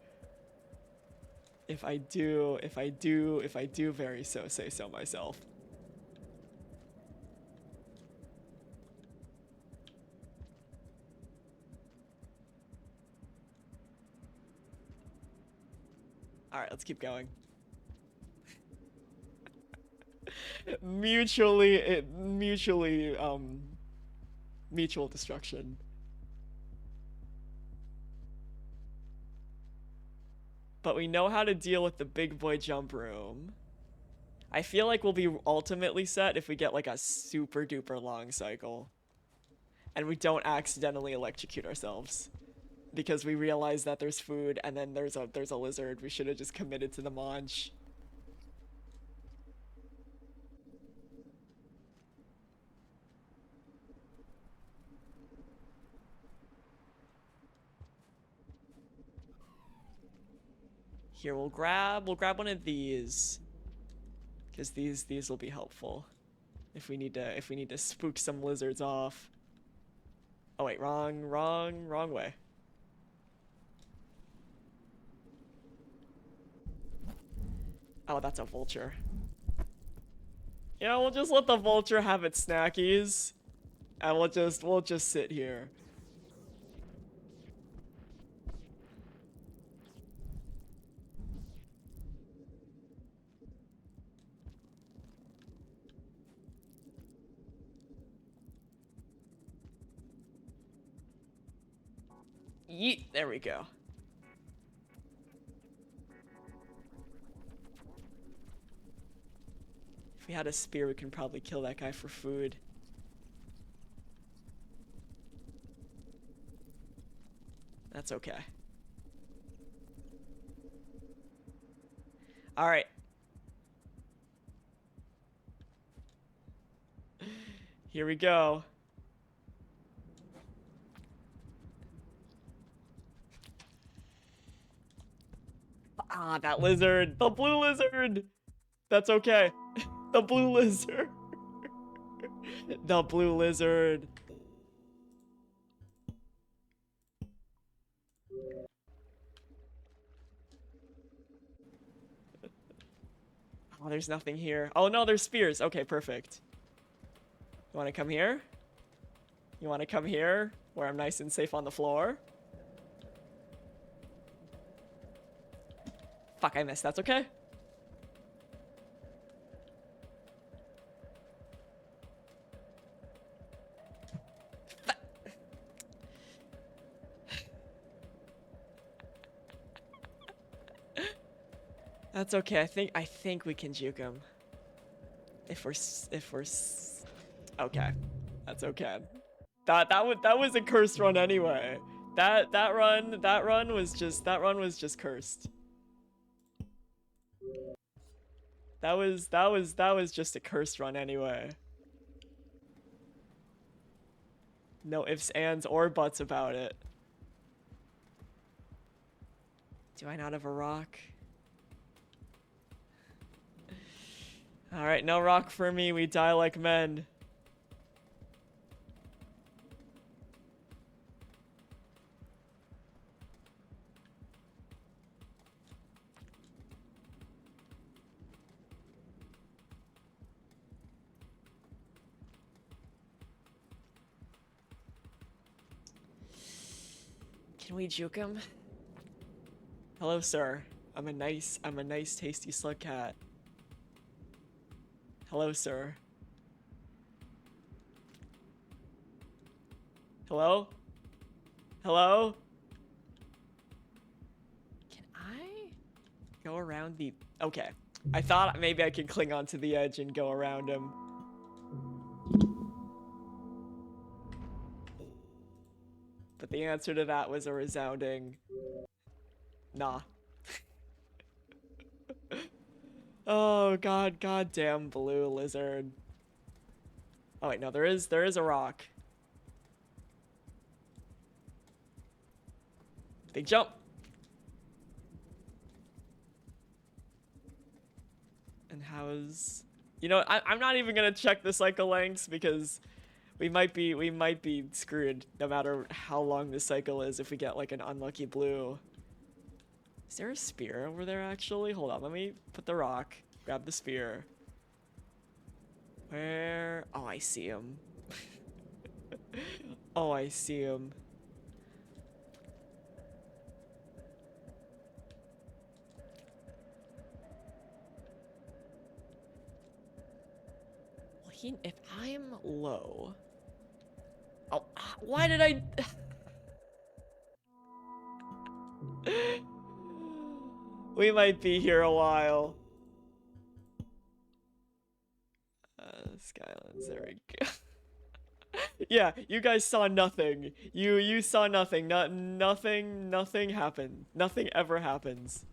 If I do very say so myself. All right, let's keep going. Mutual destruction. But we know how to deal with the big boy jump room. I feel like we'll be ultimately set if we get like a super duper long cycle. And we don't accidentally electrocute ourselves. Because we realize that there's food and then there's a lizard. We should have just committed to the munch. Here, we'll grab one of these. Cause these will be helpful. If we need to spook some lizards off. Oh wait, wrong way. Oh, that's a vulture. Yeah, we'll just let the vulture have its snackies. And we'll just sit here. Yeet, there we go. If we had a spear, we can probably kill that guy for food. That's okay. All right. Here we go. Ah, that lizard. The blue lizard. That's okay. The blue lizard. The blue lizard. Oh, there's nothing here. Oh no, there's spears. Okay, perfect. You wanna come here? You wanna come here? Where I'm nice and safe on the floor? Fuck, I missed. That's okay. That's okay. I think we can juke him. If we're okay. That's okay. That was a cursed run anyway. That run was just cursed. That was just a cursed run anyway. No ifs, ands, or buts about it. Do I not have a rock? Alright, no rock for me. We die like men. Can we juke him? Hello, sir. I'm a nice, tasty Slugcat. Hello, sir. Hello? Hello? Can I go around the... Okay. I thought maybe I could cling onto the edge and go around him. But the answer to that was a resounding... Nah. Oh god, goddamn blue lizard. Oh wait, no, there is a rock. Big jump. And how's... You know, I'm not even gonna check the cycle lengths because we might be screwed no matter how long the cycle is if we get like an unlucky blue. Is there a spear over there actually? Hold on, let me put the rock, grab the spear. Where? Oh, I see him. Oh, I see him. Well, if I'm low... Oh, why did I... We might be here a while. Skylands, there we go. Yeah, you guys saw nothing. You saw nothing. Nothing happened. Nothing ever happens.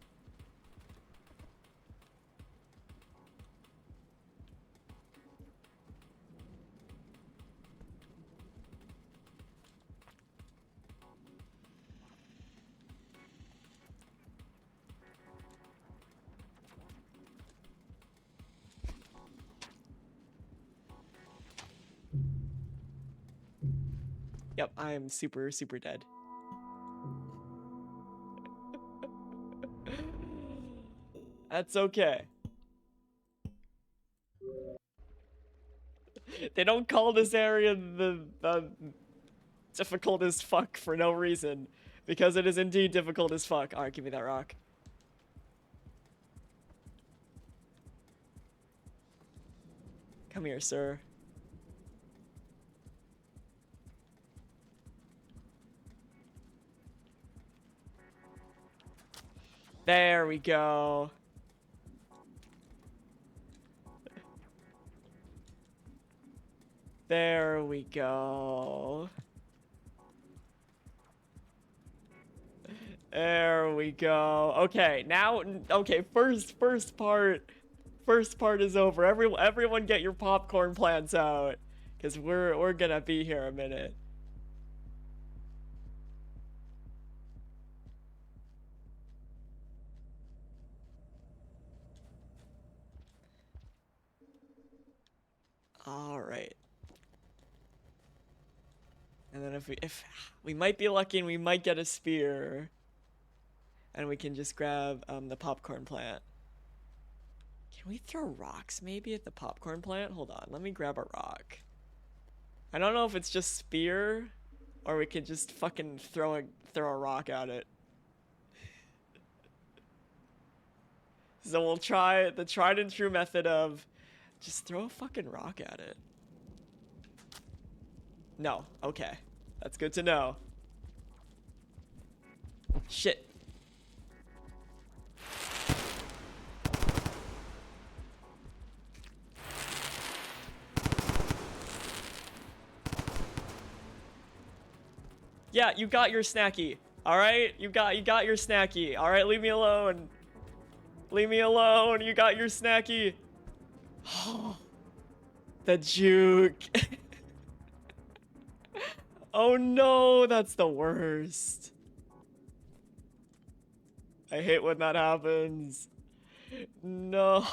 Yep, I'm super dead. That's okay. They don't call this area the difficult as fuck for no reason. Because it is indeed difficult as fuck. Alright, give me that rock. Come here, sir. There we go. There we go. There we go. Okay, now, okay, first part is over. Everyone get your popcorn plants out. Cause we're gonna be here a minute. Alright. And then if we might be lucky and we might get a spear. And we can just grab the popcorn plant. Can we throw rocks maybe at the popcorn plant? Hold on, let me grab a rock. I don't know if it's just spear or we could just fucking throw a rock at it. So we'll try the tried and true method of just throw a fucking rock at it. No, okay. That's good to know. Shit. Yeah, you got your snacky. All right, you got your snacky. All right, leave me alone. Leave me alone. You got your snacky. The juke. Oh no, that's the worst. I hate when that happens. No.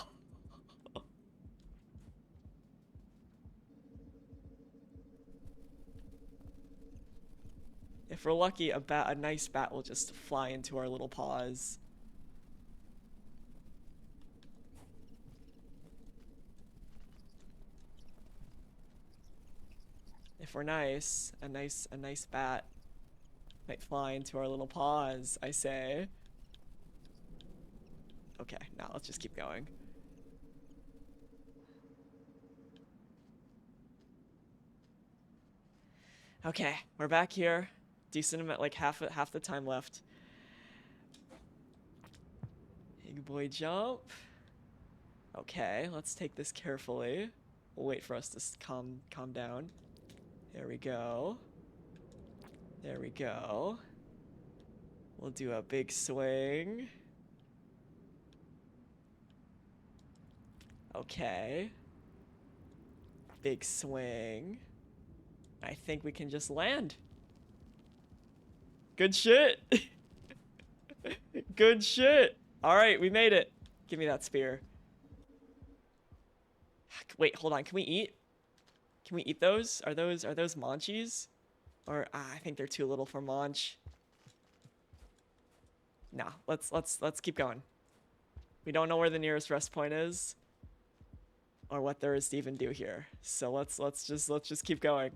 If we're lucky, a nice bat will just fly into our little paws. If we're nice, a nice bat might fly into our little paws, I say. Okay, now let's just keep going. Okay, we're back here. Decent amount, like half the time left. Big boy jump. Okay, let's take this carefully. We'll wait for us to calm down. There we go. There we go. We'll do a big swing. Okay. Big swing. I think we can just land. Good shit. Good shit. All right, we made it. Give me that spear. Wait, hold on. Can we eat? Can we eat those? Are those manchis? Or I think they're too little for manch. Nah, let's keep going. We don't know where the nearest rest point is or what there is to even do here. So let's just keep going.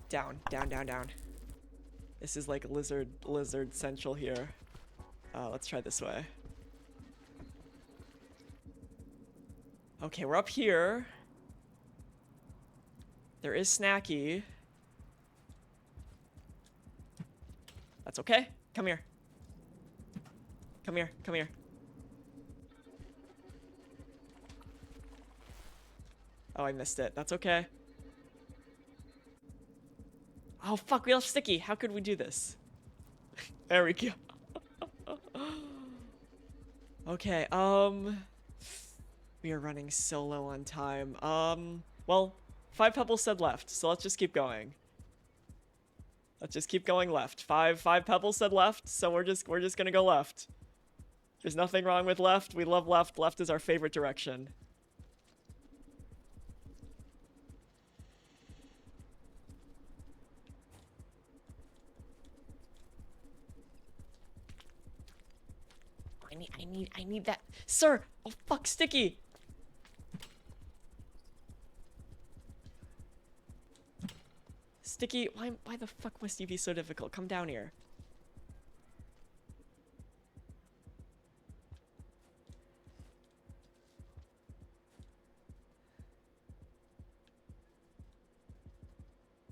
Down, down, down, down. This is like lizard central here. Let's try this way. Okay, we're up here. There is snacky. That's okay. Come here. Come here, come here. Oh, I missed it. That's okay. Oh, fuck, we left sticky. How could we do this? There we go. Okay, we are running so low on time. Well, 5 pebbles said left, so let's just keep going. Let's just keep going left. Five pebbles said left, so we're just gonna go left. There's nothing wrong with left. We love left. Left is our favorite direction. I need that. Sir! Oh, fuck, sticky! Sticky, why the fuck must you be so difficult? Come down here.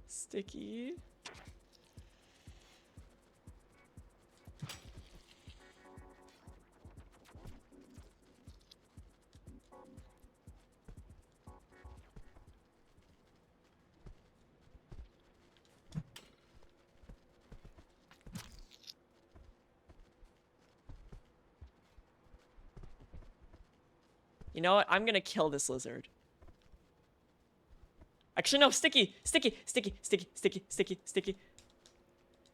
Sticky. You know what? I'm gonna kill this lizard. Actually, no, sticky, sticky, sticky, sticky, sticky, sticky, sticky.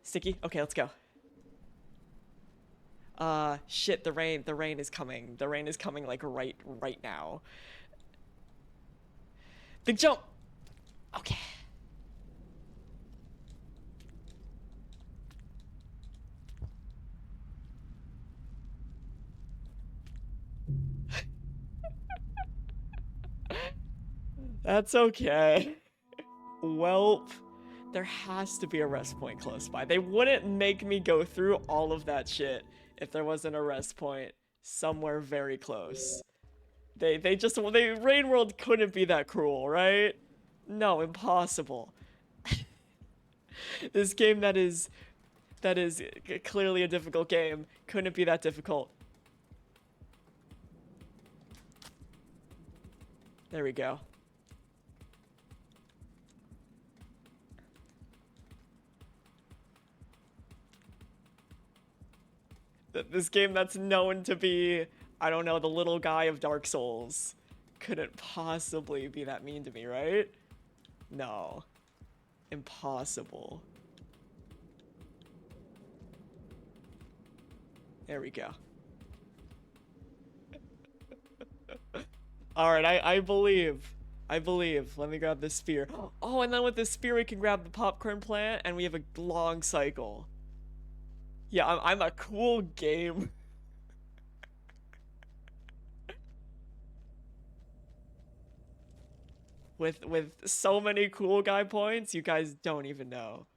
Sticky, okay, let's go. Shit, the rain is coming. The rain is coming, like, right now. Big jump! Okay. That's okay. Welp. There has to be a rest point close by. They wouldn't make me go through all of that shit if there wasn't a rest point somewhere very close. Rain World couldn't be that cruel, right? No, impossible. This game that is clearly a difficult game couldn't be that difficult. There we go. This game that's known to be, I don't know, the little guy of Dark Souls couldn't possibly be that mean to me, right? No. Impossible. There we go. Alright, I believe. I believe. Let me grab this spear. Oh, and then with this spear we can grab the popcorn plant and we have a long cycle. Yeah, I'm a cool game. With so many cool guy points, you guys don't even know.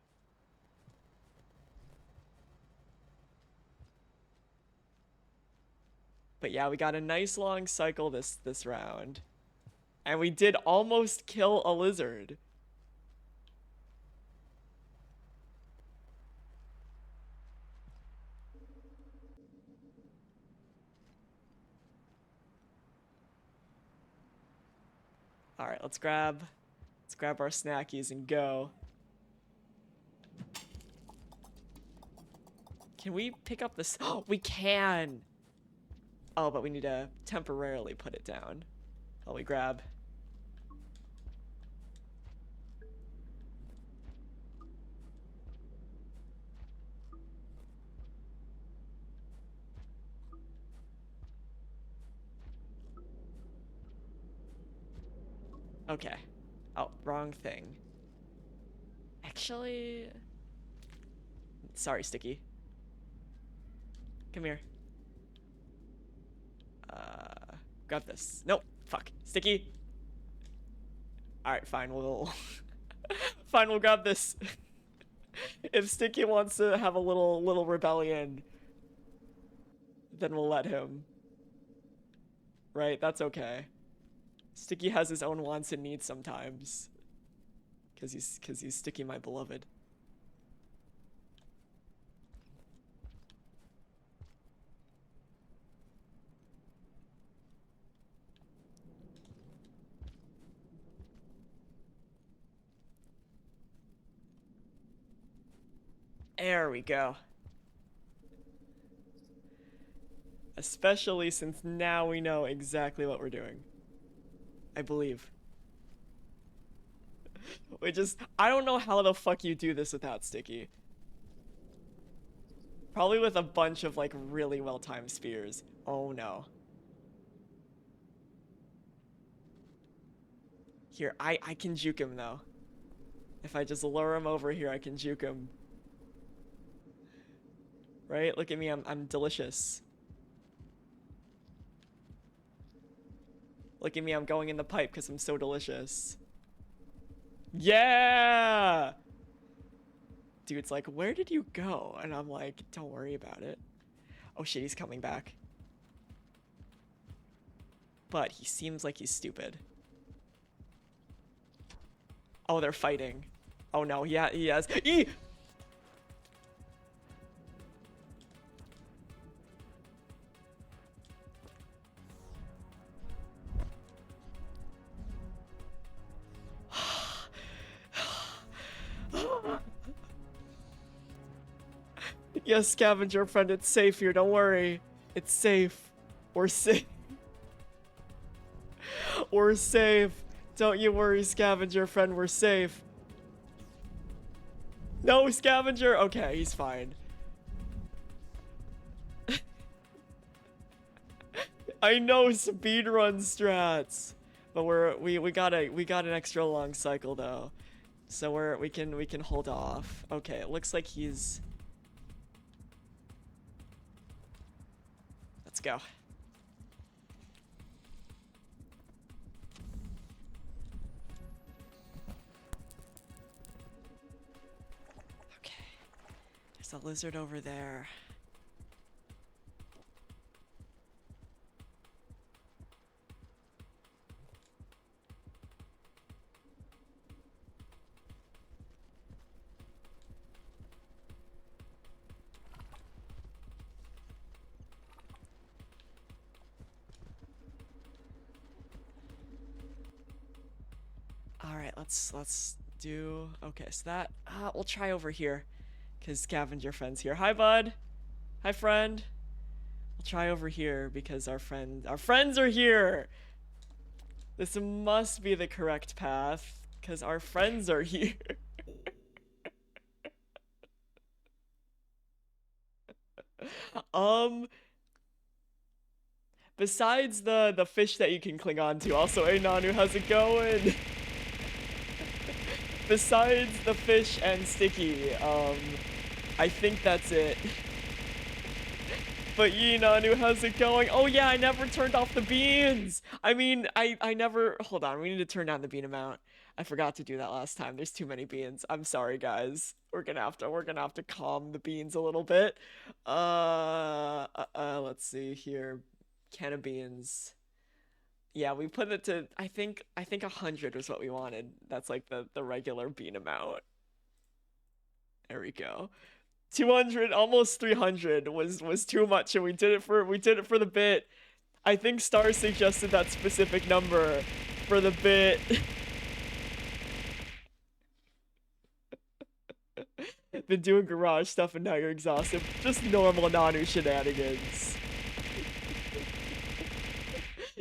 But yeah, we got a nice long cycle this round. And we did almost kill a lizard. All right, let's grab our snackies and go. Can we pick up this? Oh, we can. Oh, but we need to temporarily put it down while we grab. Okay. Oh, wrong thing. Actually... Sorry, Sticky. Come here. Grab this. Nope. Fuck. Sticky. Alright, fine. We'll... Fine, we'll grab this. If Sticky wants to have a little rebellion, then we'll let him. Right? That's okay. Sticky has his own wants and needs sometimes. Cause he's Sticky, my beloved. There we go. Especially since now we know exactly what we're doing. I believe. I don't know how the fuck you do this without Sticky. Probably with a bunch of, like, really well-timed spears. Oh, no. Here, I can juke him, though. If I just lure him over here, I can juke him. Right? Look at me, I'm delicious. Look at me, I'm going in the pipe because I'm so delicious. Yeah! Dude's like, where did you go? And I'm like, don't worry about it. Oh shit, he's coming back. But he seems like he's stupid. Oh, they're fighting. Oh no, yeah, he has. Eee! Yes, scavenger friend, it's safe here. Don't worry. It's safe. We're safe. We're safe. Don't you worry, scavenger friend. We're safe. No, scavenger. Okay, he's fine. I know speedrun strats, but we got an extra long cycle though, so we can hold off. Okay, it looks like he's. Let's go. Okay, there's a lizard over there. Alright, let's do. Okay, so that. We'll try over here. Because scavenger friend's here. Hi, bud. Hi, friend. We'll try over here because our friends are here. This must be the correct path because our friends are here. Besides the fish that you can cling on to, also, hey Nanu, how's it going? Besides the fish and Sticky, I think that's it. But Yee Nanu, how's it going? Oh yeah, I never turned off the beans! I mean, I never, hold on, we need to turn down the bean amount. I forgot to do that last time. There's too many beans. I'm sorry, guys. We're gonna have to calm the beans a little bit. Let's see here. Can of beans. Yeah, we put it to, I think 100 was what we wanted. That's like the regular bean amount. There we go. 200, almost 300 was too much, and we did it for the bit. I think Star suggested that specific number for the bit. Been doing garage stuff and now you're exhausted. Just normal Nanu shenanigans.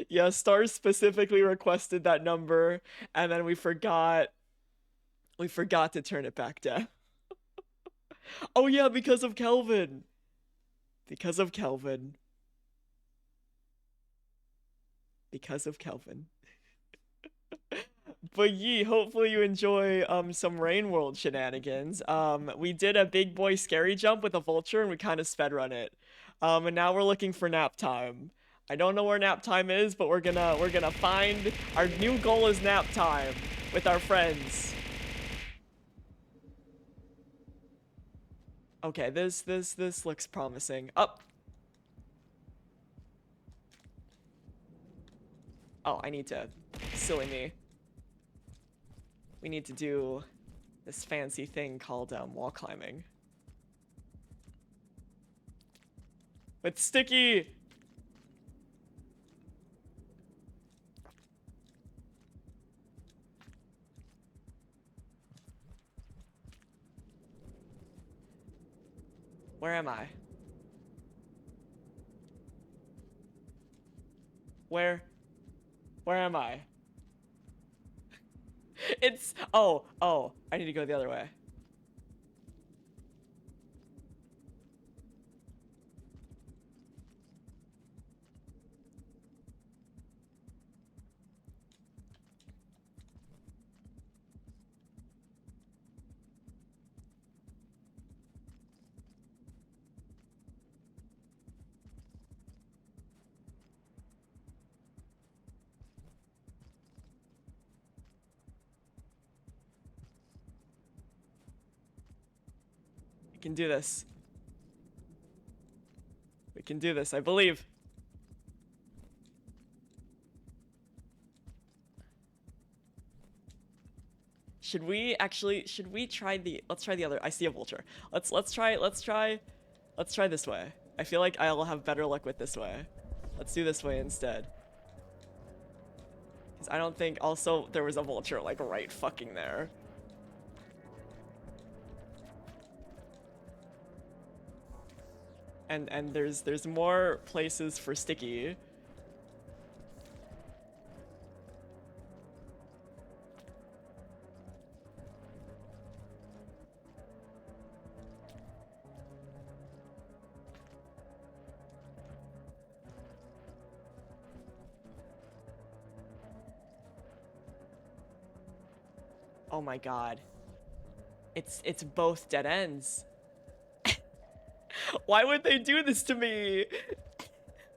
Yeah, Star specifically requested that number, and then we forgot to turn it back down. Oh yeah, because of Kelvin. Because of Kelvin. Because of Kelvin. But Yee, hopefully you enjoy some Rain World shenanigans. We did a big boy scary jump with a vulture and we kind of sped run it. And now we're looking for nap time. I don't know where nap time is, but we're gonna find our new goal is nap time with our friends. Okay, this looks promising. Up. Oh, I need to. Silly me. We need to do this fancy thing called wall climbing. With Sticky! Where am I? Where am I? It's, oh, I need to go the other way. We can do this. We can do this, I believe. Should we try let's try the other, I see a vulture. Let's try this way. I feel like I'll have better luck with this way. Let's do this way instead. Because I don't think, also, there was a vulture, like, right fucking there. And there's more places for Sticky. Oh my god. It's both dead ends. Why would they do this to me?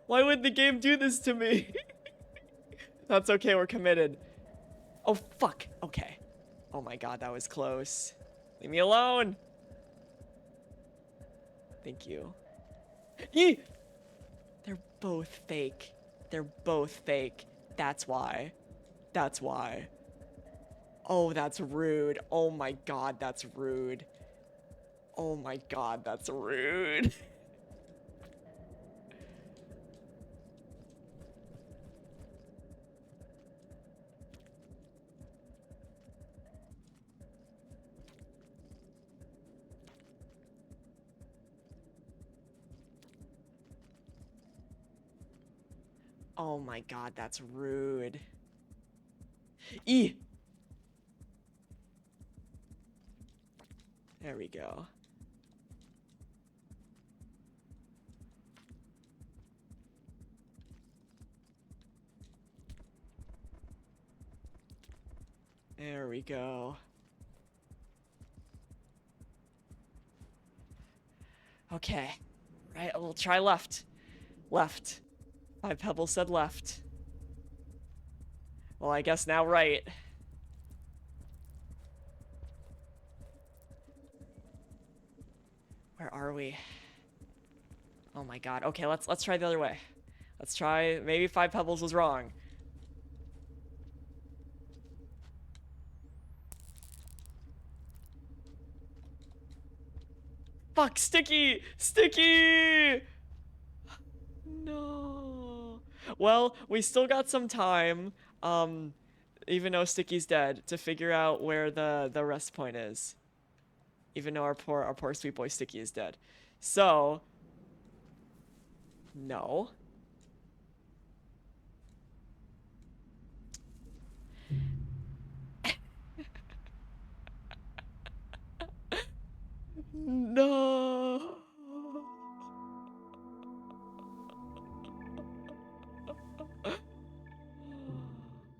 Why would the game do this to me? That's okay, we're committed. Oh, fuck. Okay. Oh my god, that was close. Leave me alone. Thank you. Yee! They're both fake. They're both fake. That's why. That's why. Oh, that's rude. Oh my god, that's rude. Oh my god, that's rude. Oh my god, that's rude. E. There we go. There we go. Okay. Right, we'll try left. Left. 5 Pebbles said left. Well, I guess now right. Where are we? Oh my god. Okay, let's try the other way. Let's try. Maybe 5 Pebbles was wrong. Fuck, Sticky! Sticky! No. Well, we still got some time, even though Sticky's dead, to figure out where the rest point is. Even though our poor sweet boy Sticky is dead. So, no. No.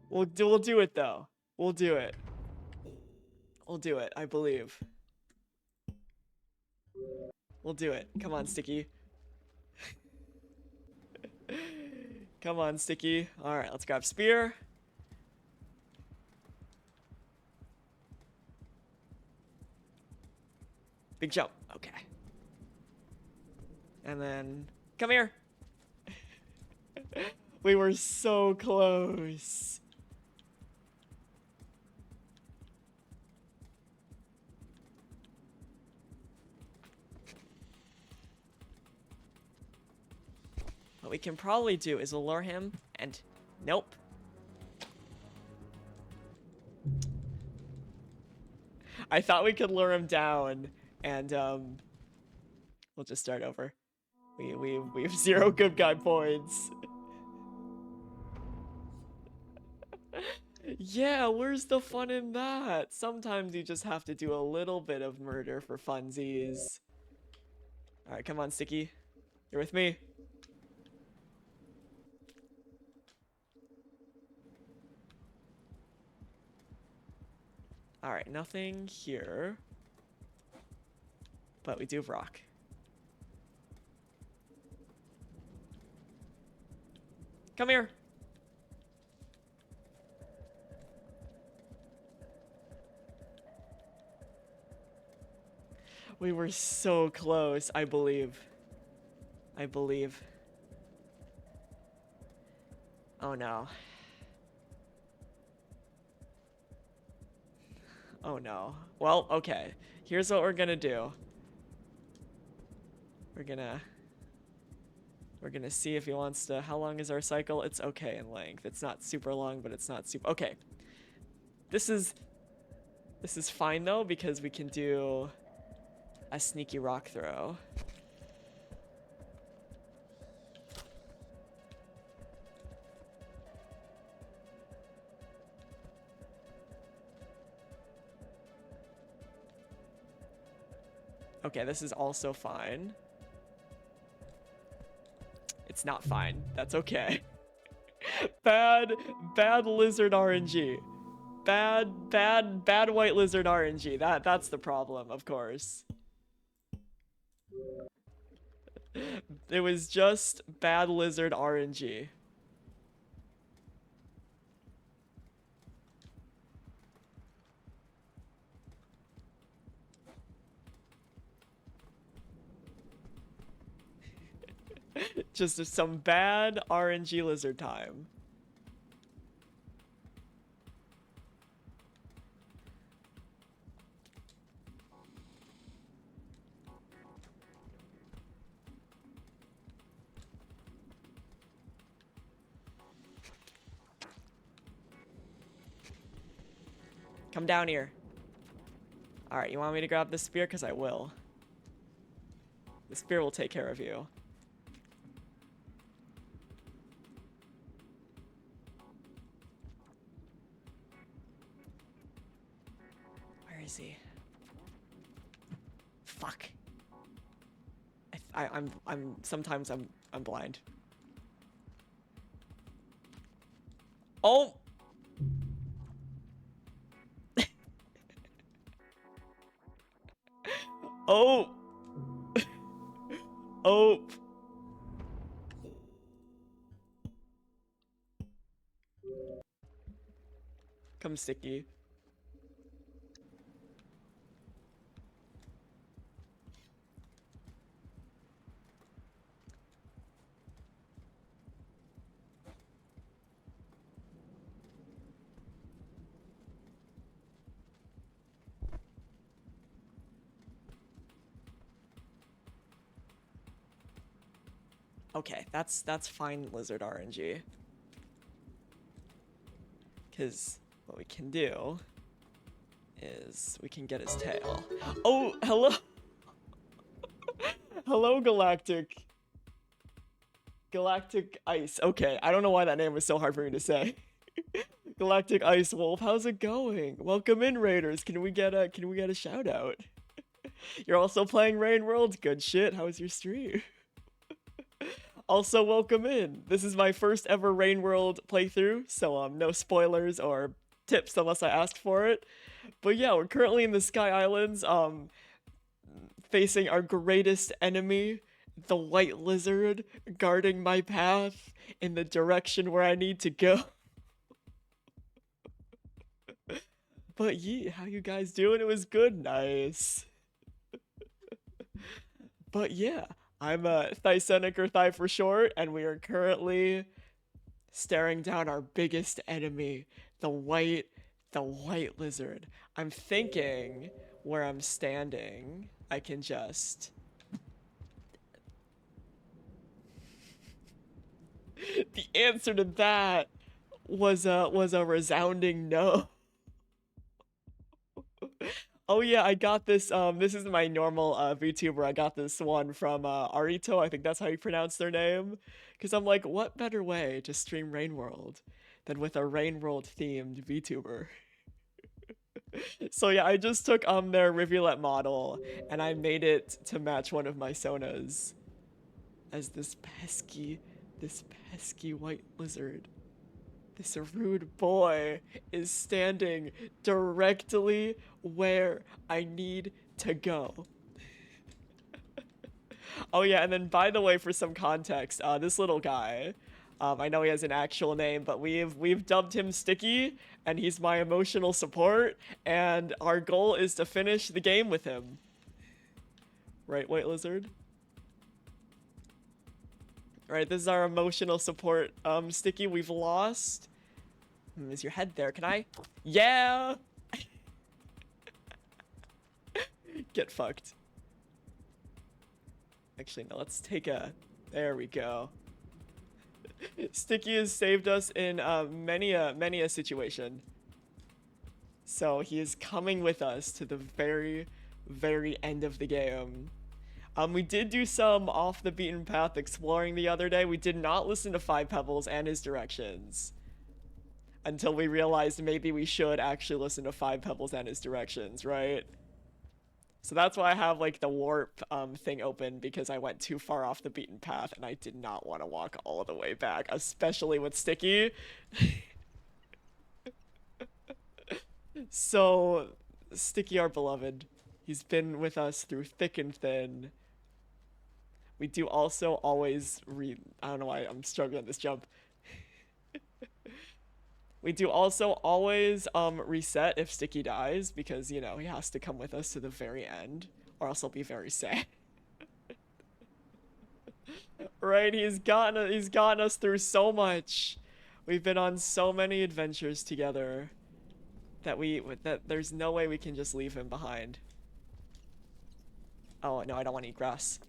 We'll do it though. We'll do it. We'll do it, I believe. We'll do it. Come on, Sticky. Come on, Sticky. Alright, let's grab Spear. Big jump. Okay. And then, come here. We were so close. What we can probably do is lure him and nope. I thought we could lure him down and we'll just start over. We have 0 good guy points. Yeah, where's the fun in that? Sometimes you just have to do a little bit of murder for funsies. Alright, come on, Sticky. You're with me. Alright, nothing here. But we do have rock. Come here. We were so close, I believe. I believe. Oh no. Oh no. Well, okay. Here's what we're gonna do. We're gonna see if he wants to. How long is our cycle? It's okay in length. It's not super long, but it's not super. Okay. This is fine though, because we can do a sneaky rock throw. Okay, this is also fine. It's not fine. That's okay. Bad lizard RNG. bad white lizard RNG. That's the problem, of course. It was just bad lizard RNG. Just some bad RNG lizard time. Come down here. Alright, you want me to grab the spear? Because I will. The spear will take care of you. Where is he? Fuck. Sometimes I'm blind. Oh! Oh! Oh! Come, Sticky. Okay, that's fine, lizard RNG. Because what we can do is we can get his tail. Oh, hello! Hello, Galactic. Galactic Ice. Okay, I don't know why that name was so hard for me to say. Galactic Ice Wolf, how's it going? Welcome in, Raiders. Can we get a shout out? You're also playing Rain World? Good shit. How was your stream? Also, welcome in. This is my first ever Rain World playthrough, so no spoilers or tips unless I ask for it. But yeah, we're currently in the Sky Islands, facing our greatest enemy, the white lizard, guarding my path in the direction where I need to go. But yeah, how you guys doing? It was good, nice. But yeah, I'm Thysenic or Thigh for short, and we are currently staring down our biggest enemy, the white lizard. I'm thinking where I'm standing, I can just... The answer to that was a resounding no. Oh yeah, I got this, this is my normal VTuber. I got this one from Arito, I think that's how you pronounce their name. Because I'm like, what better way to stream Rain World than with a Rain World themed VTuber? So yeah, I just took their rivulet model and I made it to match one of my Sonas as this pesky white lizard. This rude boy is standing directly where I need to go. Oh yeah, and then by the way, for some context, this little guy, I know he has an actual name, but we've dubbed him Sticky, and he's my emotional support, and our goal is to finish the game with him. Right, White Lizard? Alright, this is our emotional support. Sticky, we've lost. Is your head there? Can I? Yeah! Get fucked. Actually, no, let's take a... There we go. Sticky has saved us in many a situation. So he is coming with us to the very end of the game. We did do some off the beaten path exploring the other day. We did not listen to Five Pebbles and his directions until we realized maybe we should actually listen to Five Pebbles and his directions, right? So that's why I have like the warp thing open, because I went too far off the beaten path and I did not want to walk all the way back, especially with Sticky. So, Sticky, our beloved, he's been with us through thick and thin. We do also always I don't know why I'm struggling with this jump. We do also always reset if Sticky dies because, you know, he has to come with us to the very end or else he'll be very sad. Right? He's gotten us through so much. We've been on so many adventures together that there's no way we can just leave him behind. Oh, no, I don't want to eat grass.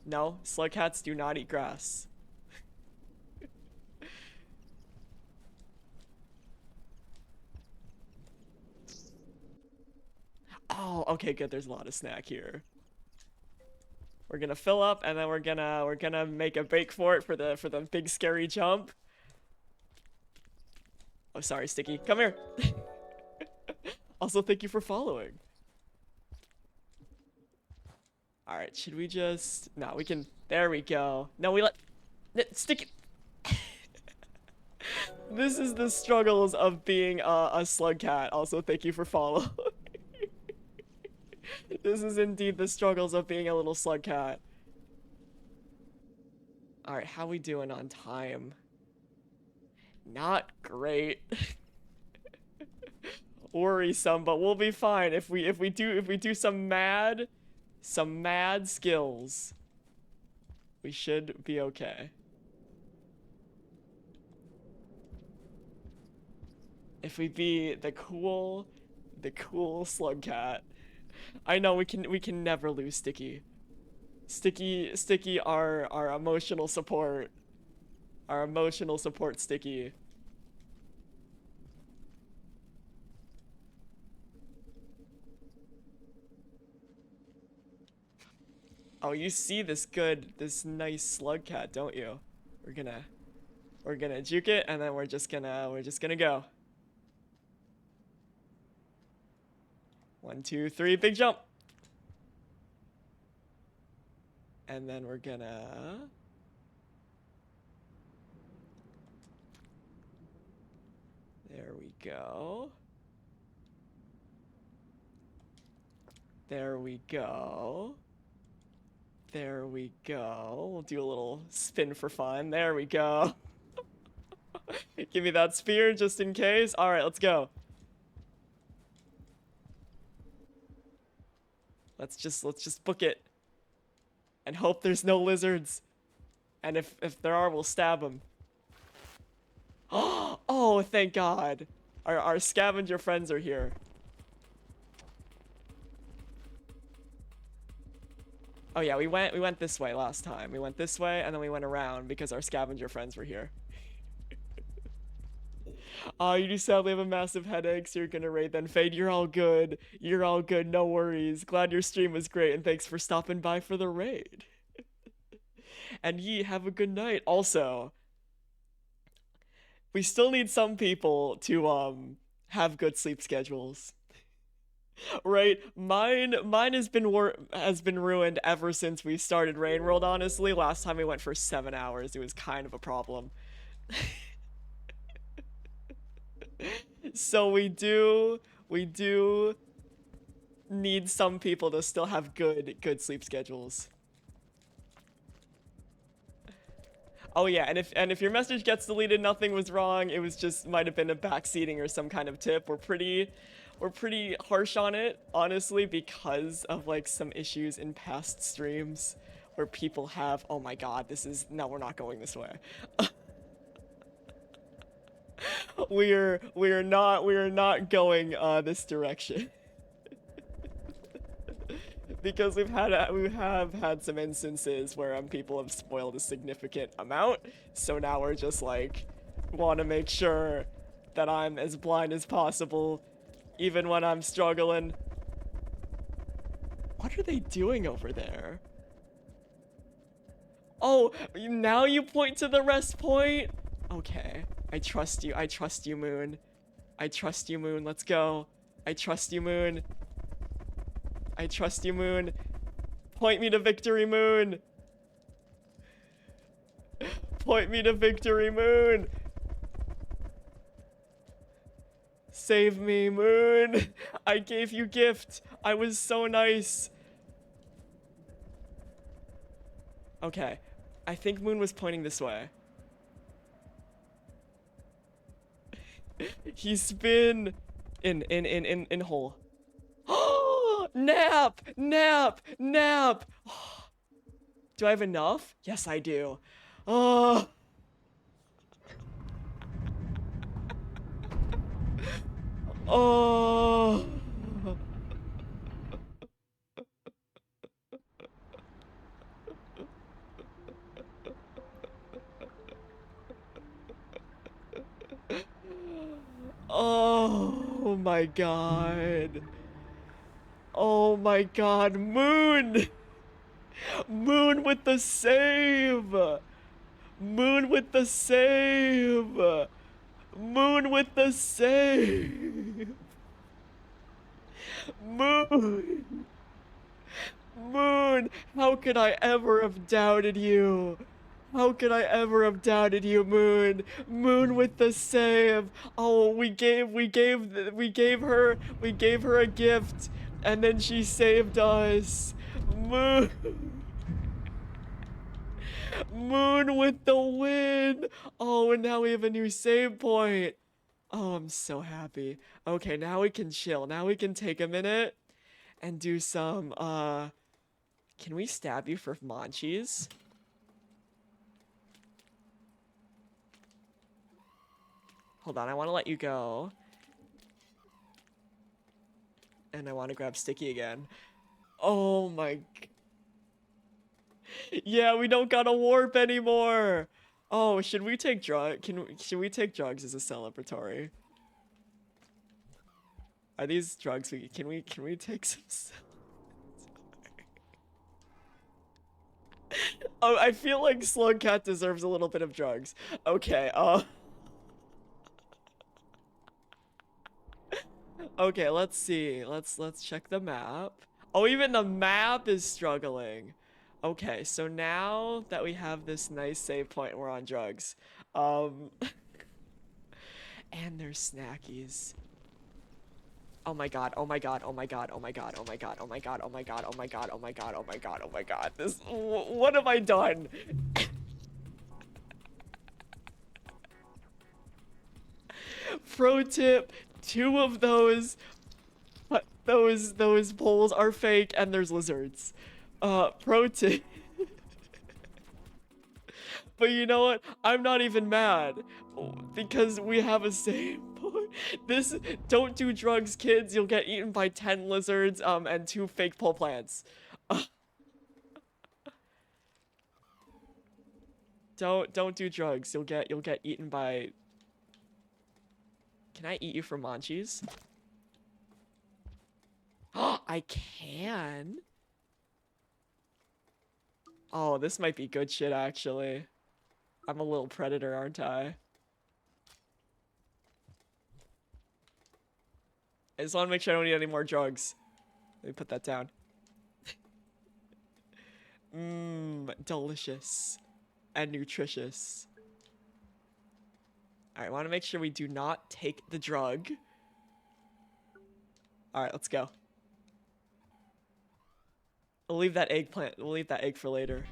No, slugcats do not eat grass. Oh, okay, good. There's a lot of snack here. We're gonna fill up, and then we're gonna make a break for it for the big scary jump. Oh, sorry, Sticky. Come here. Also, thank you for following. All right, should we just? No, we can. There we go. No, we let Sticky. This is the struggles of being a slugcat. Also, thank you for following. This is indeed the struggles of being a little slugcat. Alright, how we doing on time? Not great. Worrisome, but we'll be fine if we do some mad skills. We should be okay. If we be the cool slugcat. I know we can never lose Sticky. Sticky, our emotional support. Our emotional support, Sticky. Oh, you see this nice slugcat, don't you? We're gonna juke it, and then we're just gonna go. 1, 2, 3, big jump. And then we're gonna... There we go. There we go. There we go. We'll do a little spin for fun. There we go. Give me that spear just in case. All right, let's go. Let's just book it. And hope there's no lizards. And if there are, we'll stab them. Oh, thank God. Our scavenger friends are here. Oh yeah, we went this way last time. We went this way and then we went around because our scavenger friends were here. You do sadly have a massive headache, so you're gonna raid then. Fade, you're all good. You're all good, no worries. Glad your stream was great, and thanks for stopping by for the raid. And ye, have a good night. Also, we still need some people to have good sleep schedules. Right? Mine has been ruined ever since we started Rain World, honestly. Last time we went for 7 hours, it was kind of a problem. So we do need some people to still have good sleep schedules. Oh yeah, and if your message gets deleted, nothing was wrong. It was just might have been a backseating or some kind of tip. We're pretty harsh on it, honestly, because of like some issues in past streams where people have, oh my God, no, we're not going this way. we are not going this direction. Because we have had some instances where people have spoiled a significant amount, so now we're just like want to make sure that I'm as blind as possible, even when I'm struggling. What are they doing over there? Oh, now you point to the rest point? Okay, I trust you, Moon. I trust you, Moon, let's go. I trust you, Moon. I trust you, Moon. Point me to victory, Moon. Point me to victory, Moon. Save me, Moon. I gave you gift. I was so nice. Okay. I think Moon was pointing this way. He spin in hole. Nap! Nap! Nap! Do I have enough? Yes, I do. Oh. Oh. Oh my god. Oh my god, Moon! Moon with the save! Moon with the save! Moon with the save! Moon! Moon! How could I ever have doubted you? How could I ever have doubted you, Moon? Moon with the save. Oh, we gave her a gift, and then she saved us. Moon. Moon with the win. Oh, and now we have a new save point. Oh, I'm so happy. Okay, now we can chill. Now we can take a minute and do some, can we stab you for Monchies? Hold on, I want to let you go. And I want to grab Sticky again. Oh my... Yeah, we don't got a warp anymore! Oh, should we take should we take drugs as a celebratory? Are these drugs can we take some Oh, I feel like Slugcat deserves a little bit of drugs. Okay, okay, let's see. Let's check the map. Oh, even the map is struggling. Okay, so now that we have this nice save point, we're on drugs. And there's snackies. Oh my god, oh my god, oh my god, oh my god, oh my god, oh my god, oh my god, oh my god, oh my god, oh my god, oh my god. This, what have I done? Pro tip, 2 of those poles are fake and there's lizards. Pro tip. But you know what? I'm not even mad because we have a save point. This, don't do drugs, kids. You'll get eaten by 10 lizards and 2 fake pole plants. Don't do drugs. You'll get eaten by... Can I eat you for Monchies? Oh, I can. Oh, this might be good shit actually. I'm a little predator, aren't I? I just want to make sure I don't need any more drugs. Let me put that down. Mmm, delicious and nutritious. Alright, I want to make sure we do not take the drug. Alright, let's go. We'll leave that egg for later.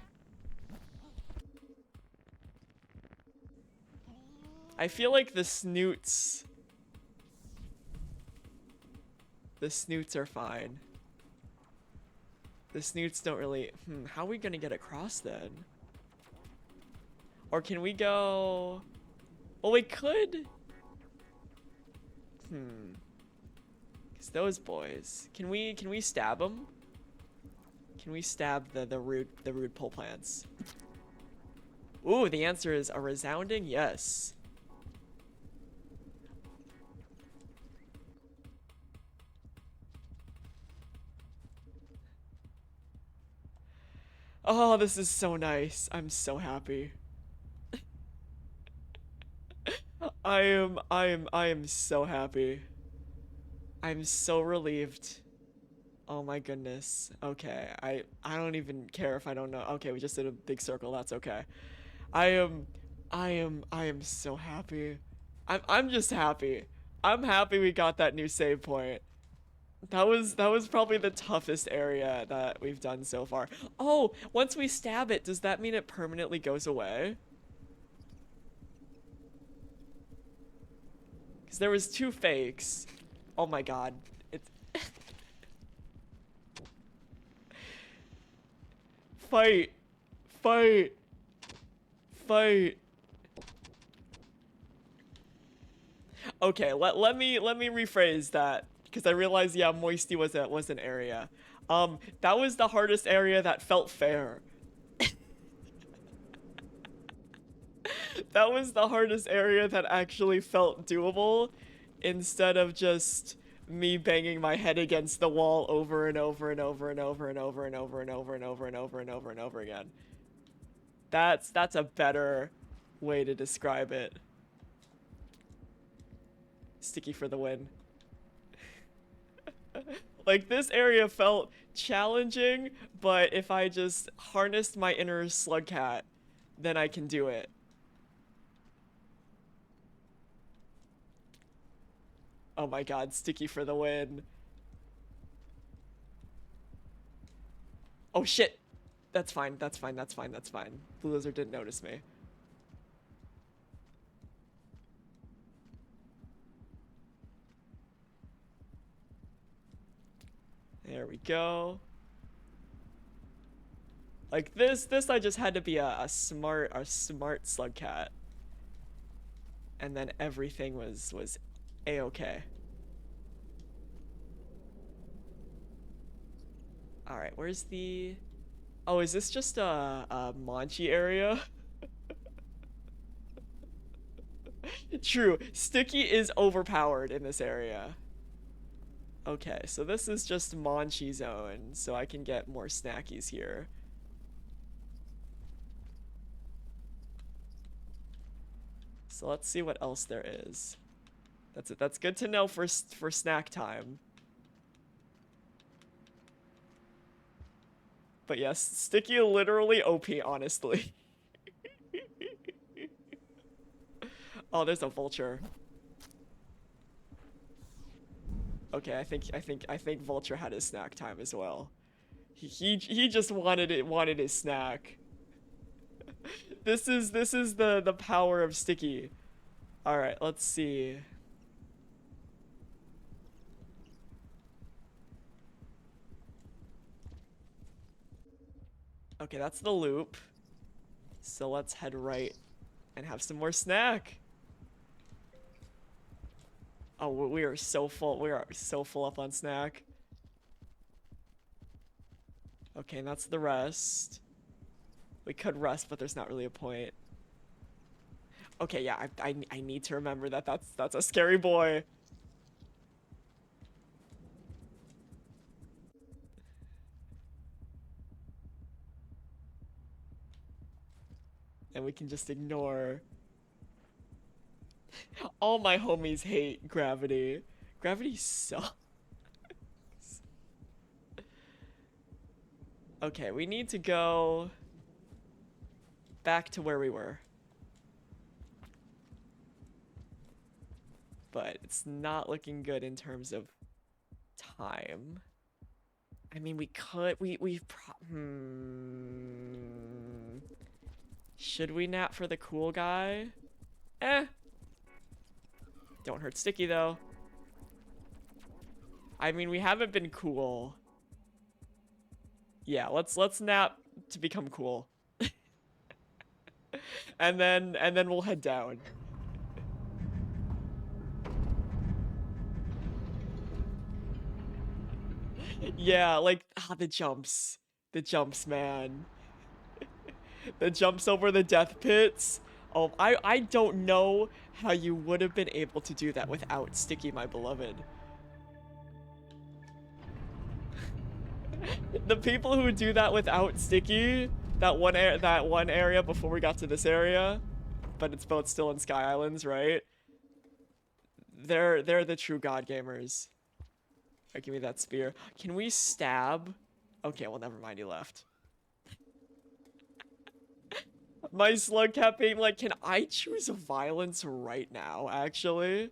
I feel like the snoots are fine. The snoots don't really... how are we gonna get across then? Or can we go... Well, we could... Cause those boys... Can we stab them? Can we stab the rude pole plants? Ooh, the answer is a resounding yes. Oh, this is so nice. I'm so happy. I am so happy. I'm so relieved. Oh my goodness. Okay, I don't even care if I don't know. Okay, we just did a big circle. That's okay. I am, I am so happy. I'm just happy. I'm happy we got that new save point. That was probably the toughest area that we've done so far. Oh, once we stab it, does that mean it permanently goes away? Because there was 2 fakes. Oh my god. It's fight. Fight. Fight. Okay, let me rephrase that because I realized yeah, Moisty was an area. That was the hardest area that felt fair. That was the hardest area that actually felt doable instead of just me banging my head against the wall over and over and over and over and over and over and over and over and over and over and over again. That's a better way to describe it. Sticky for the win. Like, this area felt challenging, but if I just harnessed my inner Slugcat, then I can do it. Oh my god, Sticky for the win. Oh shit! That's fine, that's fine, that's fine, that's fine. Blue Lizard didn't notice me. There we go. Like this I just had to be a smart Slugcat. And then everything was a-okay. Alright, where's the... Oh, is this just a Manchi area? True, Sticky is overpowered in this area. Okay, so this is just Manchi zone, so I can get more snackies here. So let's see what else there is. That's it. That's good to know for snack time. But yes, Sticky literally OP, honestly. Oh, there's a vulture. Okay, I think Vulture had his snack time as well. He just wanted his snack. This is the power of Sticky. All right, let's see. Okay, that's the loop. So let's head right and have some more snack. Oh, we are so full. We are so full up on snack. Okay, and that's the rest. We could rest, but there's not really a point. Okay, yeah, I need to remember that that's a scary boy. And we can just ignore. All my homies hate gravity. Gravity sucks. Okay, we need to go back to where we were. But it's not looking good in terms of time. I mean, we could, Should we nap for the cool guy? Eh. Don't hurt Sticky, though. I mean, we haven't been cool. Yeah, let's nap to become cool. and then we'll head down. Yeah, like, the jumps. The jumps, man. The jumps over the death pits. Oh, I don't know how you would have been able to do that without Sticky, my beloved. The people who do that without Sticky, that one area before we got to this area, but it's both still in Sky Islands, right? They're the true god gamers. Right, give me that spear. Can we stab? Okay, well, never mind, he left. My Slugcat being like, can I choose violence right now, actually?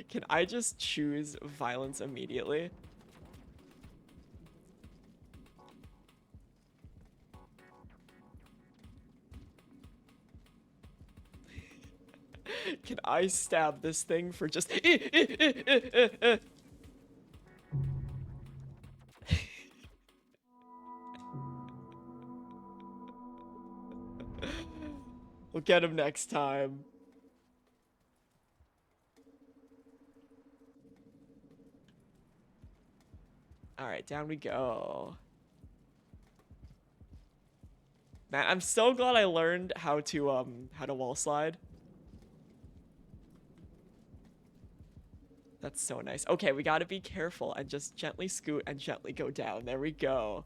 Can I just choose violence immediately? Can I stab this thing for just... We'll get him next time. Alright, down we go. Man, I'm so glad I learned how to wall slide. That's so nice. Okay, we gotta be careful and just gently scoot and gently go down. There we go.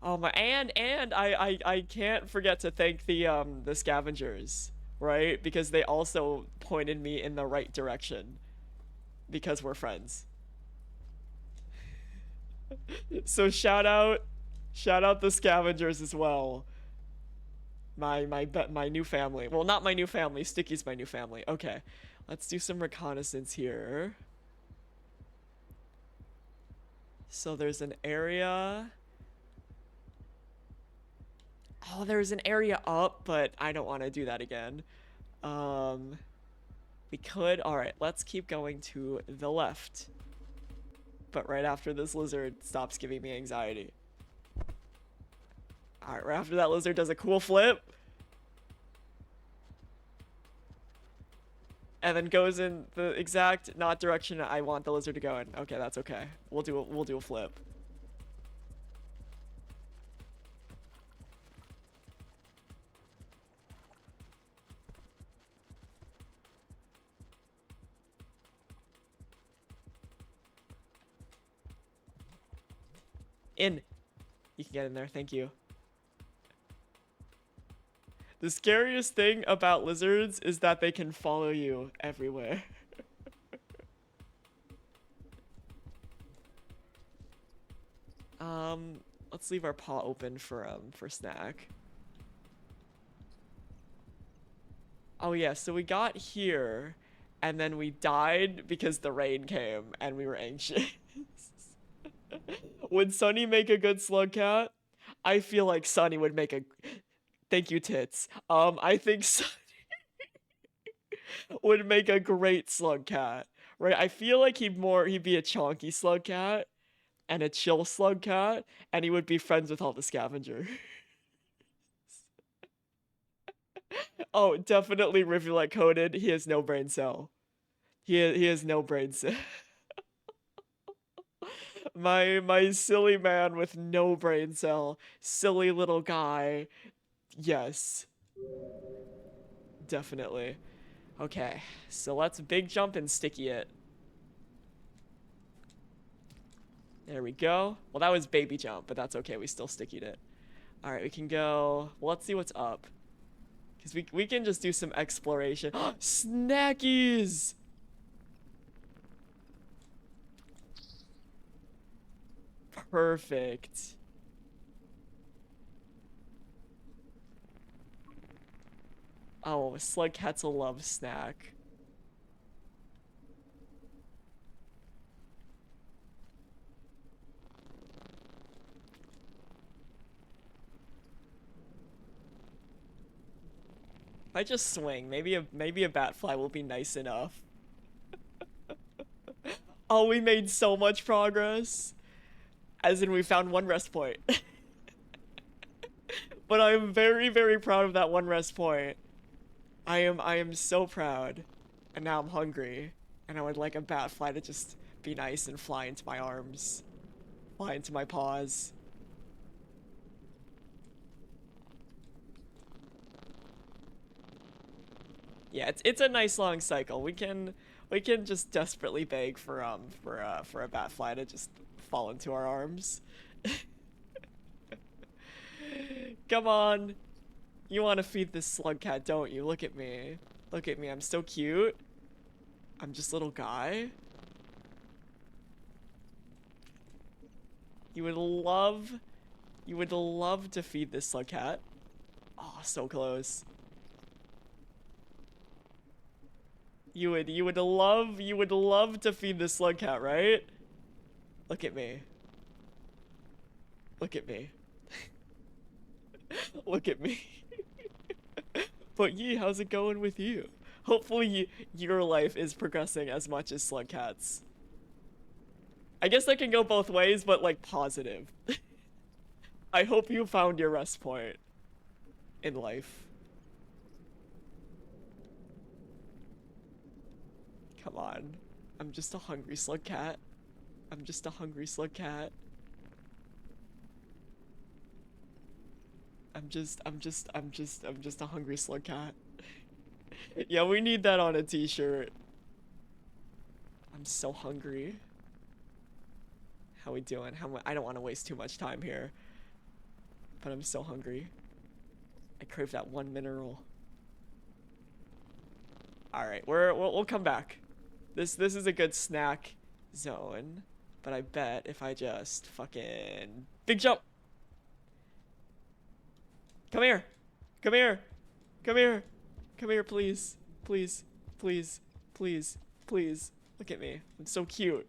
Oh my, and I can't forget to thank the scavengers, right? Because they also pointed me in the right direction. Because we're friends. So shout out the scavengers as well. My new family. Well, not my new family. Sticky's my new family. Okay, let's do some reconnaissance here. So there's an area. Oh, there's an area up, but I don't want to do that again. We could. All right, let's keep going to the left. But right after this lizard stops giving me anxiety. All right, right after that lizard does a cool flip. And then goes in the exact not direction I want the lizard to go in. Okay, that's okay. We'll do a flip. In. You can get in there, thank you. The scariest thing about lizards is that they can follow you everywhere. Let's leave our paw open for snack. Oh yeah, so we got here, and then we died because the rain came, and we were anxious. Would Sunny make a good Slugcat? I feel like Sunny would make a... Thank you, tits. I think Sunny would make a great Slugcat, right? I feel like he'd be a chonky Slugcat and a chill Slugcat, and he would be friends with all the scavengers. Oh, definitely rivulet coated. He has no brain cell. He has no brain cell. my silly man with no brain cell, silly little guy. Yes. Definitely. Okay, so let's big jump and sticky it. There we go. Well, that was baby jump, but that's okay. We still stickied it. All right, we can go. Well, let's see what's up. Because we can just do some exploration. Snackies! Perfect. Oh, Slugcat's a love snack. If I just swing, maybe a batfly will be nice enough. Oh, we made so much progress. As in, we found one rest point. But I am very, very proud of that one rest point. I am so proud. And now I'm hungry. And I would like a batfly to just be nice and fly into my arms. Fly into my paws. Yeah, it's a nice long cycle. We can just desperately beg for a batfly to just fall into our arms. Come on. You want to feed this Slugcat, don't you? Look at me. Look at me. I'm so cute. I'm just little guy. You would love You would love to feed this Slugcat. Oh, so close. You would love to feed this Slugcat, right? Look at me. Look at me. Look at me. But Yi, how's it going with you? Hopefully your life is progressing as much as Slugcat's. I guess that can go both ways, but like positive. I hope you found your rest point in life. Come on. I'm just a hungry Slugcat. I'm just a hungry Slugcat. I'm just a hungry Slugcat. Yeah, we need that on a t-shirt. I'm so hungry. How we doing? I don't want to waste too much time here. But I'm so hungry. I crave that one mineral. All right, we'll come back. This is a good snack zone, but I bet if I just fucking big jump. Come here. Come here. Come here. Come here, please. Please. Please. Please. Please. Look at me. I'm so cute.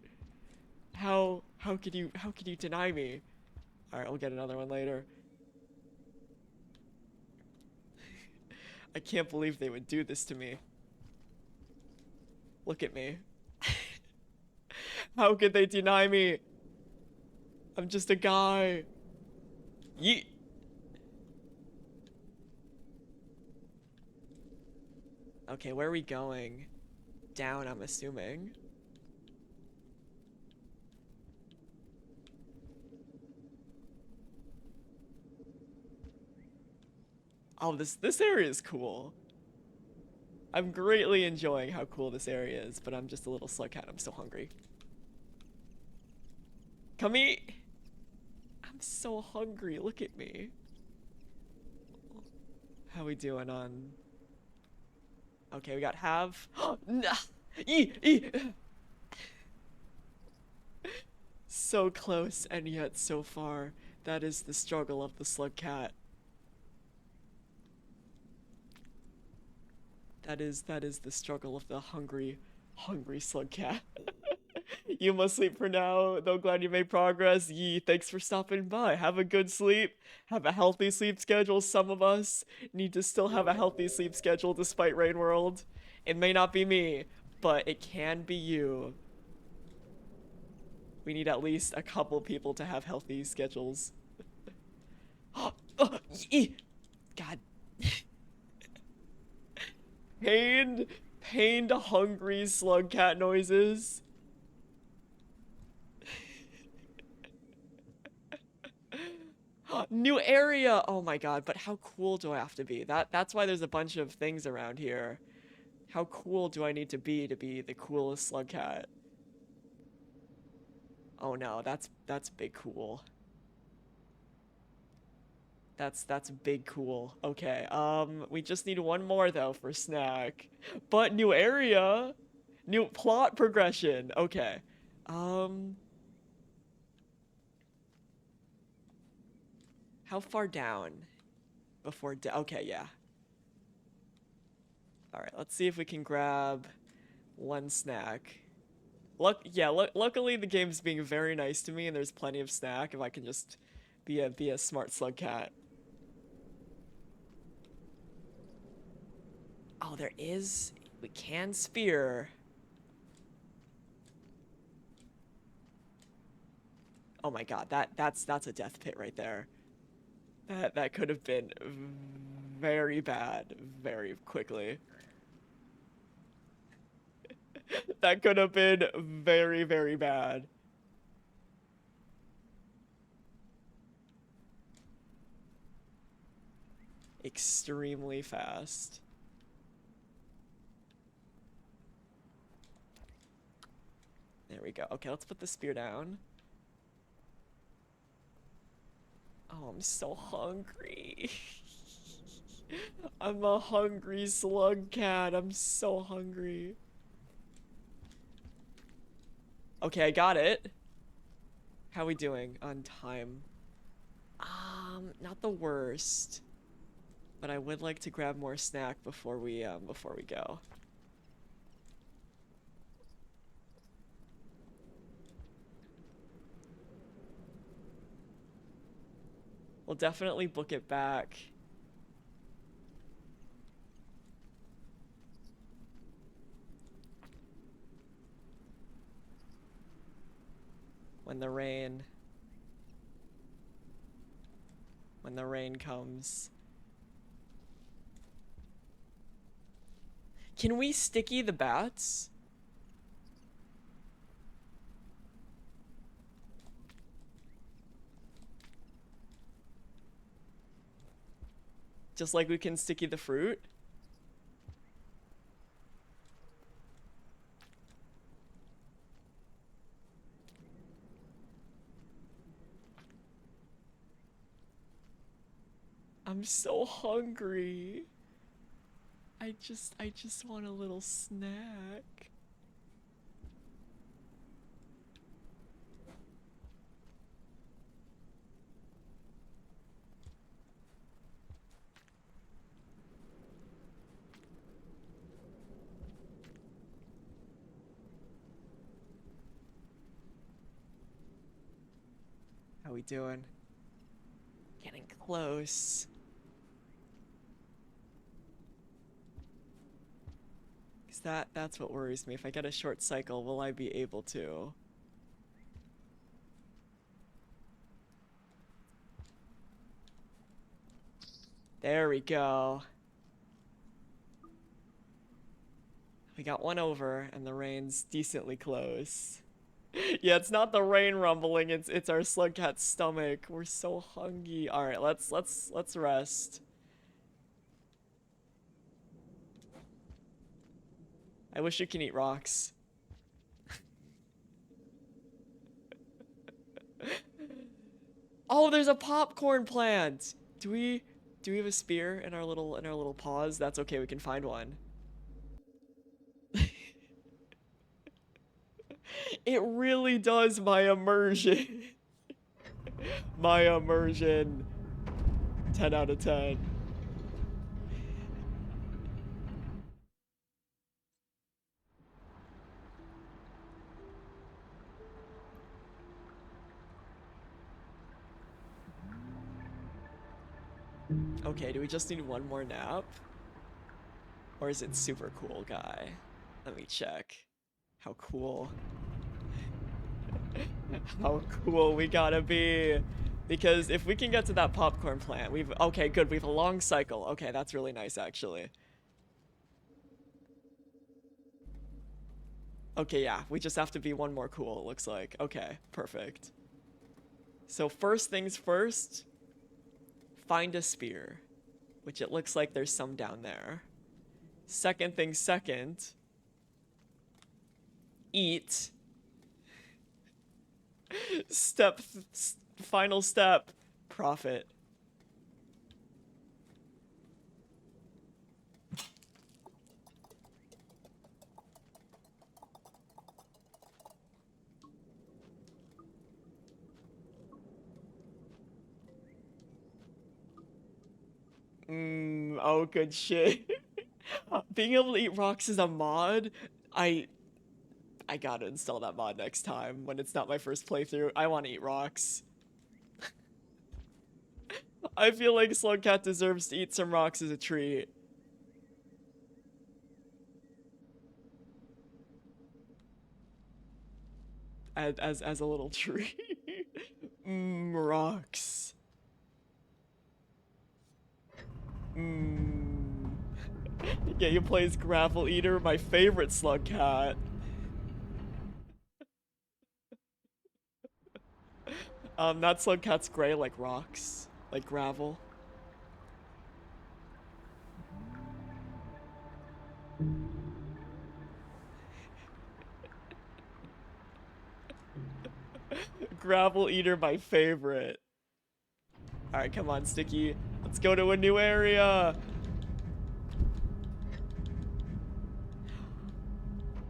How could you deny me? All right, I'll get another one later. I can't believe they would do this to me. Look at me. How could they deny me? I'm just a guy. Yeet. Okay, where are we going? Down, I'm assuming. Oh, this area is cool. I'm greatly enjoying how cool this area is, but I'm just a little Slugcat. I'm so hungry. Come eat! I'm so hungry. Look at me. How we doing on... Okay, we got have. So close and yet so far. That is the struggle of the Slugcat. That is the struggle of the hungry Slugcat. You must sleep for now, though glad you made progress. Yee, thanks for stopping by. Have a good sleep. Have a healthy sleep schedule. Some of us need to still have a healthy sleep schedule despite Rain World. It may not be me, but it can be you. We need at least a couple people to have healthy schedules. Oh, God. Pained, hungry Slugcat noises. New area! Oh my god, but how cool do I have to be? That's why there's a bunch of things around here. How cool do I need to be the coolest Slugcat? Oh no, that's big cool. That's big cool. Okay, we just need one more though for snack. But new area! New plot progression. Okay. How far down before okay, yeah. All right, let's see if we can grab one snack. Luckily the game's being very nice to me and there's plenty of snack if I can just be a smart Slugcat. Oh, there is. We can spear. Oh my god, that's a death pit right there. That could have been very bad very quickly. That could have been very, very bad. Extremely fast. There we go. Okay, let's put the spear down. Oh, I'm so hungry. I'm a hungry Slugcat. I'm so hungry. Okay, I got it. How we doing on time? Not the worst. But I would like to grab more snack before we go. We'll definitely book it back. When the rain comes. Can we sticky the bats? Just like we can sticky the fruit? I'm so hungry. I just want a little snack. How we doing? Getting close. That's what worries me. If I get a short cycle, will I be able to? There we go. We got one over, and the rain's decently close. Yeah, it's not the rain rumbling, it's our Slugcat's stomach. We're so hungry. Alright, let's rest. I wish you can eat rocks. Oh, there's a popcorn plant. Do we have a spear in our little paws? That's okay, we can find one. It really does my immersion. My immersion. 10 out of 10. Okay, do we just need one more nap? Or is it super cool, guy? Let me check. How cool. How cool we gotta be. Because if we can get to that popcorn plant, okay, good, we have a long cycle. Okay, that's really nice, actually. Okay, yeah, we just have to be one more cool, it looks like. Okay, perfect. So first things first, find a spear, which it looks like there's some down there. Second thing second, eat. Final step, profit. Oh, good shit. Being able to eat rocks is a mod. I gotta install that mod next time when it's not my first playthrough. I want to eat rocks. I feel like Slugcat deserves to eat some rocks as a treat. As a little treat. Rocks. Yeah, you play as Gravel Eater, my favorite Slugcat. That Slugcat's gray like rocks, like gravel. Gravel Eater, my favorite. Alright, come on, Sticky. Let's go to a new area.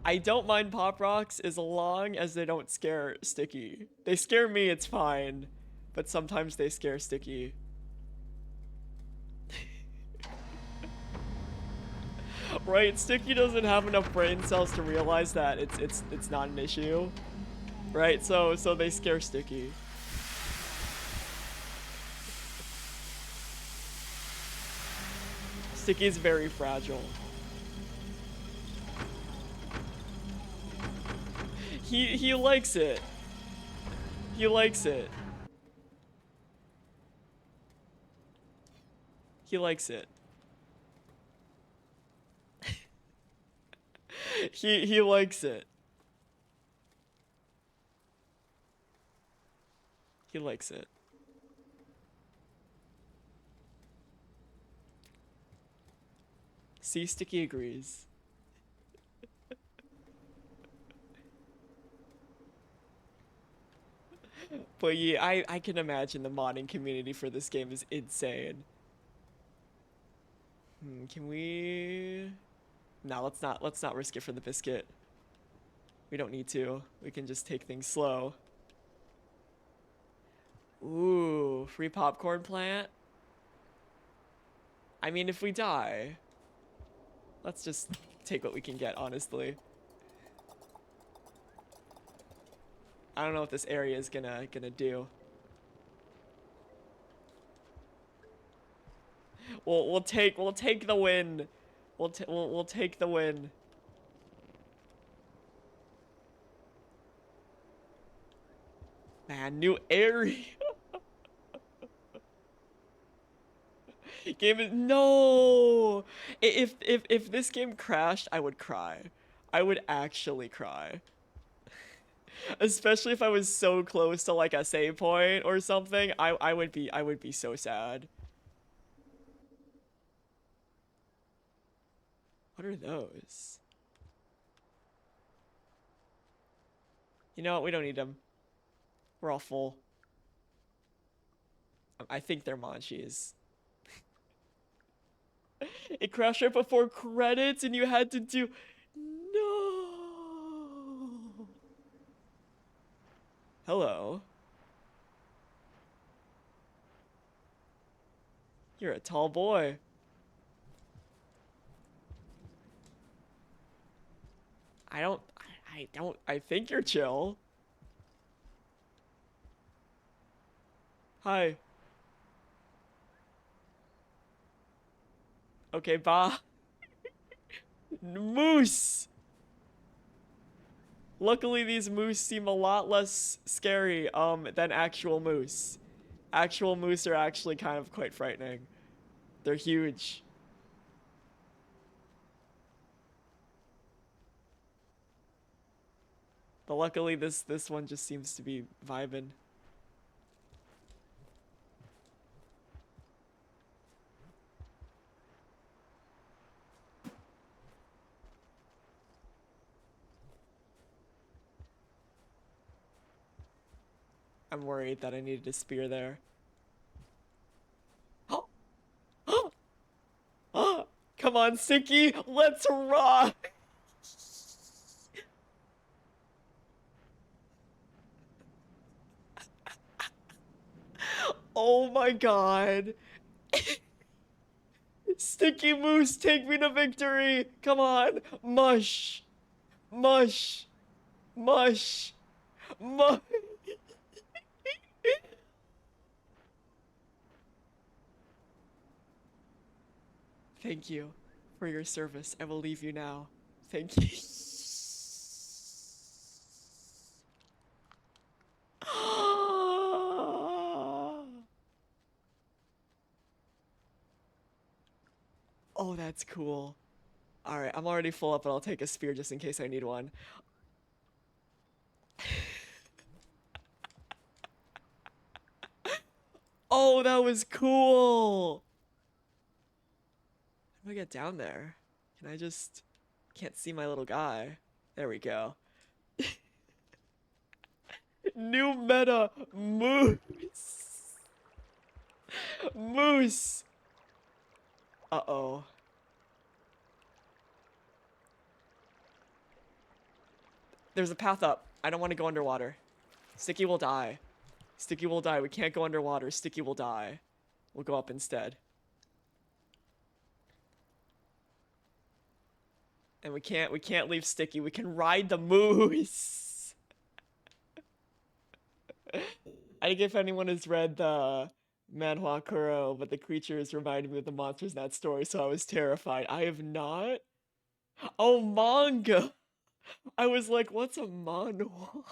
I don't mind pop rocks as long as they don't scare Sticky. They scare me, it's fine. but sometimes they scare Sticky. Right, Sticky doesn't have enough brain cells to realize that it's not an issue. Right, so they scare Sticky. Sticky's very fragile. He likes it. He likes it. He likes it. He likes it. He likes it. See, Sticky agrees. But yeah, I can imagine the modding community for this game is insane. Can we? No, let's not risk it for the biscuit. We don't need to. We can just take things slow. Ooh, free popcorn plant? I mean, if we die, let's just take what we can get, honestly. I don't know what this area is gonna do. We'll take the win. We'll take the win. Man, new area. Game is no. If this game crashed, I would cry. I would actually cry. Especially if I was so close to like a save point or something. I would be so sad. What are those? You know what? We don't need them. We're all full. I think they're Manchis. It crashed right before credits and you had to do... No. Hello. You're a tall boy. I think you're chill. Hi. Okay, bye. Moose! Luckily, these moose seem a lot less scary, than actual moose. Actual moose are actually kind of quite frightening. They're huge. But luckily, this one just seems to be vibing. I'm worried that I needed a spear there. Come on, Sticky, let's rock! Oh my god. Sticky Moose, take me to victory! Come on! Mush! Mush! Mush! Mush! Thank you for your service. I will leave you now. Thank you. Oh, that's cool. Alright, I'm already full up, but I'll take a spear just in case I need one. Oh, that was cool! How do I get down there? Can I just... Can't see my little guy. There we go. New meta! Moose! Moose! Uh-oh. There's a path up. I don't want to go underwater. Sticky will die. Sticky will die. We can't go underwater. Sticky will die. We'll go up instead. And we can't leave Sticky. We can ride the moose. I think if anyone has read the manhwa Kuro, but the creatures reminded me of the monsters in that story, so I was terrified. I have not. Oh, manga. I was like, what's a manhwa?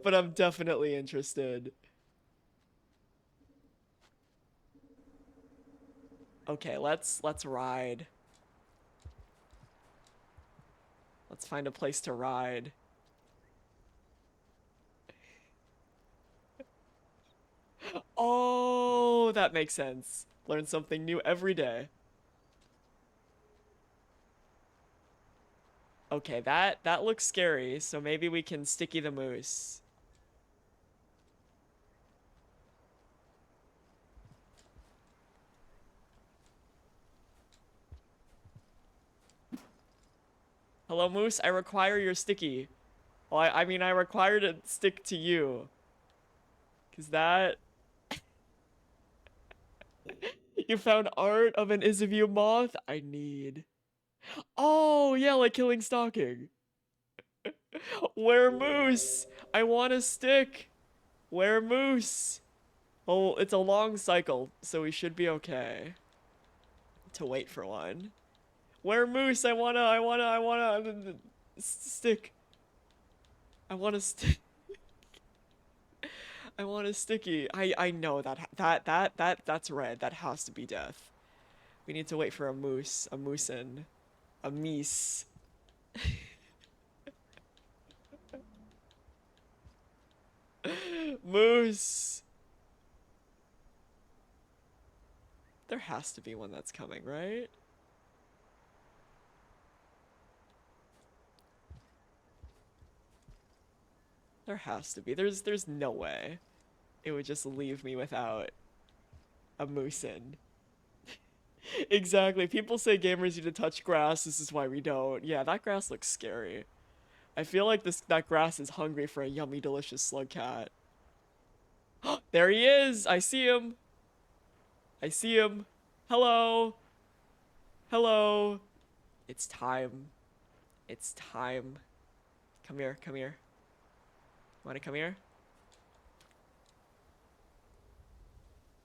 But I'm definitely interested. Okay, let's ride. Let's find a place to ride. Oh, that makes sense. Learn something new every day. Okay, that looks scary, so maybe we can Sticky the moose. Hello, moose. I require your Sticky. Well, I mean, I require to stick to you. Cause that... You found art of an Isavu moth? I need. Oh, yeah, like killing stalking. Where moose? I want a stick. Where moose? Oh, it's a long cycle, so we should be okay. To wait for one. Where moose? I wanna stick. I want a stick. I want a sticky. I know that's red. That has to be death. We need to wait for a moose, a moosin, a meese. Moose. There has to be one that's coming, right? There has to be. There's no way it would just leave me without a moosin. Exactly. People say gamers need to touch grass. This is why we don't. Yeah, that grass looks scary. I feel like that grass is hungry for a yummy, delicious Slugcat. There he is! I see him! I see him! Hello! Hello! It's time. It's time. Come here, come here. Wanna come here?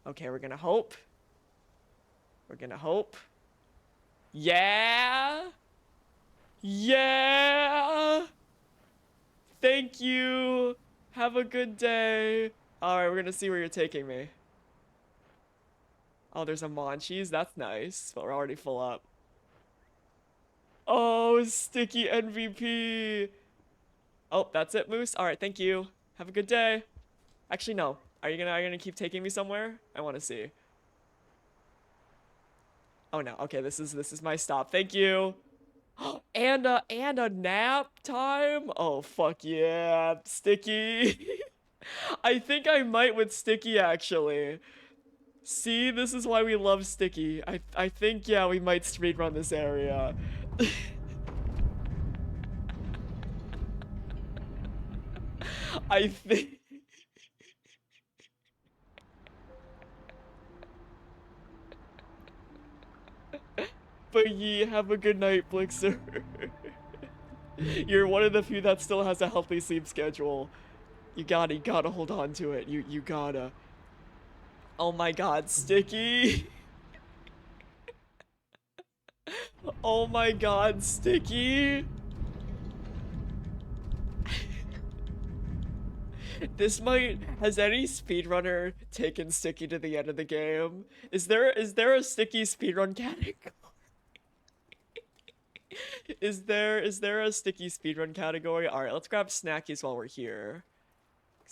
Okay, we're gonna hope. We're gonna hope. Yeah! Yeah! Thank you! Have a good day! Alright, we're gonna see where you're taking me. Oh, there's a Monchies. That's nice, but we're already full up. Oh, Sticky MVP! Oh, that's it, Moose? Alright, thank you. Have a good day. Actually, no. Are you gonna keep taking me somewhere? I wanna see. Oh no, okay, this is my stop. Thank you. And a nap time? Oh fuck yeah, Sticky. I think I might with Sticky actually. See, this is why we love Sticky. I think yeah, we might speedrun this area. I think But ye have a good night, Blixer. You're one of the few that still has a healthy sleep schedule. You gotta hold on to it. You gotta. Oh my god, Sticky! Oh my god, Sticky! This might... Has any speedrunner taken Sticky to the end of the game? Is there a Sticky speedrun category? Is there a Sticky speedrun category? Alright, let's grab snackies while we're here.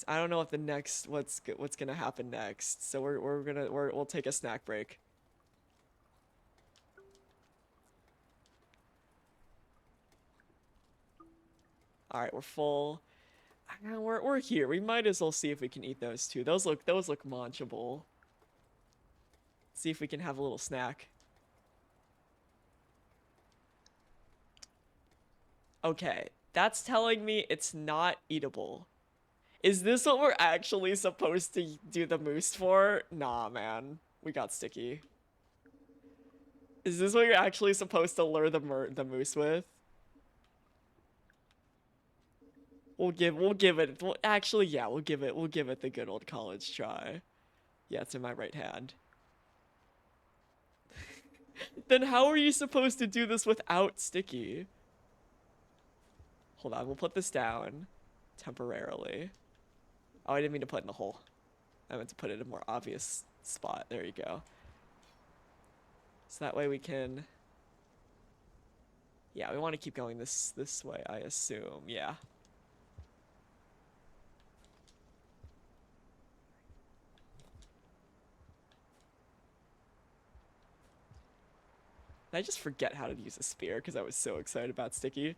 I don't know if the next what's gonna happen next, so we'll take a snack break. All right, we're full. We're here. We might as well see if we can eat those two. Those look munchable. See if we can have a little snack. Okay, that's telling me it's not eatable. Is this what we're actually supposed to do the moose for? Nah, man. We got sticky. Is this what you're actually supposed to lure the moose with? We'll give it. Actually, yeah, we'll give it the good old college try. Yeah, it's in my right hand. Then how are you supposed to do this without sticky? Hold on, we'll put this down temporarily. Oh, I didn't mean to put it in the hole. I meant to put it in a more obvious spot. There you go. So that way we can... Yeah, we want to keep going this way, I assume. Yeah. Did I just forget how to use a spear because I was so excited about sticky?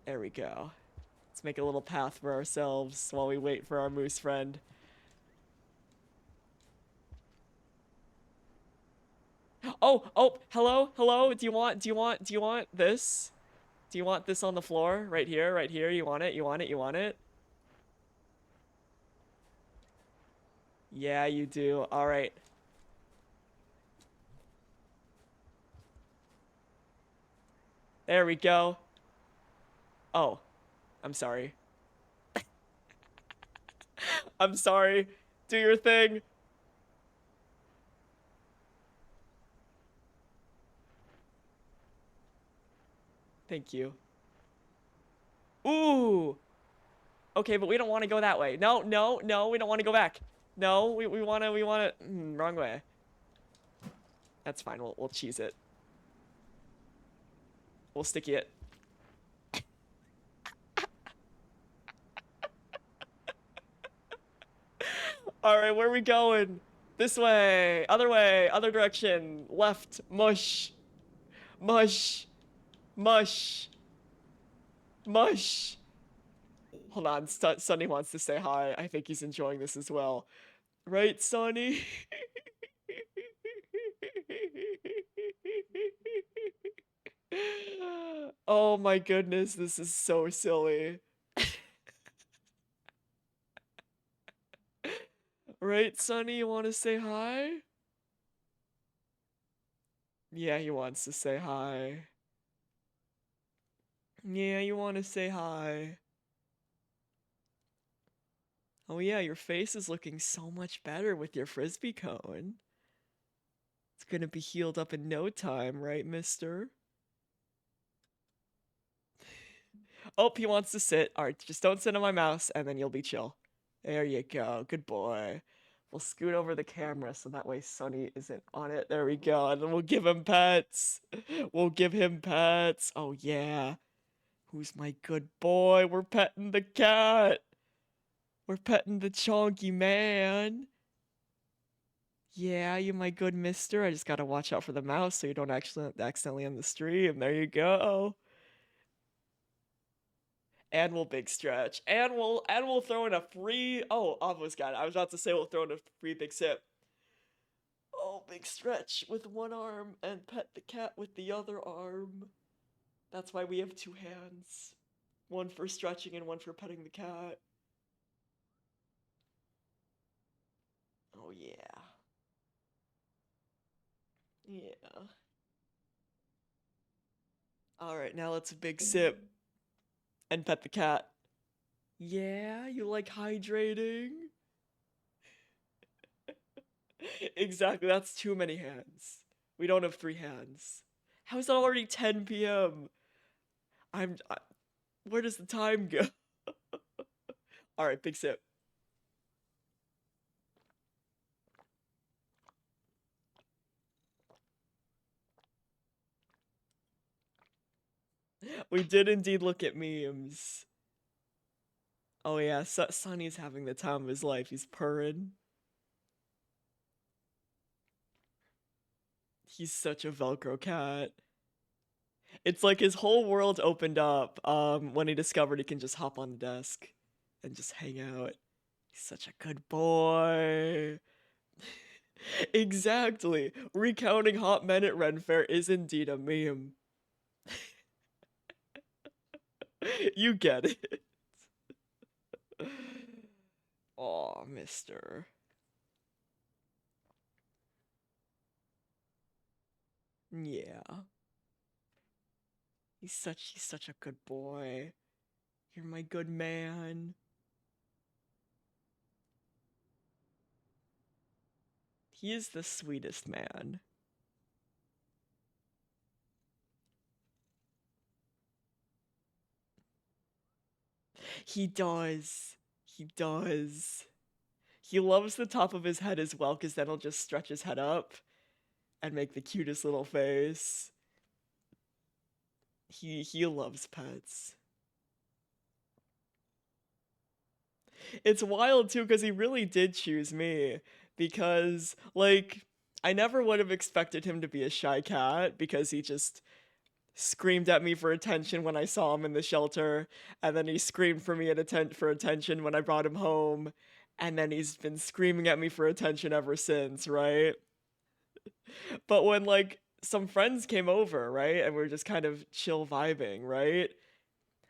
There we go. Let's make a little path for ourselves while we wait for our moose friend. Oh, hello. Do you want this? Do you want this on the floor? Right here. You want it? Yeah, you do. All right. There we go. Oh, I'm sorry. I'm sorry. Do your thing. Thank you. Ooh. Okay, but we don't want to go that way. No, we don't want to go back. No, we want to, wrong way. That's fine, we'll cheese it. We'll sticky it. Alright, where are we going? This way, other direction, left, mush. Hold on, Sunny wants to say hi. I think he's enjoying this as well. Right, Sunny? Oh my goodness, this is so silly. Right, Sunny, you want to say hi? Yeah, he wants to say hi. Yeah, you want to say hi. Oh yeah, your face is looking so much better with your frisbee cone. It's gonna be healed up in no time, right, mister? Oh, he wants to sit. Alright, just don't sit on my mouse, and then you'll be chill. There you go. Good boy. We'll scoot over the camera so that way Sunny isn't on it. There we go. And then we'll give him pets. We'll give him pets. Oh, yeah. Who's my good boy? We're petting the cat. We're petting the chonky man. Yeah, you my good mister. I just gotta watch out for the mouse so you don't actually accidentally end the stream. There you go. And we'll big stretch. And we'll throw in a free... Oh, almost got it. I was about to say we'll throw in a free big sip. Oh, big stretch with one arm and pet the cat with the other arm. That's why we have two hands. One for stretching and one for petting the cat. Oh, yeah. Yeah. Alright, now let's big sip. And pet the cat. Yeah, you like hydrating? Exactly, that's too many hands. We don't have 3 hands. How is it already 10 p.m.? Where does the time go? Alright, big sip. We did indeed look at memes. Oh yeah, Sunny's having the time of his life. He's purring. He's such a Velcro cat. It's like his whole world opened up when he discovered he can just hop on the desk and just hang out. He's such a good boy. Exactly. Recounting hot men at Ren Fair is indeed a meme. You get it. mister. Yeah. He's such a good boy. You're my good man. He is the sweetest man. He does. He does. He loves the top of his head as well, because then he'll just stretch his head up and make the cutest little face. He loves pets. It's wild too, because he really did choose me. Because, like, I never would have expected him to be a shy cat, because he just screamed at me for attention when I saw him in the shelter, and then he screamed for me for attention when I brought him home, and then he's been screaming at me for attention ever since, right? But when, like, some friends came over, right, and we are just kind of chill vibing, right?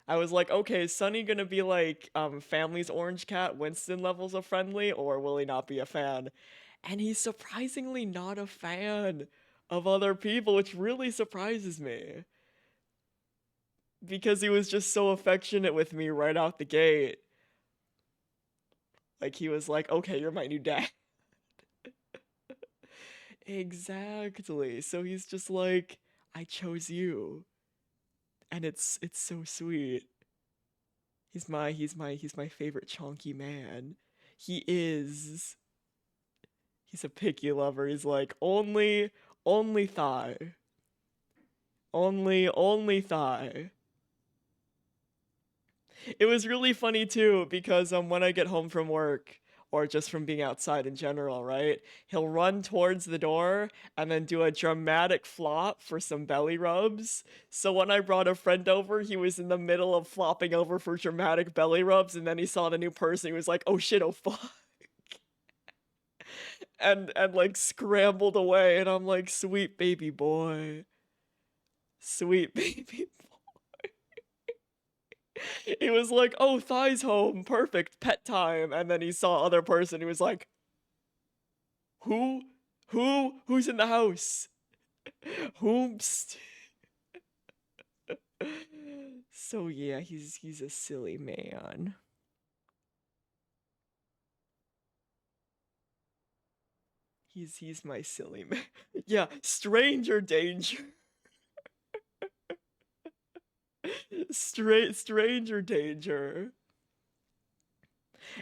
I was like, okay, is Sunny gonna be like family's orange cat, Winston levels of friendly, or will he not be a fan? And he's surprisingly not a fan of other people, which really surprises me. Because he was just so affectionate with me right out the gate. Like, he was like, okay, you're my new dad. Exactly. So he's just like, I chose you. And it's so sweet. He's my favorite chonky man. He is. He's a picky lover. He's like, only thigh. Only thigh. It was really funny too, because when I get home from work, or just from being outside in general, right? He'll run towards the door and then do a dramatic flop for some belly rubs. So when I brought a friend over, he was in the middle of flopping over for dramatic belly rubs, and then he saw the new person. He was like, "Oh shit, oh fuck." And like scrambled away, and I'm like, "Sweet baby boy. Sweet baby he was like, "Oh, Thigh's home, perfect, pet time." And then he saw other person. He was like, "Who? Who's in the house? Whomst?" So yeah, he's a silly man. He's my silly man. Yeah, stranger danger. Stranger danger.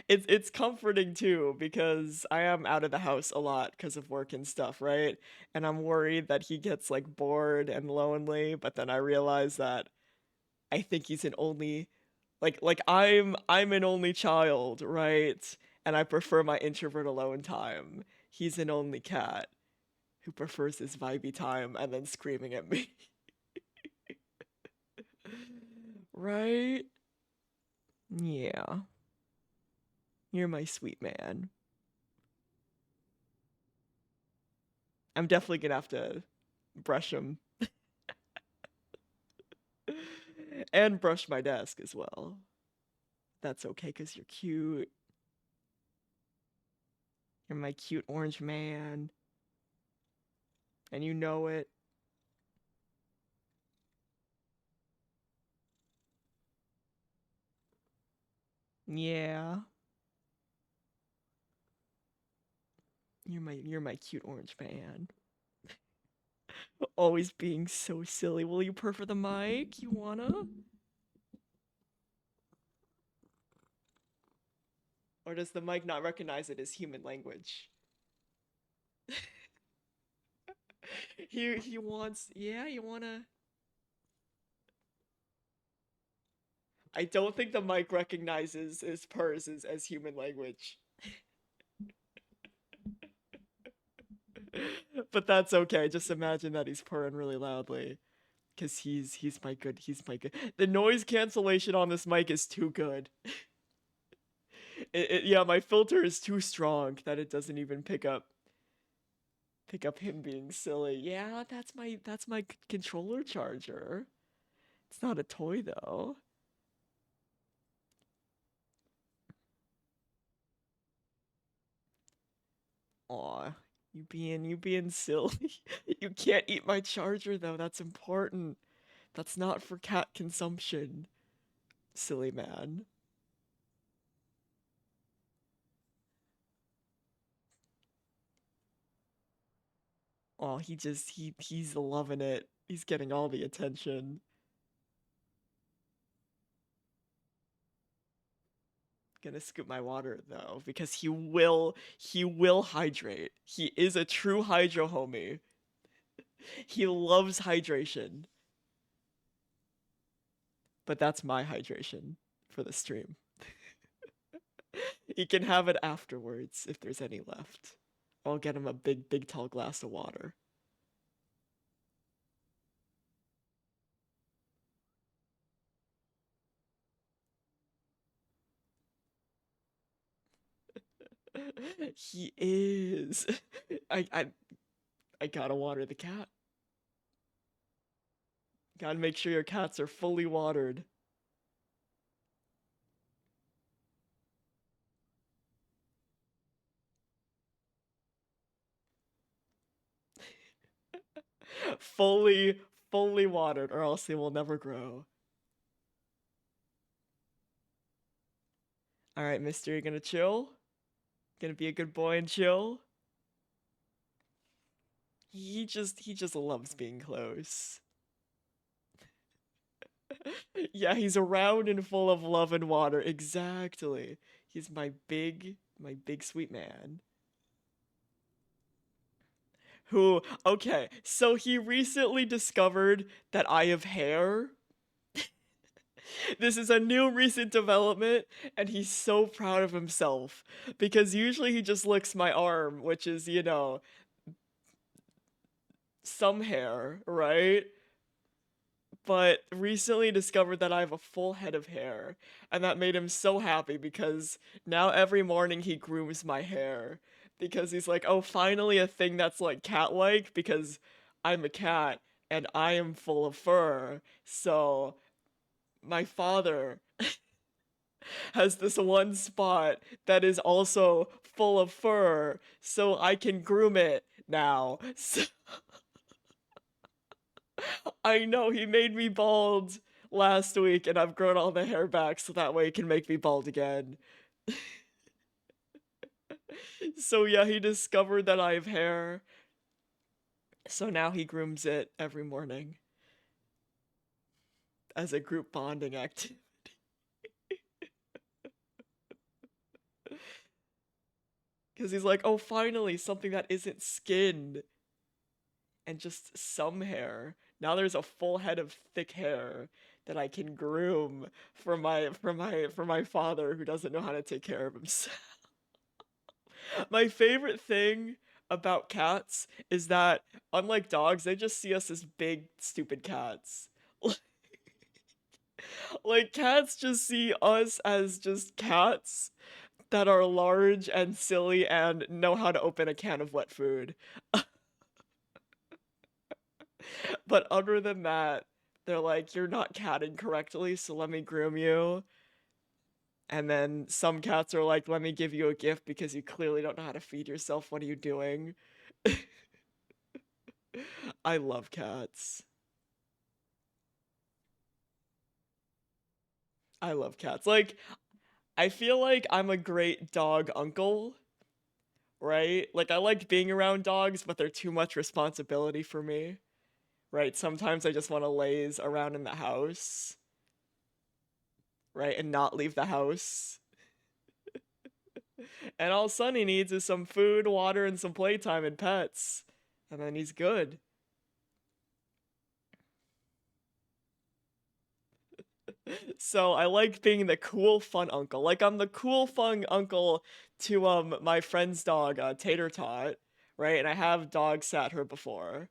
It's comforting too, because I am out of the house a lot because of work and stuff, right? And I'm worried that he gets like bored and lonely, but then I realize that I think he's an only like I'm an only child, right? And I prefer my introvert alone time. He's an only cat who prefers his vibey time and then screaming at me. Right? Yeah. You're my sweet man. I'm definitely gonna have to brush him and brush my desk as well. That's okay, because you're cute. You're my cute orange man. And you know it. Yeah. You're my cute orange man. Always being so silly. Will you purr for the mic? You wanna? Or does the mic not recognize it as human language? He wants, yeah, you wanna? I don't think the mic recognizes his purrs as human language. But that's okay. Just imagine that he's purring really loudly. Cause he's my good. The noise cancellation on this mic is too good. Yeah, my filter is too strong that it doesn't even pick up him being silly. Yeah, that's my controller charger. It's not a toy though. Aw, you being silly. You can't eat my charger though. That's important. That's not for cat consumption. Silly man. Oh, he's loving it. He's getting all the attention. Gonna scoop my water though, because he will hydrate. He is a true hydro homie. He loves hydration. But that's my hydration for the stream. He can have it afterwards if there's any left. I'll get him a big, big, tall glass of water. He is. I, I, I gotta water the cat. Gotta make sure your cats are fully watered. fully, fully watered, or else they will never grow. All right, mister, you gonna chill? Gonna be a good boy and chill? He just loves being close. Yeah, he's around and full of love and water. Exactly. He's my big sweet man. Who, okay, so he recently discovered that I have hair. This is a new recent development, and he's so proud of himself. Because usually he just licks my arm, which is, some hair, right? But recently discovered that I have a full head of hair, and that made him so happy because now every morning he grooms my hair because he's like, "Oh, finally a thing that's like cat-like because I'm a cat and I am full of fur." So my father has this one spot that is also full of fur, so I can groom it now. So I know he made me bald last week, and I've grown all the hair back so that way he can make me bald again. So yeah, he discovered that I have hair. So now he grooms it every morning as a group bonding activity. Because he's like, oh, finally, something that isn't skin and just some hair. Now there's a full head of thick hair that I can groom for my father who doesn't know how to take care of himself. My favorite thing about cats is that unlike dogs, they just see us as big stupid cats. Like cats just see us as just cats that are large and silly and know how to open a can of wet food. But other than that, they're like, you're not catting correctly, so let me groom you. And then some cats are like, let me give you a gift because you clearly don't know how to feed yourself. What are you doing? I love cats. I love cats. Like, I feel like I'm a great dog uncle, right? Like, I like being around dogs, but they're too much responsibility for me, right? Sometimes I just want to laze around in the house, right? And not leave the house. And all Sonny needs is some food, water, and some playtime and pets. And then he's good. So I like being the cool, fun uncle. Like I'm the cool, fun uncle to my friend's dog, Tater Tot, right? And I have dog sat her before,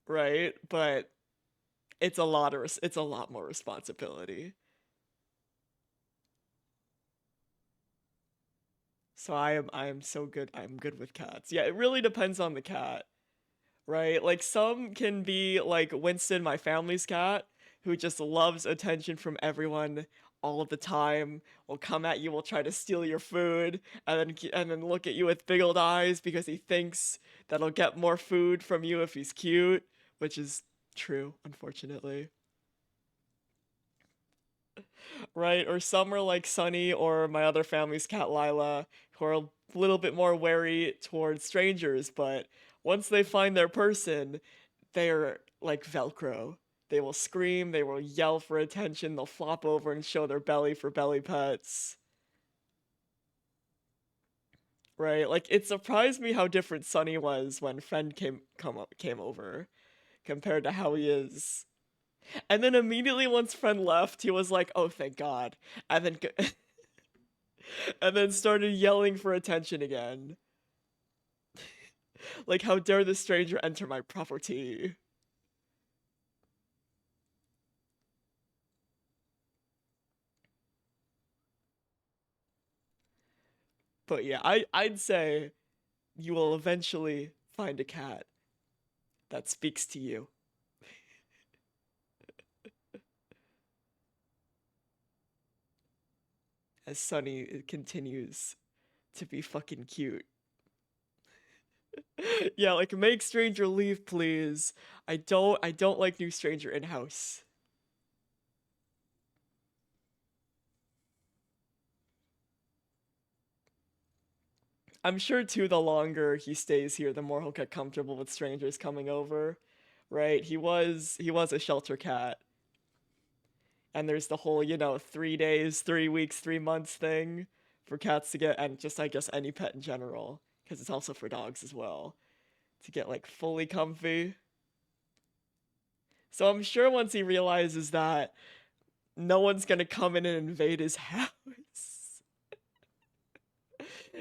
right? But it's a lot more responsibility. So I am so good. I'm good with cats. Yeah, it really depends on the cat, right? Like some can be like Winston, my family's cat, who just loves attention from everyone all of the time, will come at you, will try to steal your food, and then look at you with big old eyes because he thinks that he'll get more food from you if he's cute, which is true, unfortunately. Right? Or some are like Sunny or my other family's cat Lila, who are a little bit more wary towards strangers, but once they find their person, they're like Velcro. They will scream, they will yell for attention, they'll flop over and show their belly for belly pets. Right? Like it surprised me how different Sunny was when Friend came over compared to how he is. And then immediately once Friend left, he was like, "Oh, thank God." And then and then started yelling for attention again. Like, how dare this stranger enter my property? But yeah, I'd say you will eventually find a cat that speaks to you. As Sunny continues to be fucking cute. Yeah, like make stranger leave, please. I don't like new stranger in house. I'm sure too the longer he stays here, the more he'll get comfortable with strangers coming over. Right? He was a shelter cat. And there's the whole, 3 days, 3 weeks, 3 months thing for cats to get, and just I guess any pet in general, because it's also for dogs as well, to get like fully comfy. So I'm sure once he realizes that no one's gonna come in and invade his house,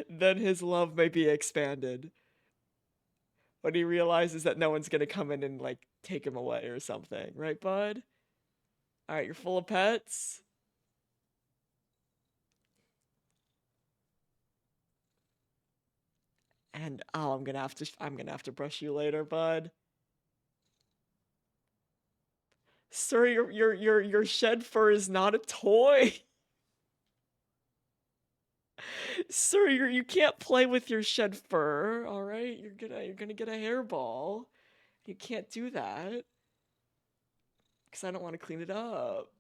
then his love may be expanded. When he realizes that no one's gonna come in and like take him away or something, right, bud? All right, you're full of pets. And oh, I'm gonna have to brush you later, bud. Sir, your shed fur is not a toy. Sir, you can't play with your shed fur, all right? You're gonna get a hairball. You can't do that because I don't want to clean it up.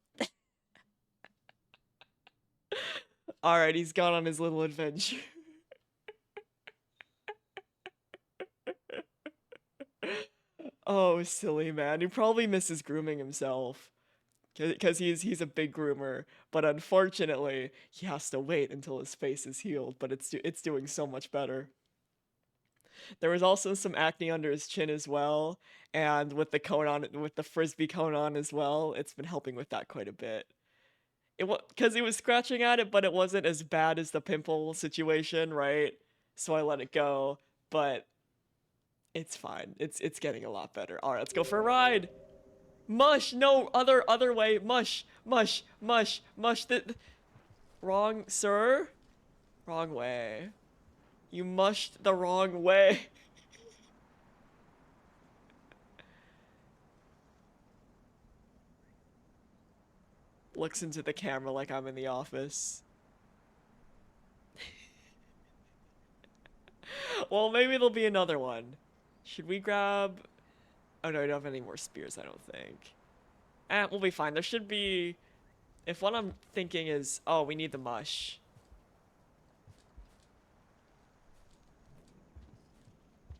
All right, he's gone on his little adventure. Oh, silly man. He probably misses grooming himself. Because he's a big groomer, but unfortunately, he has to wait until his face is healed, but it's doing so much better. There was also some acne under his chin as well, and with the frisbee cone on as well, it's been helping with that quite a bit. Because he was scratching at it, but it wasn't as bad as the pimple situation, right? So I let it go, but it's fine. It's getting a lot better. All right, let's go for a ride. Mush, no, other way. Mush, mush, mush, mush. Wrong, sir. Wrong way. You mushed the wrong way. Looks into the camera like I'm in the office. Well, maybe there'll be another one. Should we grab... Oh no, I don't have any more spears, I don't think. We'll be fine. There should be... If what I'm thinking is... Oh, we need the mush.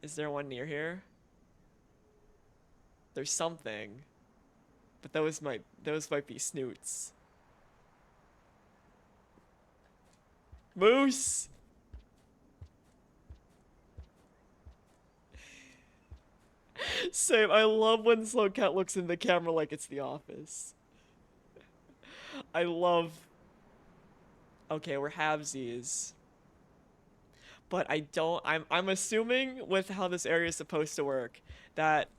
Is there one near here? There's something. But those might be snoots. Moose! Same. I love when Slugcat looks in the camera like it's The Office. I love... Okay, we're halvesies. But I don't... I'm assuming with how this area is supposed to work that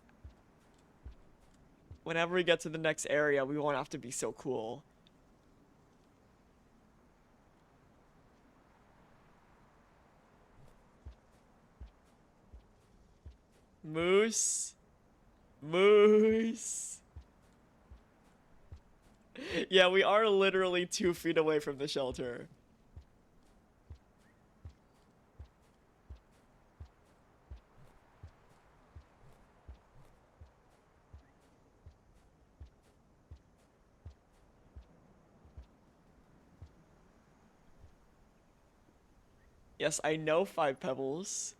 whenever we get to the next area, we won't have to be so cool. Moose. Moose. Yeah, we are literally 2 feet away from the shelter. Yes, I know 5 pebbles.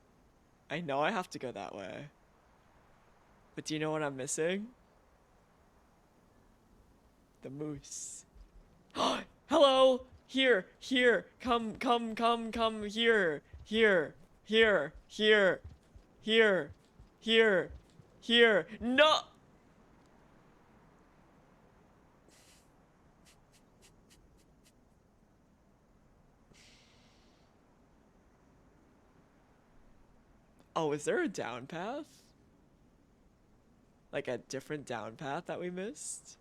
I know I have to go that way. But do you know what I'm missing? The moose. Hello! Here, here, come, here, here, here, here, here, here, here. No! Oh, is there a down path? Like a different down path that we missed?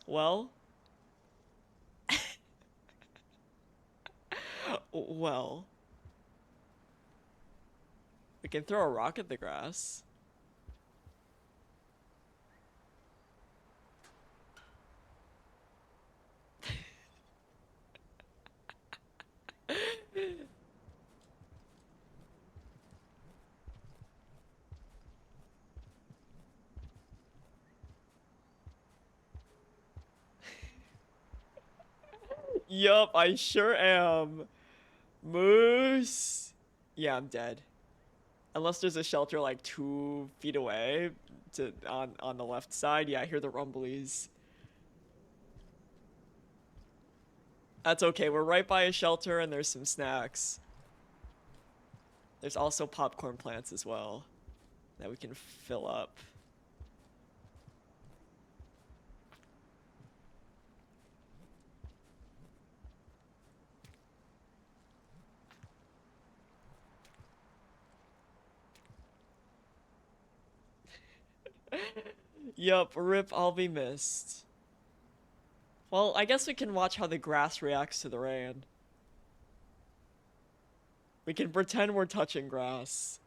Well, well, we can throw a rock at the grass. Yup, I sure am. Moose. Yeah, I'm dead. Unless there's a shelter like 2 feet away to on the left side. Yeah, I hear the rumblies. That's okay. We're right by a shelter and there's some snacks. There's also popcorn plants as well that we can fill up. Yup, rip, I'll be missed. Well, I guess we can watch how the grass reacts to the rain. We can pretend we're touching grass.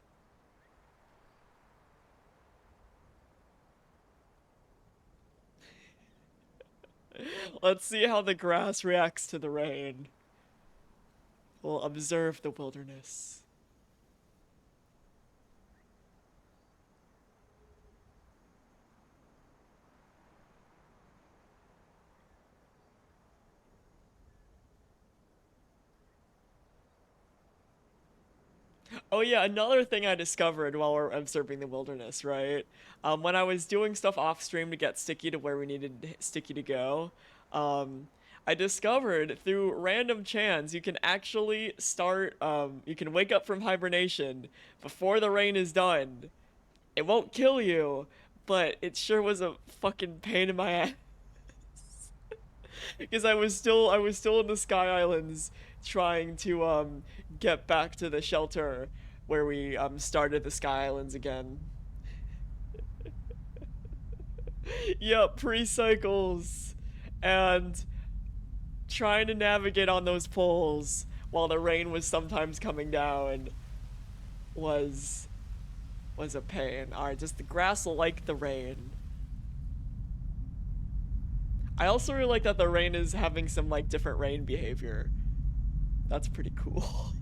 Let's see how the grass reacts to the rain. We'll observe the wilderness. Oh yeah, another thing I discovered while we're observing the wilderness, right? When I was doing stuff off stream to get Sticky to where we needed Sticky to go, I discovered through random chance you can actually start, you can wake up from hibernation before the rain is done. It won't kill you, but it sure was a fucking pain in my ass. Because I was still in the Sky Islands trying to get back to the shelter where we started the Sky Islands again. Yep, pre-cycles. And trying to navigate on those poles while the rain was sometimes coming down was a pain. Alright, does the grass like the rain? I also really like that the rain is having some like different rain behavior. That's pretty cool.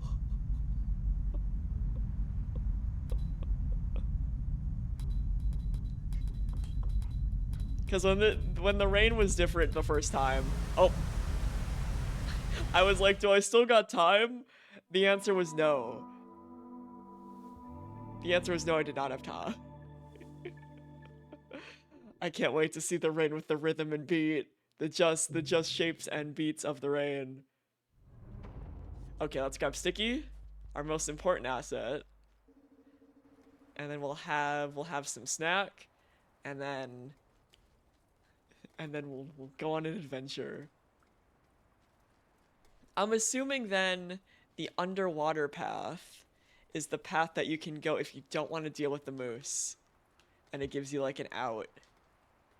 Because when the rain was different the first time, oh, I was like, do I still got time? The answer was no. The answer was no, I did not have time. I can't wait to see the rain with the rhythm and beat. The just shapes and beats of the rain. Okay, let's grab Sticky, our most important asset. And then we'll have some snack, and then we'll go on an adventure. I'm assuming then the underwater path is the path that you can go if you don't want to deal with the moose. And it gives you like an out.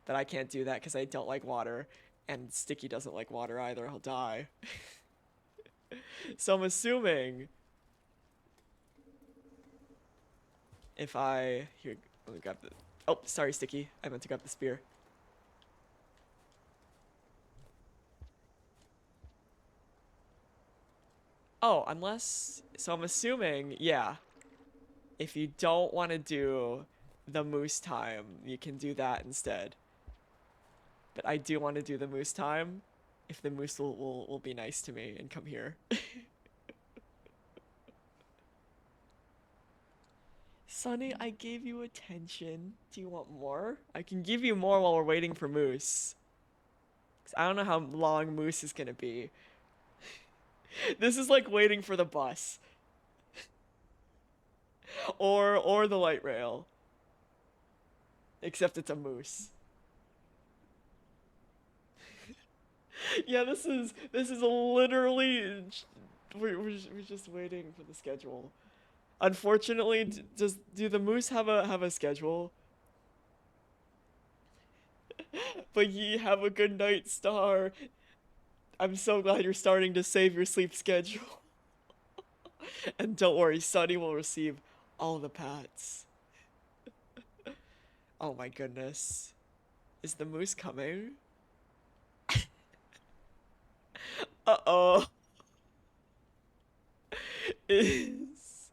But I can't do that because I don't like water. And Sticky doesn't like water either, he'll die. So I'm assuming if I... Here, let me grab Oh, sorry, Sticky. I meant to grab the spear. Oh, unless... So I'm assuming, yeah. If you don't want to do the moose time, you can do that instead. But I do want to do the moose time. If the moose will be nice to me and come here. Sonny, I gave you attention. Do you want more? I can give you more while we're waiting for moose. 'Cause I don't know how long moose is gonna be. This is like waiting for the bus. Or the light rail. Except it's a moose. Yeah, this is literally we're just waiting for the schedule. Unfortunately, do the moose have a schedule? But ye have a good night, Star. I'm so glad you're starting to save your sleep schedule. And don't worry, Sunny will receive all the pats. Oh my goodness. Is the moose coming? Uh-oh. Is...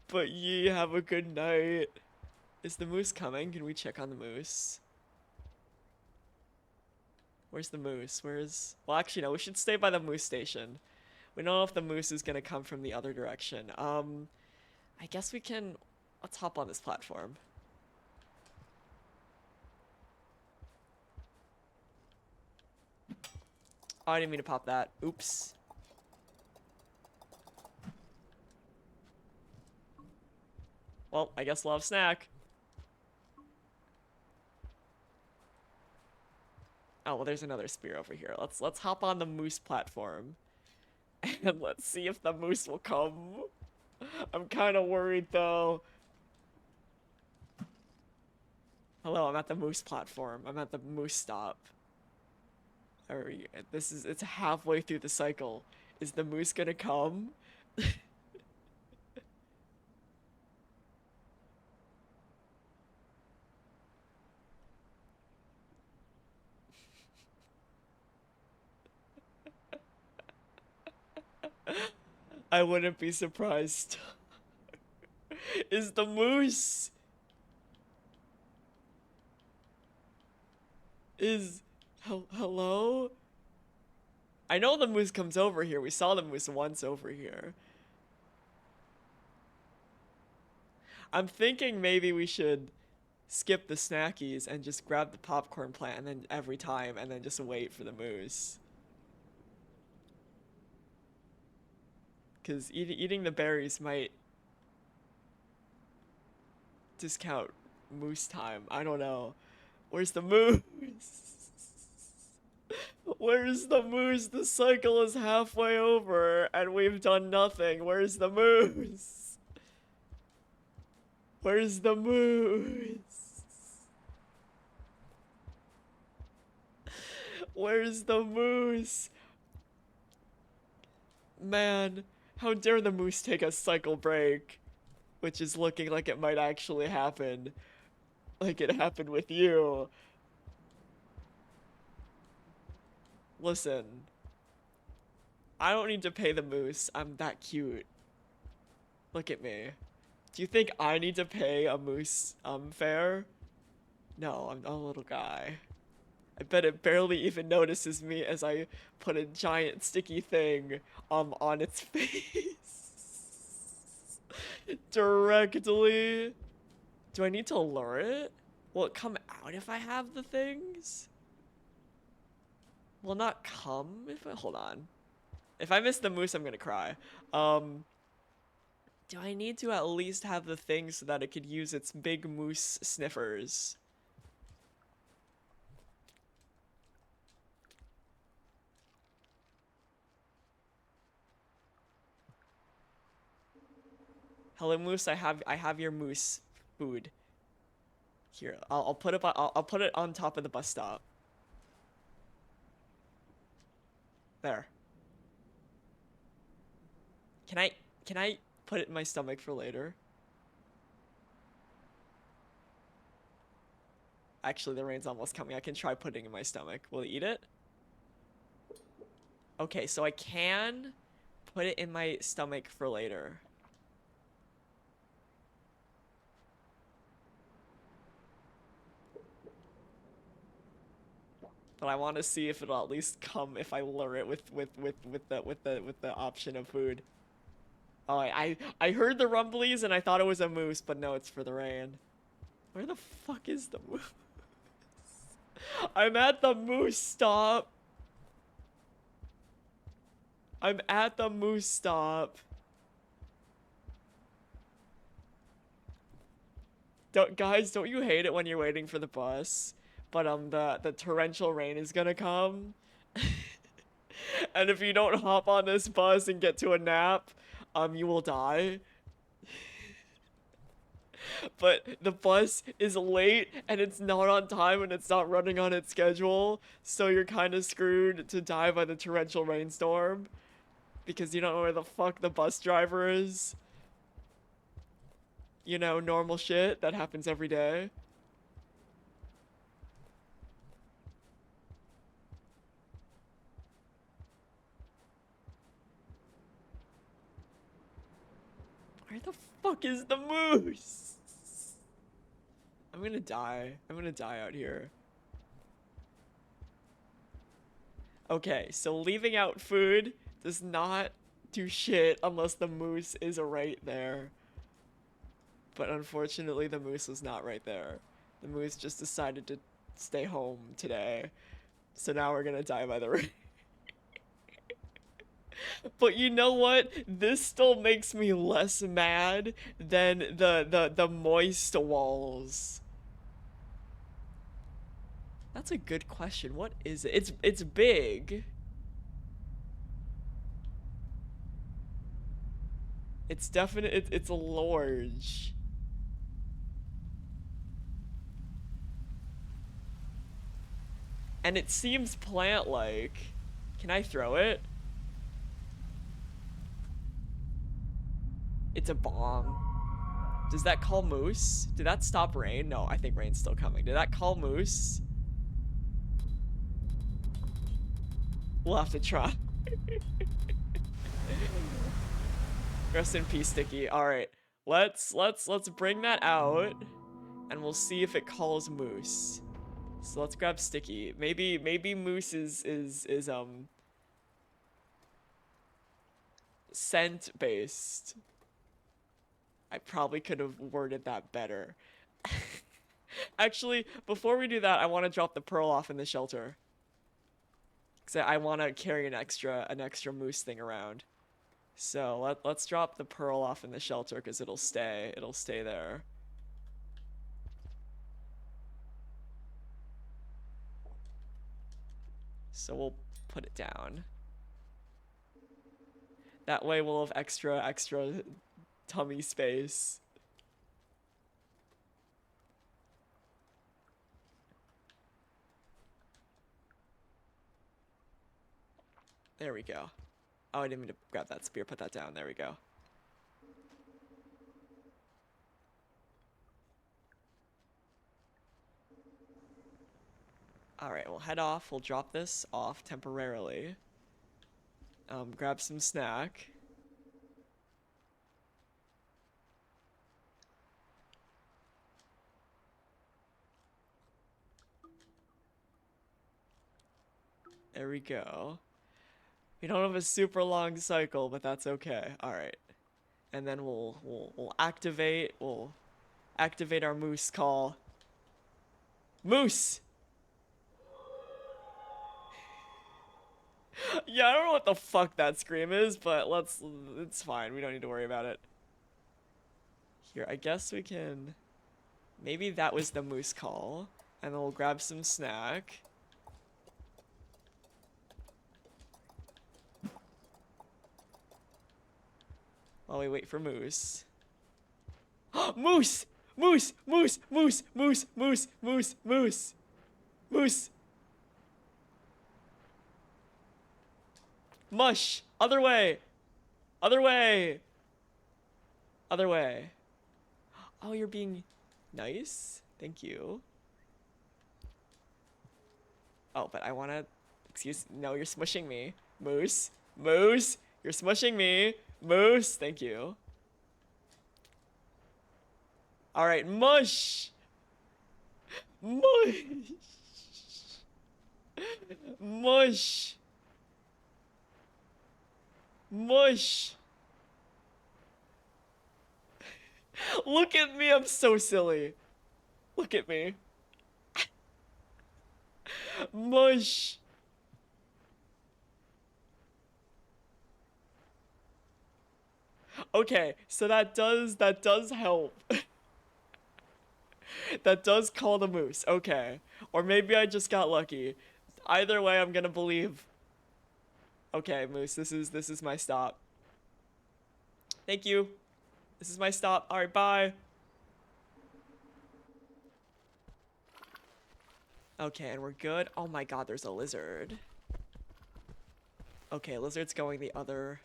But ye have a good night. Is the moose coming? Can we check on the moose? Where's the moose? Where's... Well, actually, no. We should stay by the moose station. We don't know if the moose is gonna come from the other direction. I guess we can... Let's hop on this platform. Oh, I didn't mean to pop that. Oops. Well, I guess we'll have snack. Oh, well, there's another spear over here. Let's hop on the moose platform. And let's see if the moose will come. I'm kind of worried, though. Hello, I'm at the moose platform. I'm at the moose stop. It's halfway through the cycle. Is the moose gonna come? I wouldn't be surprised. Is the moose... Hello? I know the moose comes over here. We saw the moose once over here. I'm thinking maybe we should skip the snackies and just grab the popcorn plant and then every time and then just wait for the moose. Because eating the berries might discount moose time. I don't know. Where's the moose? Where's the moose? The cycle is halfway over and we've done nothing. Where's the moose? Where's the moose? Where's the moose? Man, how dare the moose take a cycle break? Which is looking like it might actually happen. Like it happened with you. Listen. I don't need to pay the moose. I'm that cute. Look at me. Do you think I need to pay a moose fare? No, I'm a little guy. I bet it barely even notices me as I put a giant sticky thing on its face. Directly. Do I need to lure it? Will it come out if I have the things? Will it not come if I... Hold on. If I miss the moose, I'm gonna cry. Do I need to at least have the thing so that it could use its big moose sniffers? Hello, moose. I have your moose food. Here, I'll put it I'll put it on top of the bus stop. There. Can I put it in my stomach for later? Actually, the rain's almost coming. I can try putting it in my stomach. Will it eat it? Okay, so I can put it in my stomach for later. But I want to see if it'll at least come if I lure it with the option of food. Oh, I heard the rumblies and I thought it was a moose, but no, it's for the rain. Where the fuck is the moose? I'm at the moose stop. I'm at the moose stop. Guys, don't you hate it when you're waiting for the bus? But the torrential rain is gonna come. And if you don't hop on this bus and get to a nap, you will die. But the bus is late and it's not on time and it's not running on its schedule, so you're kind of screwed to die by the torrential rainstorm because you don't know where the fuck the bus driver is. You know, normal shit that happens every day. Where the fuck is the moose? I'm gonna die. I'm gonna die out here. Okay, so leaving out food does not do shit unless the moose is right there. But unfortunately, the moose was not right there. The moose just decided to stay home today. So now we're gonna die by the rain. But you know what? This still makes me less mad than the moist walls. That's a good question. What is it? It's big. It's definite. It's large. And it seems plant-like. Can I throw it? It's a bomb. Does that call moose? Did that stop rain? No, I think rain's still coming. Did that call moose? We'll have to try. Rest in peace, Sticky. All right, let's bring that out, and we'll see if it calls moose. So let's grab Sticky. Maybe moose is scent based. I probably could have worded that better. Actually, before we do that, I want to drop the pearl off in the shelter. Cause I want to carry an extra moose thing around. So let's drop the pearl off in the shelter because it'll stay there. So we'll put it down. That way we'll have extra tummy space. There we go. Oh, I didn't mean to grab that spear. Put that down. There we go. Alright, we'll head off. We'll drop this off temporarily. Grab some snack. There we go. We don't have a super long cycle, but that's okay. All right, and then we'll activate our moose call. Moose. Yeah, I don't know what the fuck that scream is, but it's fine. We don't need to worry about it. Here, I guess we can. Maybe that was the moose call, and then we'll grab some snack. While we wait for moose. Moose! Moose! Moose! Moose! Moose! Moose! Moose! Moose! Moose! Mush! Other way! Other way! Other way. Oh, you're being nice? Thank you. Oh, but I wanna... No, you're smushing me. Moose. Moose! You're smushing me. Moose! Thank you. Alright, mush! Mush! Mush! Mush! Look at me, I'm so silly. Look at me. Mush! Okay, so that does help. That does call the moose. Okay. Or maybe I just got lucky. Either way, I'm gonna believe. Okay, moose, this is my stop. Thank you. This is my stop. Alright, bye. Okay, and we're good. Oh my god, there's a lizard. Okay, lizard's going the other...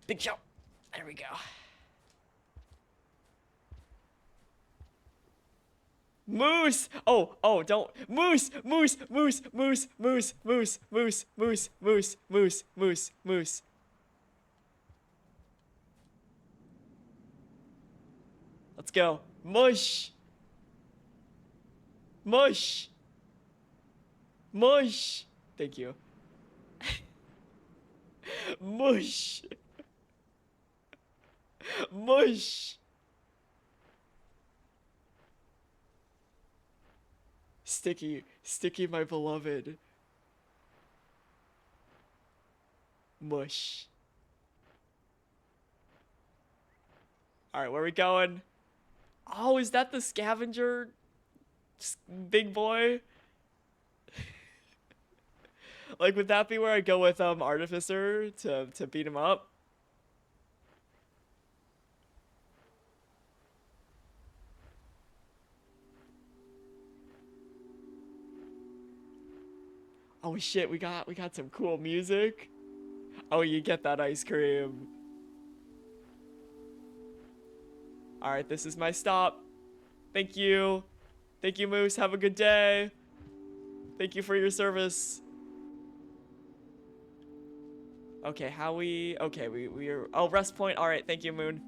Big jump. There we go. Moose! Oh, don't. Moose! Moose! Moose! Moose! Moose! Moose! Moose! Moose! Moose! Moose! Moose! Moose! Let's go. Mush! Mush! Mush! Thank you. Mush! Mush! Sticky, Sticky, my beloved. Mush. Alright, where are we going? Oh, is that the scavenger big boy? Like, would that be where I go with Artificer to beat him up? Oh shit, we got some cool music. Oh, you get that ice cream. Alright, this is my stop. Thank you. Thank you, Moose. Have a good day. Thank you for your service. Okay, okay, we're, oh, rest point. Alright, thank you, Moon.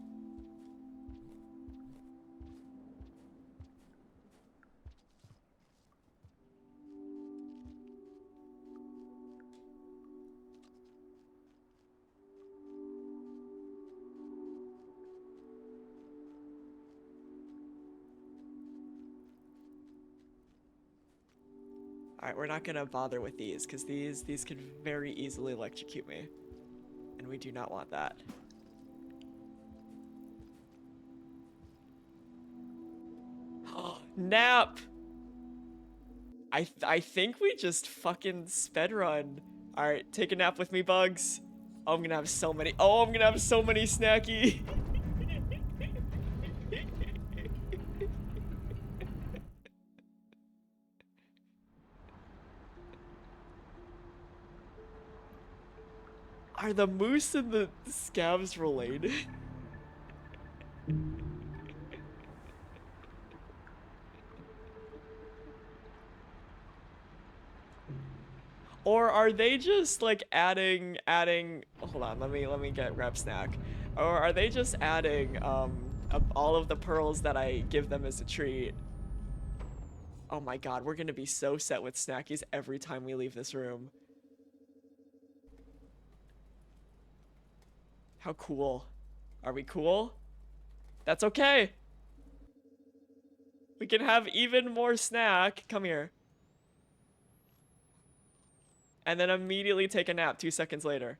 Alright, we're not gonna bother with these, because these could very easily electrocute me. And we do not want that. Nap! I think we just fucking sped run. Alright, take a nap with me, Bugs. Oh, I'm gonna have so many snacky. Are the moose and the scavs related? Or are they just like adding hold on, let me grab snack. Or are they just adding all of the pearls that I give them as a treat? Oh my god, we're gonna be so set with snackies every time we leave this room. How cool. Are we cool? That's okay. We can have even more snack. Come here. And then immediately take a nap 2 seconds later.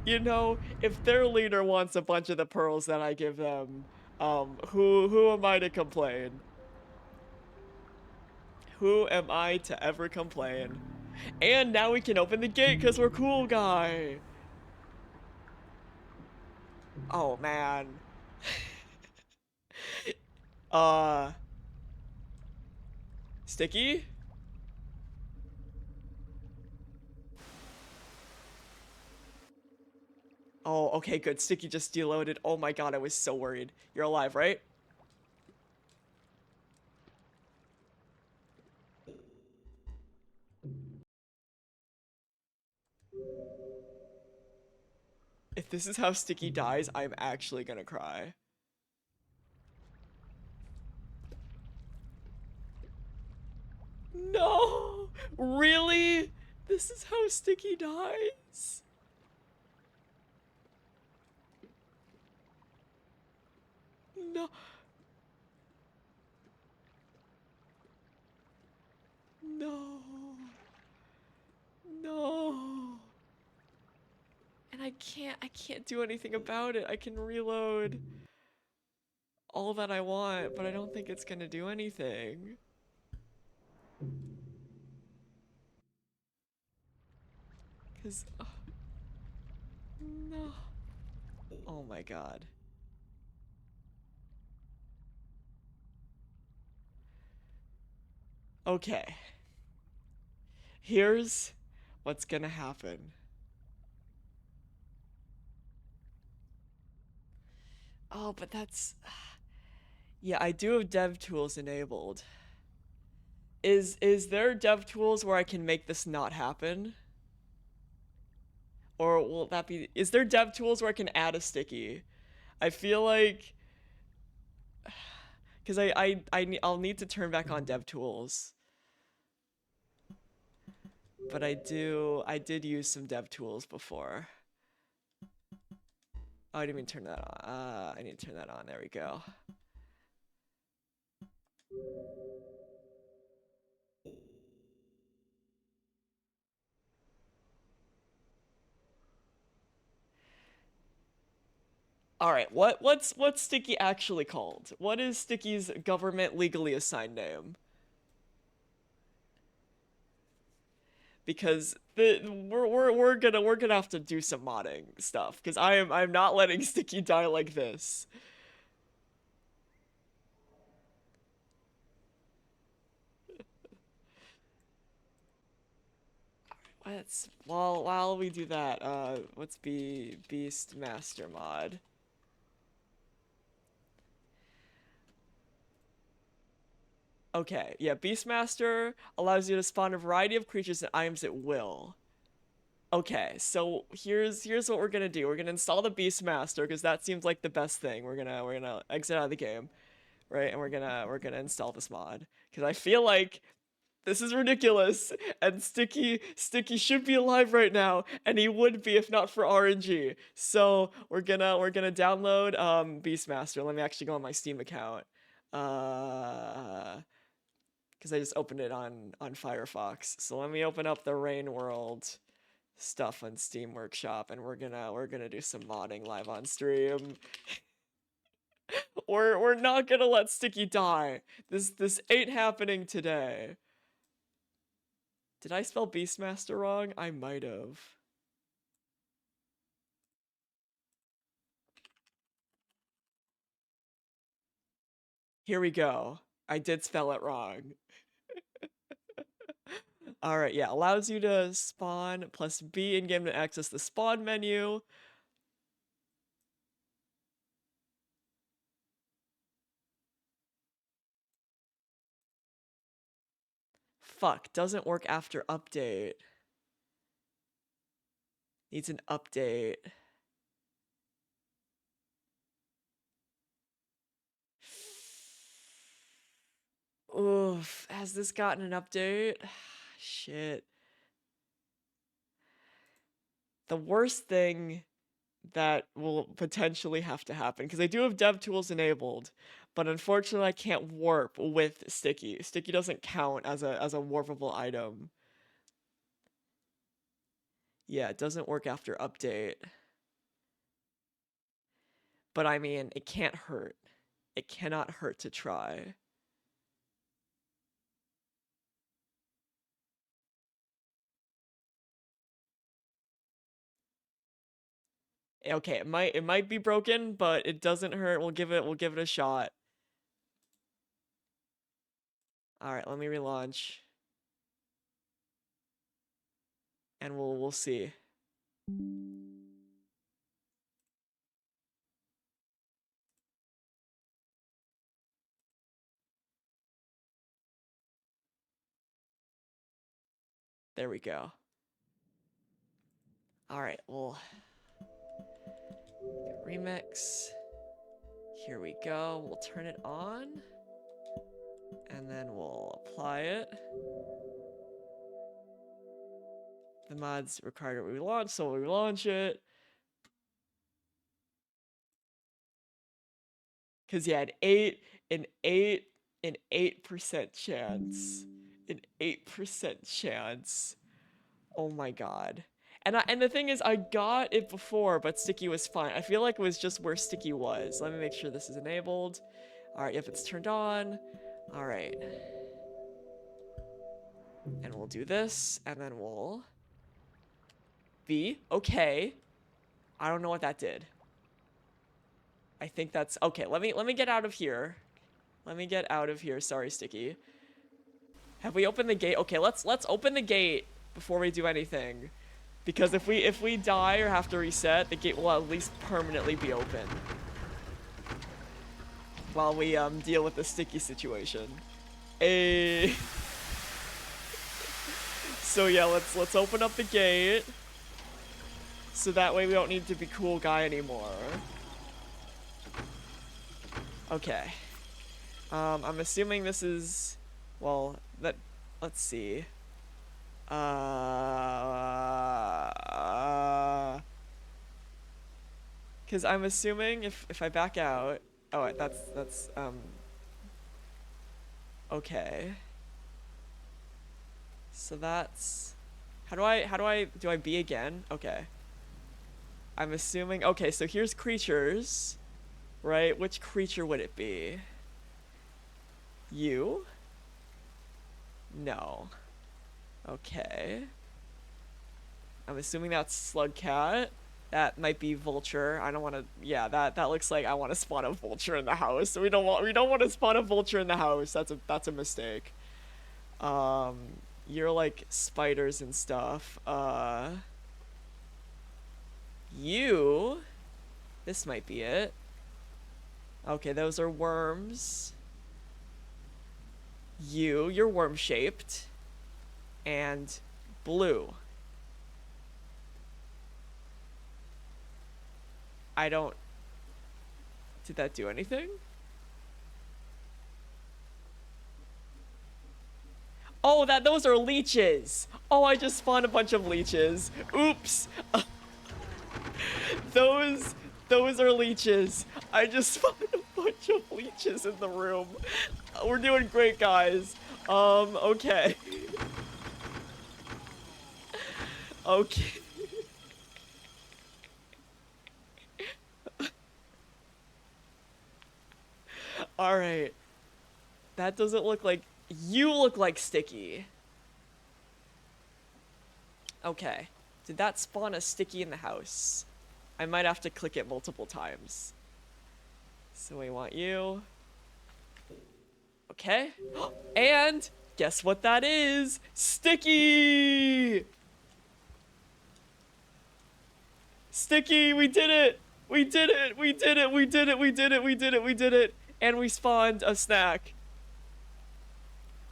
You know, if their leader wants a bunch of the pearls that I give them, who am I to complain? Who am I to ever complain? And now we can open the gate because we're cool, guy. Oh, man. Sticky? Oh, okay, good. Sticky just deloaded. Oh my god, I was so worried. You're alive, right? If this is how Sticky dies, I'm actually gonna cry. No! Really? This is how Sticky dies? No. No. No. And I can't do anything about it. I can reload all that I want, but I don't think it's gonna do anything. Cause, no. Oh my god. Okay. Here's what's gonna happen. Oh, but that's... Yeah, I do have dev tools enabled. Is there dev tools where I can make this not happen? Or will that be... Is there dev tools where I can add a sticky? I feel like... Because I'll need to turn back on dev tools. But I did use some dev tools before. Oh, I didn't even turn that on. I need to turn that on. There we go. All right, what's Sticky actually called? What is Sticky's government legally assigned name? Because we're gonna have to do some modding stuff because I'm not letting Sticky die like this. Let's while we do that, let's be Beast Master mod. Okay, yeah, Beastmaster allows you to spawn a variety of creatures and items at will. Okay, so here's what we're gonna do. We're gonna install the Beastmaster because that seems like the best thing. We're gonna exit out of the game, right? And we're gonna install this mod because I feel like this is ridiculous. And Sticky should be alive right now, and he would be if not for RNG. So we're gonna download Beastmaster. Let me actually go on my Steam account. Because I just opened it on Firefox. So let me open up the Rain World stuff on Steam Workshop, and we're gonna do some modding live on stream. We're not gonna let Sticky die. This ain't happening today. Did I spell Beastmaster wrong? I might have. Here we go. I did spell it wrong. Alright, yeah, allows you to spawn plus B in game to access the spawn menu. Fuck, doesn't work after update. Needs an update. Oof, has this gotten an update? Shit. The worst thing that will potentially have to happen, because I do have dev tools enabled, but unfortunately I can't warp with Sticky. Sticky doesn't count as a warpable item. Yeah, it doesn't work after update. But I mean, it can't hurt. It cannot hurt to try. Okay, it might be broken, but it doesn't hurt. We'll give it a shot. All right, let me relaunch. And we'll see. There we go. All right, well, remix. Here we go. We'll turn it on. And then we'll apply it. The mod's required to relaunch, so we'll relaunch it. Cause yeah, an 8% chance. An 8% chance. Oh my god. And the thing is, I got it before, but Sticky was fine. I feel like it was just where Sticky was. Let me make sure this is enabled. Alright, yep, it's turned on. Alright. And we'll do this, and then we'll... B, okay. I don't know what that did. I think that's... Okay, let me get out of here. Let me get out of here. Sorry, Sticky. Have we opened the gate? Okay, let's open the gate before we do anything. Because if we die or have to reset, the gate will at least permanently be open. While we deal with the Sticky situation. Hey. So yeah, let's open up the gate. So that way we don't need to be cool guy anymore. Okay. I'm assuming this is, well, let's see. Cause I'm assuming if I back out, oh wait, that's okay. So that's, do I be again? Okay. I'm assuming, okay, so here's creatures, right? Which creature would it be? You? No. Okay. I'm assuming that's Slugcat. That might be Vulture. I don't want to. Yeah, that looks like I want to spawn a Vulture in the house. We don't want to spawn a Vulture in the house. That's a mistake. You're like spiders and stuff. You. This might be it. Okay, those are worms. You're worm shaped. And blue. I don't... Did that do anything? Oh, those are leeches. Oh, I just spawned a bunch of leeches. Oops. Those are leeches. I just spawned a bunch of leeches in the room. We're doing great, guys. Okay. Okay. Alright. That doesn't look like... You look like Sticky. Okay. Did that spawn a Sticky in the house? I might have to click it multiple times. So we want you. Okay. And guess what that is? Sticky! Sticky, we did it! We did it! We did it! We did it! We did it! We did it! We did it! And we spawned a snack.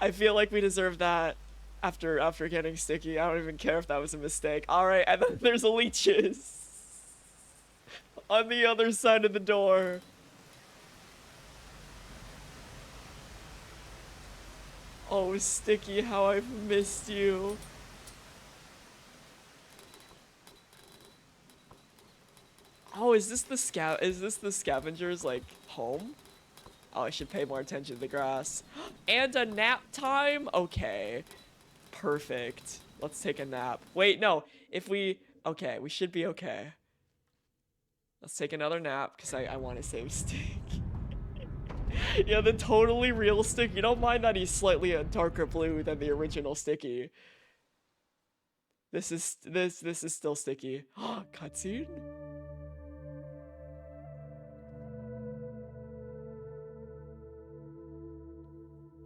I feel like we deserve that after getting Sticky. I don't even care if that was a mistake. Alright, and then there's leeches on the other side of the door. Oh, Sticky, how I've missed you. Oh, is this the scavenger's, like, home? Oh, I should pay more attention to the grass. And a nap time? Okay. Perfect. Let's take a nap. Wait, no. Okay, we should be okay. Let's take another nap, because I want to save Stick. Yeah, the totally real Stick. You don't mind that he's slightly a darker blue than the original Sticky. This is still Sticky. Cutscene?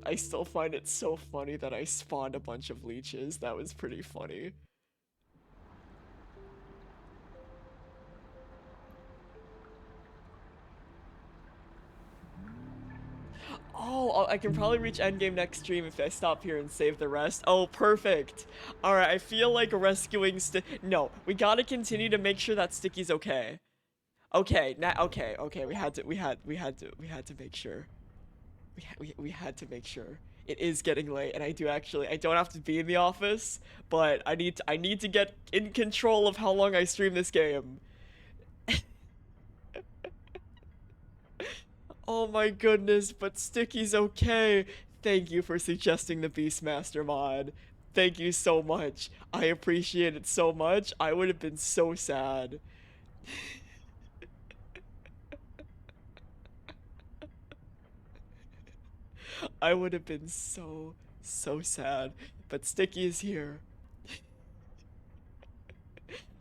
I still find it so funny that I spawned a bunch of leeches. That was pretty funny. Oh, I can probably reach endgame next stream if I stop here and save the rest. Oh, perfect. All right, I feel like rescuing No, we gotta continue to make sure that Sticky's okay. Okay, now, okay. We had to make sure. We had to make sure. It is getting late, and I don't have to be in the office, but I need to get in control of how long I stream this game. Oh my goodness, but Sticky's okay. Thank you for suggesting the Beastmaster mod. Thank you so much. I appreciate it so much. I would have been so sad. I would have been so sad. But Sticky is here.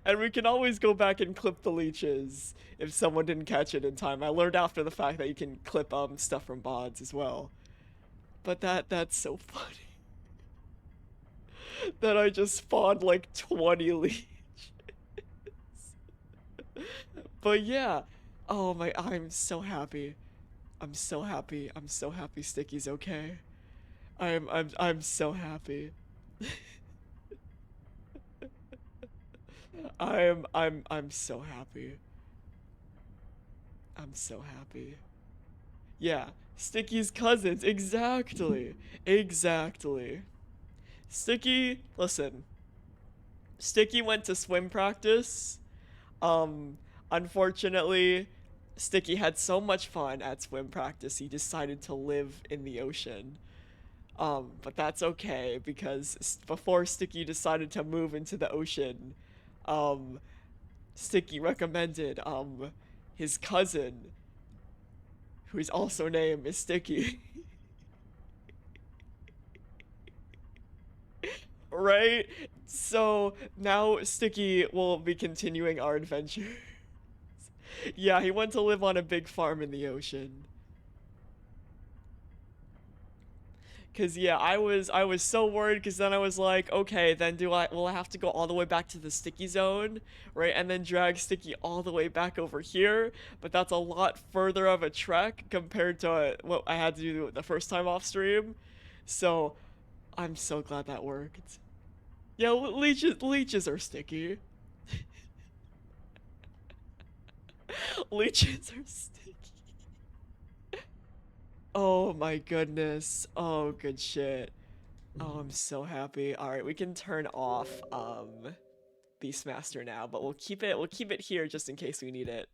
And we can always go back and clip the leeches if someone didn't catch it in time. I learned after the fact that you can clip stuff from VODs as well. But that's so funny. That I just spawned like 20 leeches. But yeah. Oh my, I'm so happy. I'm so happy. I'm so happy Sticky's okay. I'm so happy. I'm so happy. I'm so happy. Yeah, Sticky's cousins. Exactly. Exactly. Sticky, listen. Sticky went to swim practice. Um, Unfortunately, Sticky had so much fun at swim practice, he decided to live in the ocean. But that's okay because before Sticky decided to move into the ocean, um, Sticky recommended his cousin, whose also name is Sticky. Right? So now Sticky will be continuing our adventure. Yeah, he went to live on a big farm in the ocean. Cause yeah, I was so worried because then I was like, okay, then will I have to go all the way back to the Sticky zone, right? And then drag Sticky all the way back over here, but that's a lot further of a trek compared to what I had to do the first time off stream. So I'm so glad that worked. Yeah, leeches are sticky. Leeches are sticky. Oh my goodness. Oh, good shit. Oh, I'm so happy. All right, we can turn off Beastmaster now, but we'll keep it here just in case we need it.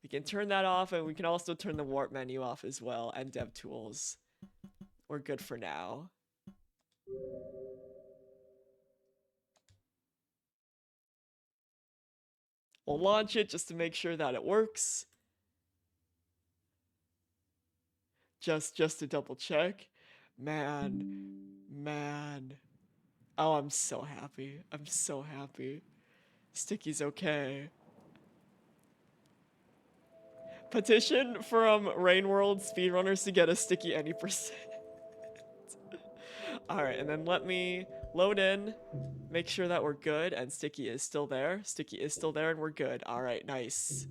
We can turn that off, and we can also turn the warp menu off as well, and dev tools. We're good for now. We'll launch it just to make sure that it works. Just to double check. Man. Oh, I'm so happy. I'm so happy. Sticky's okay. Petition from Rainworld speedrunners to get a Sticky any percent. Alright, and then let me load in, make sure that we're good, and Sticky is still there. Sticky is still there, and we're good. Alright, nice.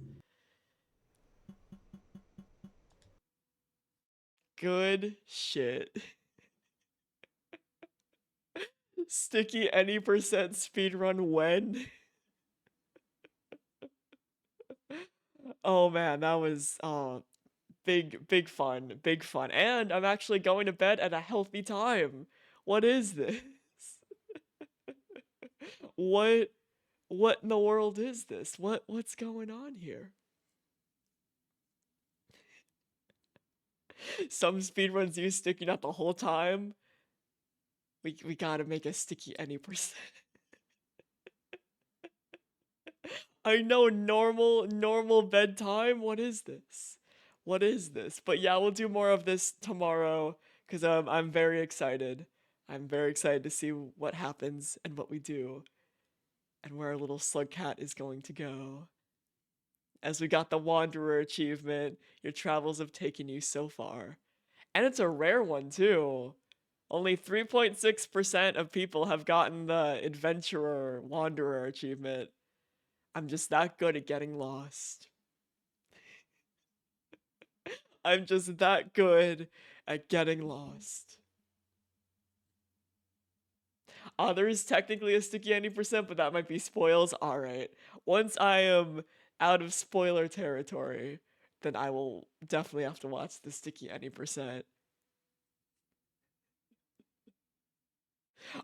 Good shit. Sticky any percent speedrun when? Oh man, that was big fun, big fun. And I'm actually going to bed at a healthy time. What is this? What what in the world is this? What's going on here? Some speedruns use Sticky not the whole time. We gotta make a Sticky any percent. I know normal bedtime. What is this? What is this? But yeah, we'll do more of this tomorrow because I'm very excited. I'm very excited to see what happens and what we do and where our little Slugcat is going to go. As we got the Wanderer achievement, your travels have taken you so far. And it's a rare one too. Only 3.6% of people have gotten the Adventurer Wanderer achievement. I'm just that good at getting lost. I'm just that good at getting lost. There is technically a sticky 90%, but that might be spoils. Alright. Once I am out of spoiler territory, then I will definitely have to watch the sticky 90%.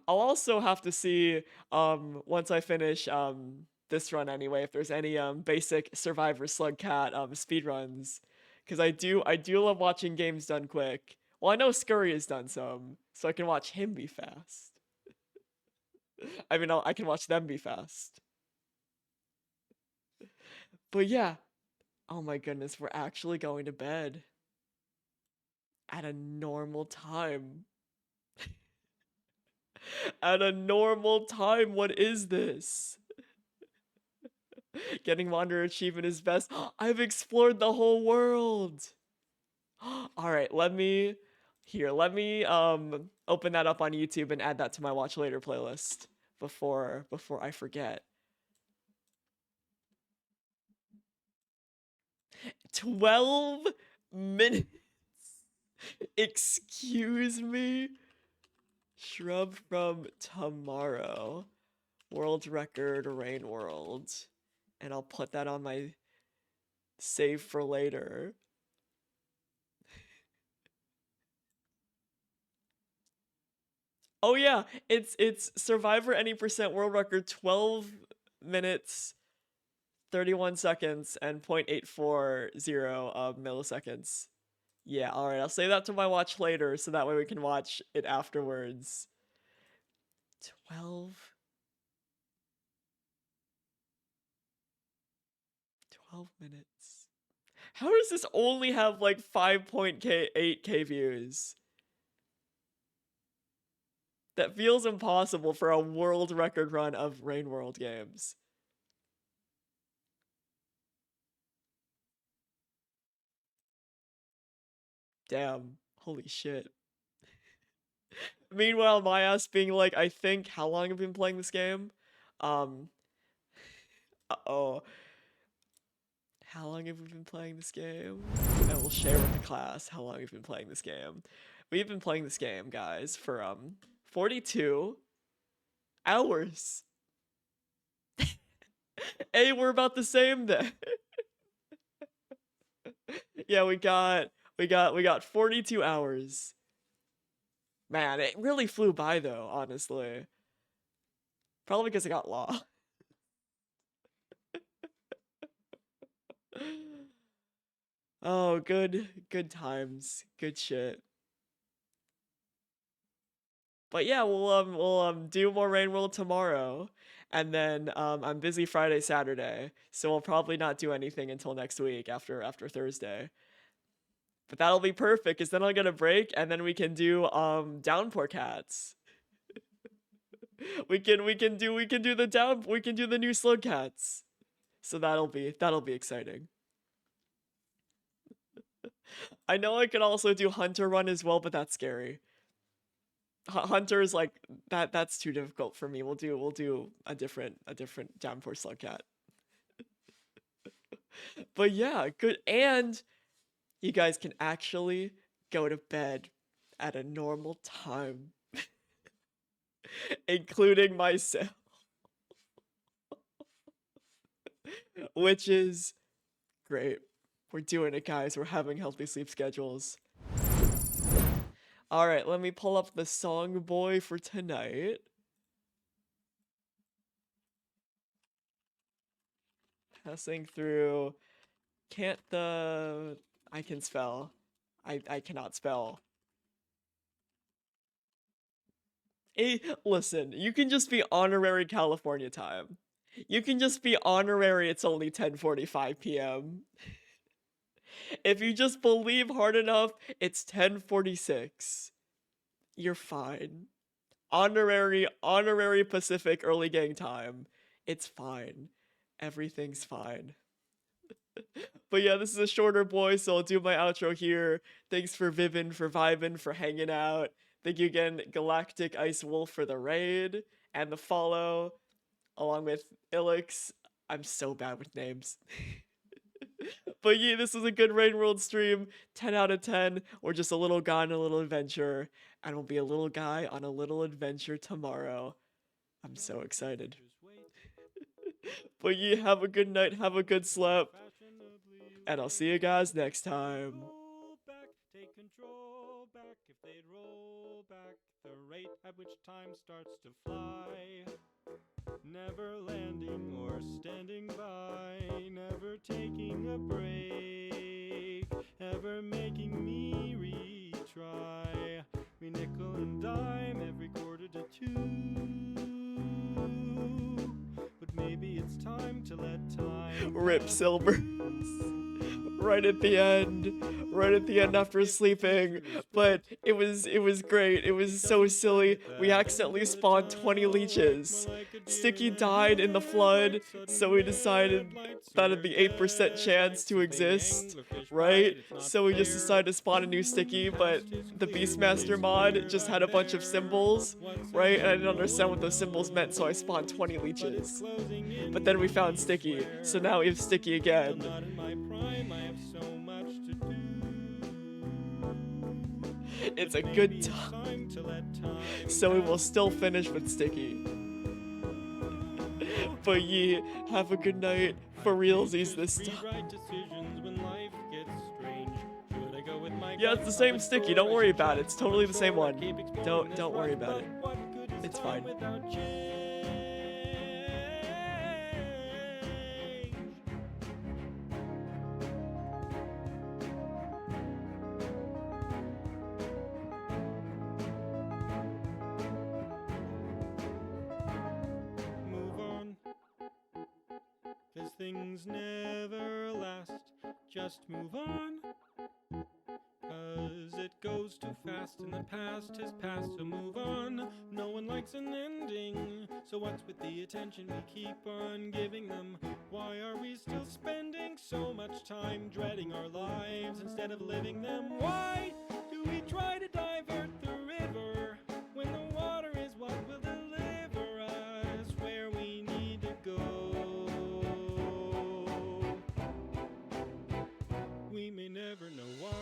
I'll also have to see once I finish this run anyway, if there's any basic Survivor Slugcat speedruns. Cause I do love watching games done quick. Well, I know Scurry has done some, so I can watch him be fast. I mean, I can watch them be fast. But yeah, oh my goodness, we're actually going to bed at a normal time. At a normal time, what is this? Getting Wanderer achievement is best. I've explored the whole world. All right, let me open that up on YouTube and add that to my watch later playlist before I forget. 12 minutes. Excuse me. Shrub from tomorrow. World record rain world. And I'll put that on my save for later. Oh yeah, it's Survivor any percent world record 12 minutes 31 seconds and 0.840 milliseconds. Yeah, all right. I'll save that to my watch later so that way we can watch it afterwards. 12 minutes. How does this only have like 5.8k views? That feels impossible for a world record run of Rain World games. Damn. Holy shit. Meanwhile, my ass being like, I think, how long have you been playing this game? Uh-oh. How long have we been playing this game? I will share with the class how long we've been playing this game. We've been playing this game, guys, for 42 hours. Hey, we're about the same then. Yeah, we got 42 hours. Man, it really flew by though, honestly. Probably because I got law. Oh, good times. Good shit. But yeah, we'll do more Rain World tomorrow. And then I'm busy Friday, Saturday, so we'll probably not do anything until next week after Thursday. But that'll be perfect, because then I'll get a break and then we can do Downpour Cats. we can do the new Slugcats. So that'll be exciting. I know I could also do Hunter Run as well, but that's scary. Hunter is like that's too difficult for me. We'll do a different Downpour Slugcat. But yeah, good, and you guys can actually go to bed at a normal time, including myself, which is great. We're doing it, guys. We're having healthy sleep schedules. All right, let me pull up the song boy for tonight. Passing through. I can spell. I cannot spell. Listen, you can just be honorary California time. You can just be honorary it's only 10:45 p.m. If you just believe hard enough, it's 10:46. You're fine. Honorary Pacific early gang time. It's fine. Everything's fine. But yeah, this is a shorter boy, so I'll do my outro here. Thanks for Vivin, for vibing, for hanging out. Thank you again, Galactic Ice Wolf, for the raid and the follow, along with Ilix. I'm so bad with names. But yeah, this was a good Rain World stream. 10 out of 10. We're just a little guy on a little adventure, and we'll be a little guy on a little adventure tomorrow. I'm so excited. But yeah, have a good night, have a good sleep, and I'll see you guys next time.
Back, take control back. If they'd roll back the rate at which time starts to fly, never landing or standing by, never taking a break, ever making me retry. We nickel and dime every quarter to two, but maybe it's time to let time
Rip Silver. Right at the end after sleeping, but it was great. It was so silly. We accidentally spawned 20 leeches. Sticky died in the flood, so we decided that had the 8% chance to exist, right? So we just decided to spawn a new Sticky, but the Beastmaster mod just had a bunch of symbols, right? And I didn't understand what those symbols meant, so I spawned 20 leeches. But then we found Sticky, so now we have Sticky again. It's a good time, so we will still finish with Sticky. But yeah, have a good night, for realsies this time. Yeah, it's the same Sticky, don't worry about it, it's totally the same one. Don't worry about it, it's fine.
Things never last, just move on, 'cause it goes too fast and the past has passed, so move on. No one likes an ending, so what's with the attention we keep on giving them? Why are we still spending so much time dreading our lives instead of living them? Why do we try to divert the river when the water is what will deliver us where we need to go? We may never know why.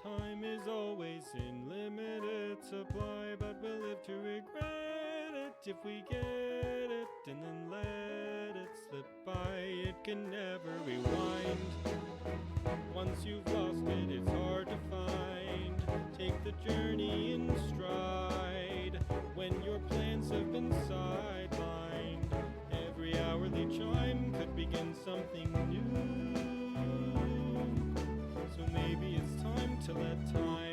Time is always in limited supply, but we'll live to regret it if we get it and then let it slip by. It can never rewind. Once you've lost it, it's hard to find. Take the journey in stride when your plans have been sidelined. Every hourly chime could begin something new. So maybe it's time to let time